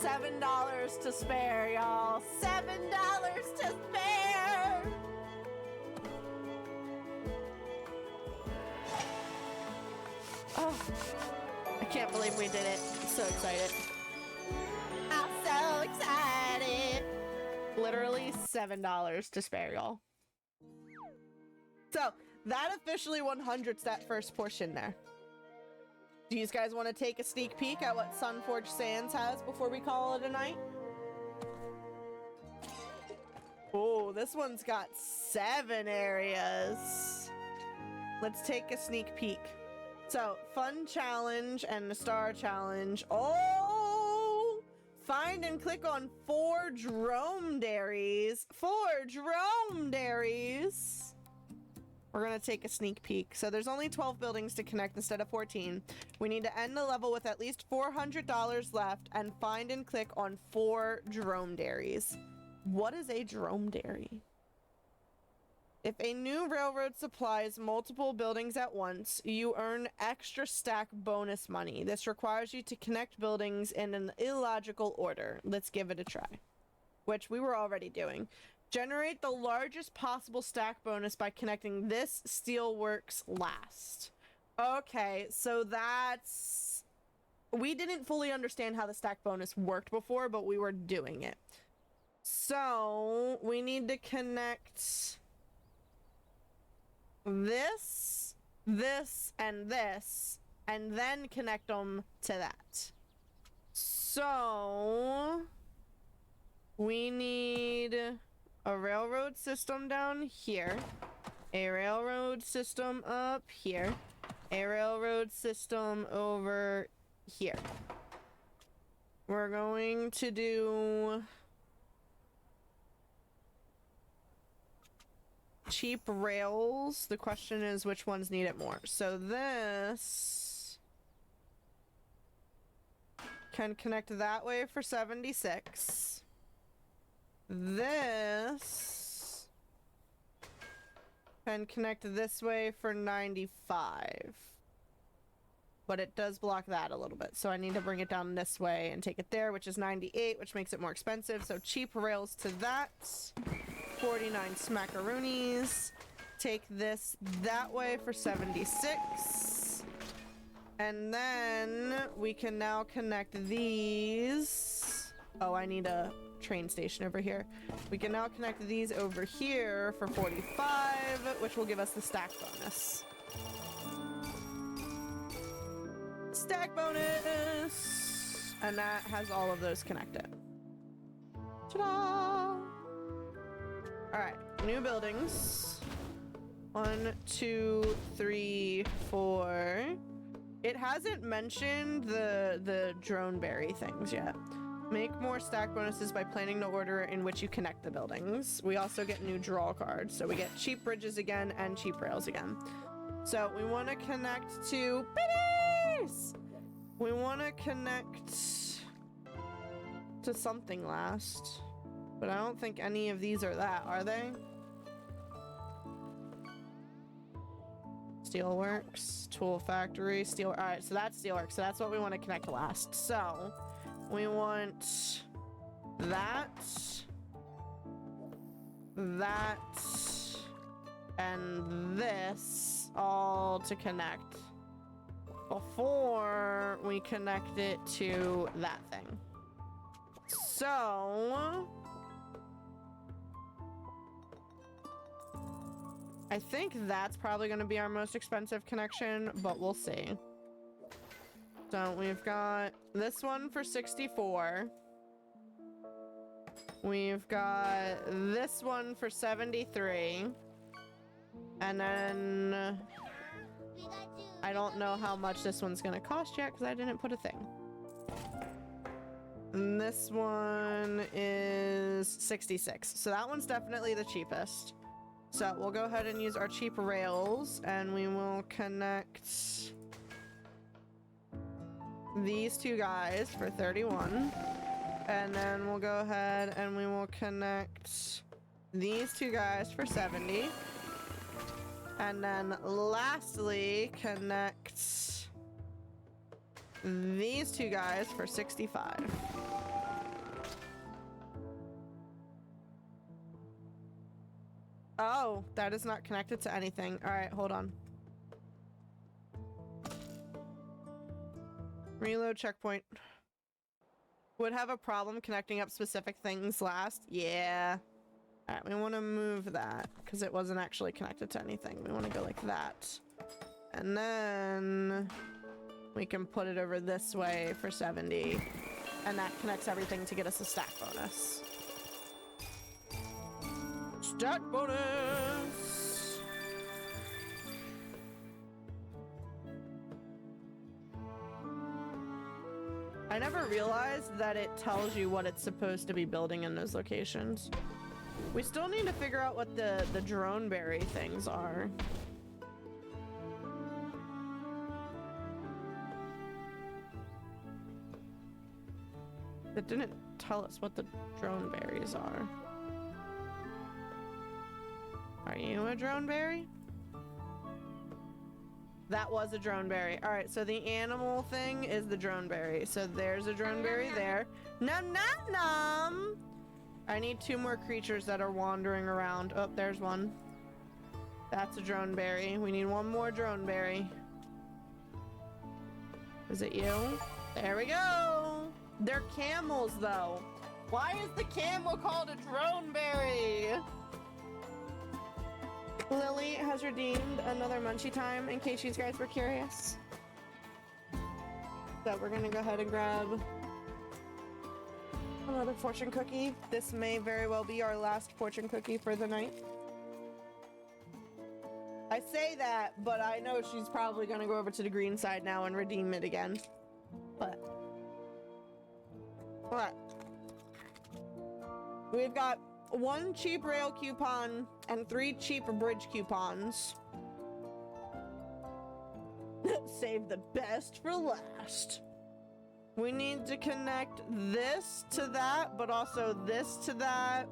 $7 to spare, y'all. $7 to spare. Oh, I can't believe we did it. I'm so excited. I'm so excited. Literally $7 to spare, y'all. So that officially 100's that first portion there. Do you guys want to take a sneak peek at what Sunforged Sands has before we call it a night? Oh, this one's got 7 areas. Let's take a sneak peek. So, fun challenge and the star challenge. Oh! Find and click on 4 dromedaries. 4 dromedaries! We're gonna take a sneak peek. So there's only 12 buildings to connect instead of 14. We need to end the level with at least $400 left and find and click on 4 dromedaries. What is a dromedary? If a new railroad supplies multiple buildings at once, you earn extra stack bonus money. This requires you to connect buildings in an illogical order. Let's give it a try. Which we were already doing. Generate the largest possible stack bonus by connecting this steelworks last. Okay, so that's... We didn't fully understand how the stack bonus worked before, but we were doing it. So, we need to connect this, this, and this, and then connect them to that. So, we need a railroad system down here, a railroad system up here, a railroad system over here. We're going to do cheap rails. The question is which ones need it more. So this can connect that way for 76. This can connect this way for 95. But it does block that a little bit. So I need to bring it down this way and take it there, which is 98, which makes it more expensive. So cheap rails to that. 49 smackaroonies. Take this that way for 76. And then we can now connect these. Oh, I need a train station over here. We can now connect these over here for 45, which will give us the stack bonus. Stack bonus! And that has all of those connected. Ta-da! Alright, new buildings. 1, 2, 3, 4. It hasn't mentioned the droneberry things yet. Make more stack bonuses by planning the order in which you connect the buildings. We also get new draw cards, so we get cheap bridges again and cheap rails again. So we want to connect to Biddies! We want to connect to something last, but I don't think any of these are that, are they? Steelworks, tool factory, steel. All right, so that's steelworks. So that's what we want to connect to last. So we want that, that, and this all to connect before we connect it to that thing. So I think that's probably going to be our most expensive connection, but we'll see. So we've got this one for 64. We've got this one for 73. And then I don't know how much this one's gonna cost yet because I didn't put a thing. And this one is 66. So that one's definitely the cheapest. So we'll go ahead and use our cheap rails and we will connect these two guys for 31. And then we'll go ahead and we will connect these two guys for 70. And then lastly, connect these two guys for 65. Oh, that is not connected to anything. All right, hold on. Reload checkpoint. Would have a problem connecting up specific things last. Yeah. All right, we want to move that because it wasn't actually connected to anything. We want to go like that. And then we can put it over this way for 70. And that connects everything to get us a stack bonus. Stack bonus! I never realized that it tells you what it's supposed to be building in those locations. We still need to figure out what the drone berry things are. It didn't tell us what the drone berries are. Are you a drone berry? That was a drone berry. All right, so the animal thing is the drone berry. So there's a drone berry there. Num num num! I need 2 more creatures that are wandering around. Oh, there's one. That's a drone berry. We need 1 more drone berry. Is it you? There we go! They're camels, though. Why is the camel called a drone berry? Lily has redeemed another munchie time, in case you guys were curious. So we're gonna go ahead and grab another fortune cookie. This may very well be our last fortune cookie for the night. I say that, but I know she's probably gonna go over to the green side now and redeem it again. But we've got 1 cheap rail coupon and 3 cheap bridge coupons. Save the best for last. We need to connect this to that, but also this to that,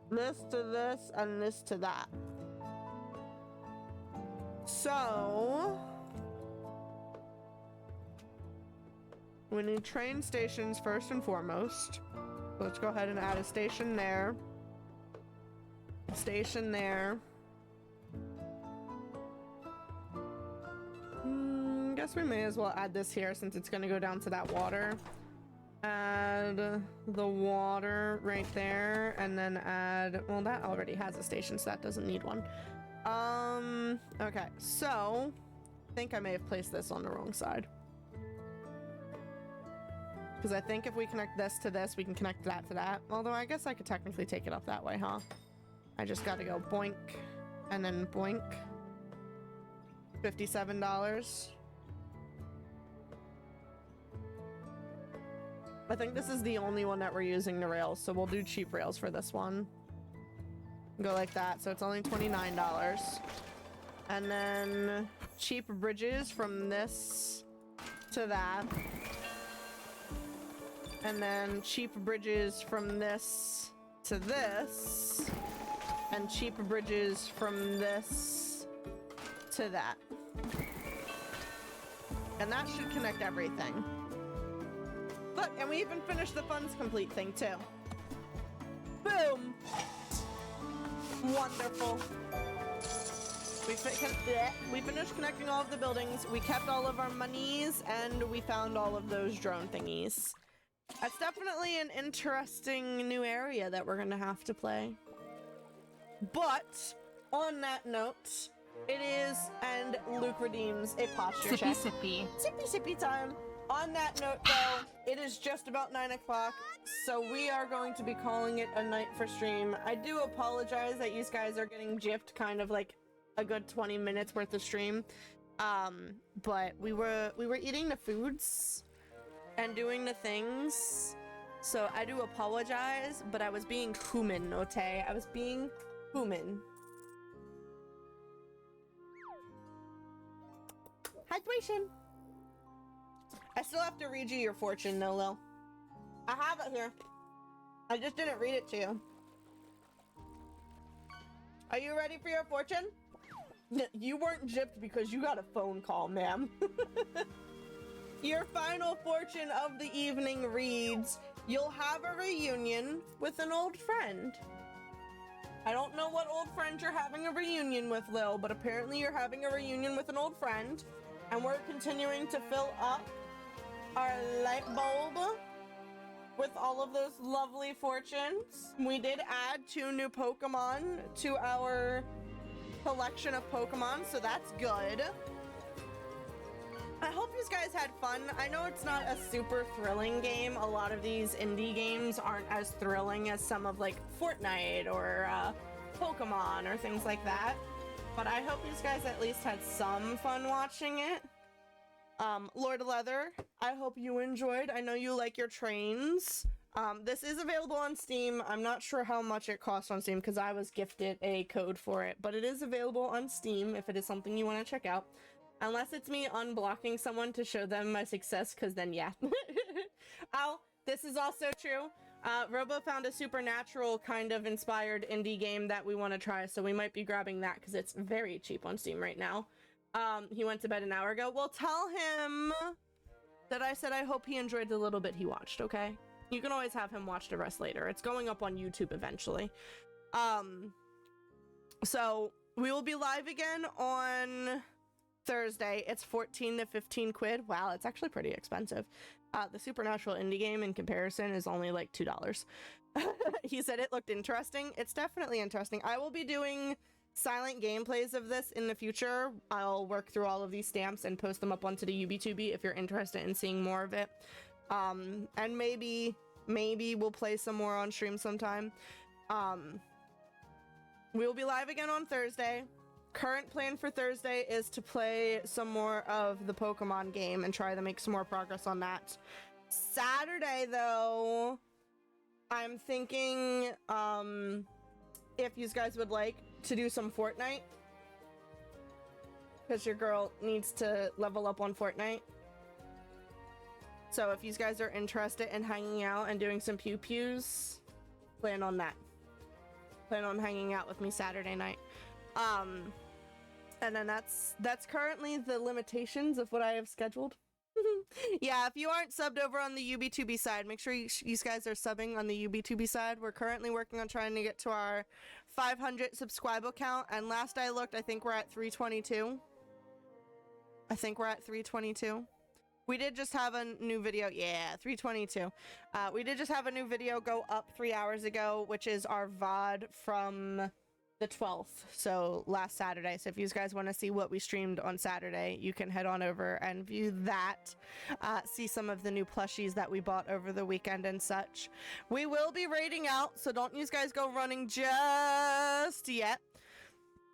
this to this, and this to that. So we need train stations first and foremost. Let's go ahead and add a station there. Station there. Guess we may as well add this here since it's gonna go down to that water. Add the water right there, and then add, well, that already has a station, so that doesn't need one. Okay, so I think I may have placed this on the wrong side. Because I think if we connect this to this, we can connect that to that. Although I guess I could technically take it off that way, huh? I just gotta go boink, and then boink. $57. I think this is the only one that we're using the rails, so we'll do cheap rails for this one. Go like that, so it's only $29. And then cheap bridges from this to that. And then cheap bridges from this to this. And cheap bridges from this to that. And that should connect everything. Look, and we even finished the funds complete thing too. Boom! Wonderful. We finished connecting all of the buildings, we kept all of our monies, and we found all of those drone thingies. That's definitely an interesting new area that we're gonna have to play. But, on that note, it is, and Luke redeems a posture check. Sippy. Sippy sippy time. On that note, though, it is just about 9 o'clock, so we are going to be calling it a night for stream. I do apologize that you guys are getting gypped kind of like a good 20 minutes worth of stream. But we were eating the foods and doing the things, so I do apologize, but I was being human, okay? I was being human. Hydration. I still have to read you your fortune, though, Lil. I have it here. I just didn't read it to you. Are you ready for your fortune? You weren't gypped because you got a phone call, ma'am. Your final fortune of the evening reads, you'll have a reunion with an old friend. I don't know what old friend you're having a reunion with, Lil, but apparently you're having a reunion with an old friend, and we're continuing to fill up our light bulb with all of those lovely fortunes. We did add 2 new Pokemon to our collection of Pokemon, so that's good. I hope you guys had fun. I know it's not a super thrilling game. A lot of these indie games aren't as thrilling as some of like Fortnite or Pokemon or things like that. But I hope you guys at least had some fun watching it. Lord Leather, I hope you enjoyed. I know you like your trains. This is available on Steam. I'm not sure how much it costs on Steam because I was gifted a code for it, but it is available on Steam if it is something you want to check out. Unless it's me unblocking someone to show them my success, because then yeah. Oh, this is also true. Robo found a Supernatural kind of inspired indie game that we want to try, so we might be grabbing that because it's very cheap on Steam right now. He went to bed an hour ago. Well, tell him that I said I hope he enjoyed the little bit he watched, okay? You can always have him watch the rest later. It's going up on YouTube eventually. So we will be live again on Thursday. It's 14 to 15 quid. Wow, it's actually pretty expensive. The Supernatural indie game in comparison is only like $2. He said it looked interesting. It's definitely interesting. I will be doing silent gameplays of this in the future. I'll work through all of these stamps and post them up onto the UBTuber if you're interested in seeing more of it. And maybe we'll play some more on stream sometime. We'll be live again on Thursday. Current plan for Thursday is to play some more of the Pokemon game and try to make some more progress on that. Saturday, though, I'm thinking, if you guys would like to do some Fortnite, because your girl needs to level up on Fortnite. So if you guys are interested in hanging out and doing some pew-pews, plan on that. Plan on hanging out with me Saturday night. And then that's currently the limitations of what I have scheduled. Yeah, if you aren't subbed over on the UBTuber side, make sure you guys are subbing on the UBTuber side. We're currently working on trying to get to our 500 subscriber count, and last I looked, I think we're at 322. We did just have a new video. Yeah, 322. We did just have a new video go up 3 hours ago, which is our VOD from the 12th, so last Saturday. So if you guys want to see what we streamed on Saturday, you can head on over and view that. See some of the new plushies that we bought over the weekend and such. We will be raiding out, so don't you guys go running just yet.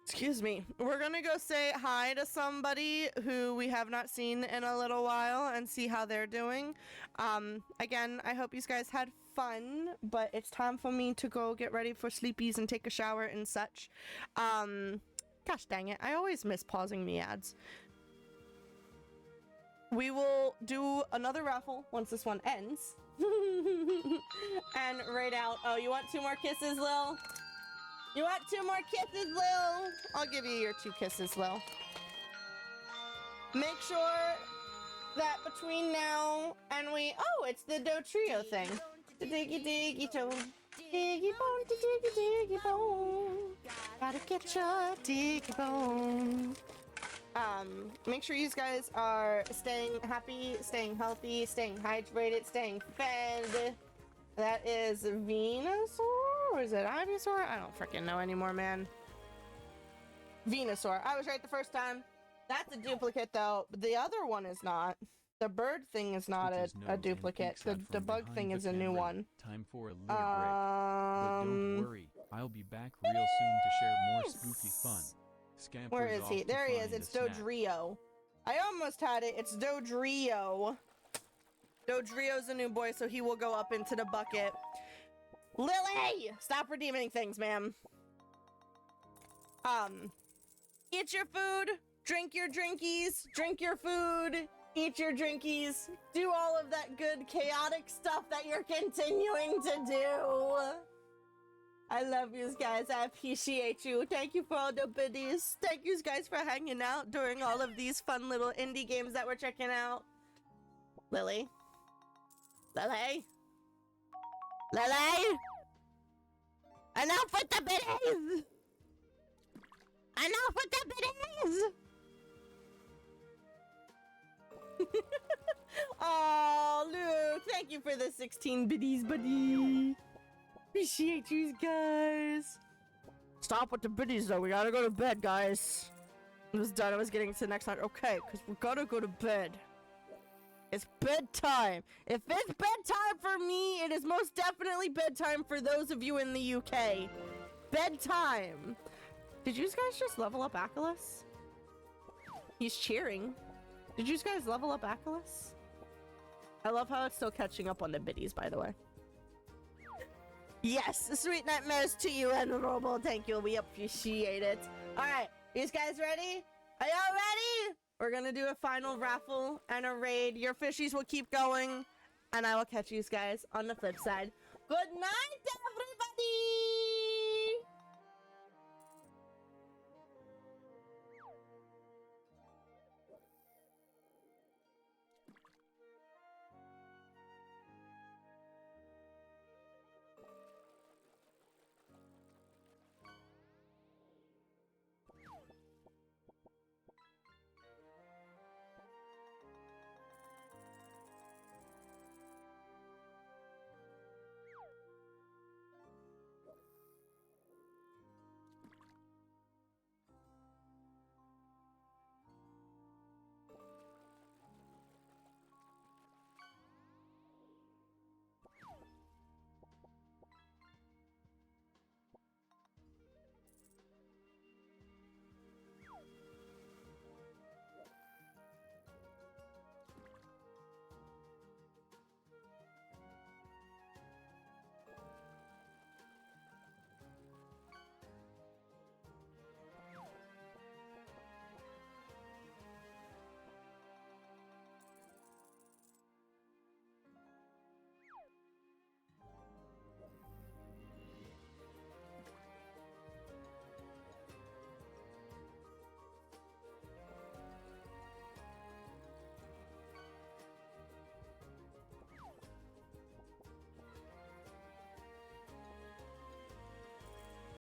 Excuse me. We're gonna go say hi to somebody who we have not seen in a little while and see how they're doing. Again, I hope you guys had fun, but it's time for me to go get ready for sleepies and take a shower and such. Gosh dang it, I always miss pausing me ads. We will do another raffle once this one ends. And raid out. Oh, you want 2 more kisses, Lil? You want 2 more kisses, Lil? I'll give you your 2 kisses, Lil. Make sure that between now and oh, it's the Do Trio thing. The diggy diggy toe. Diggy bone, diggy diggy bone. Gotta get your dick bone. Make sure you guys are staying happy, staying healthy, staying hydrated, staying fed. That is Venusaur? Or is it Ivysaur? I don't freaking know anymore, man. Venusaur. I was right the first time. That's a duplicate, though. The other one is not. The bird thing is not a duplicate. The bug thing is a new one. Time for a little break. But don't worry, I'll be back real soon to share more spooky fun. Scampers Where is he? off to There he is. find It's a snack. Dodrio. I almost had it. It's Dodrio. Dodrio's a new boy, so he will go up into the bucket. Lily! Stop redeeming things, ma'am. Eat your food, drink your drinkies, drink your food, eat your drinkies, do all of that good chaotic stuff that you're continuing to do. I love you guys. I appreciate you. Thank you for all the biddies. Thank you guys for hanging out during all of these fun little indie games that we're checking out. Lily? Lily? Lily? Enough with the biddies! Enough with the biddies! Oh, Luke, thank you for the 16 biddies, buddy. Appreciate you guys. Stop with the biddies, though. We gotta go to bed, guys. I was done. I was getting to the next night. Okay, because we gotta go to bed. It's bedtime. If it's bedtime for me, it is most definitely bedtime for those of you in the UK. Bedtime. Did you guys just level up Achilles? He's cheering. Did you guys level up Achilles? I love how it's still catching up on the biddies, by the way. Yes, sweet nightmares to you, Honorable. Thank you. We appreciate it. All right, you guys ready? Are y'all ready? We're gonna do a final raffle and a raid. Your fishies will keep going, and I will catch you guys on the flip side. Good night,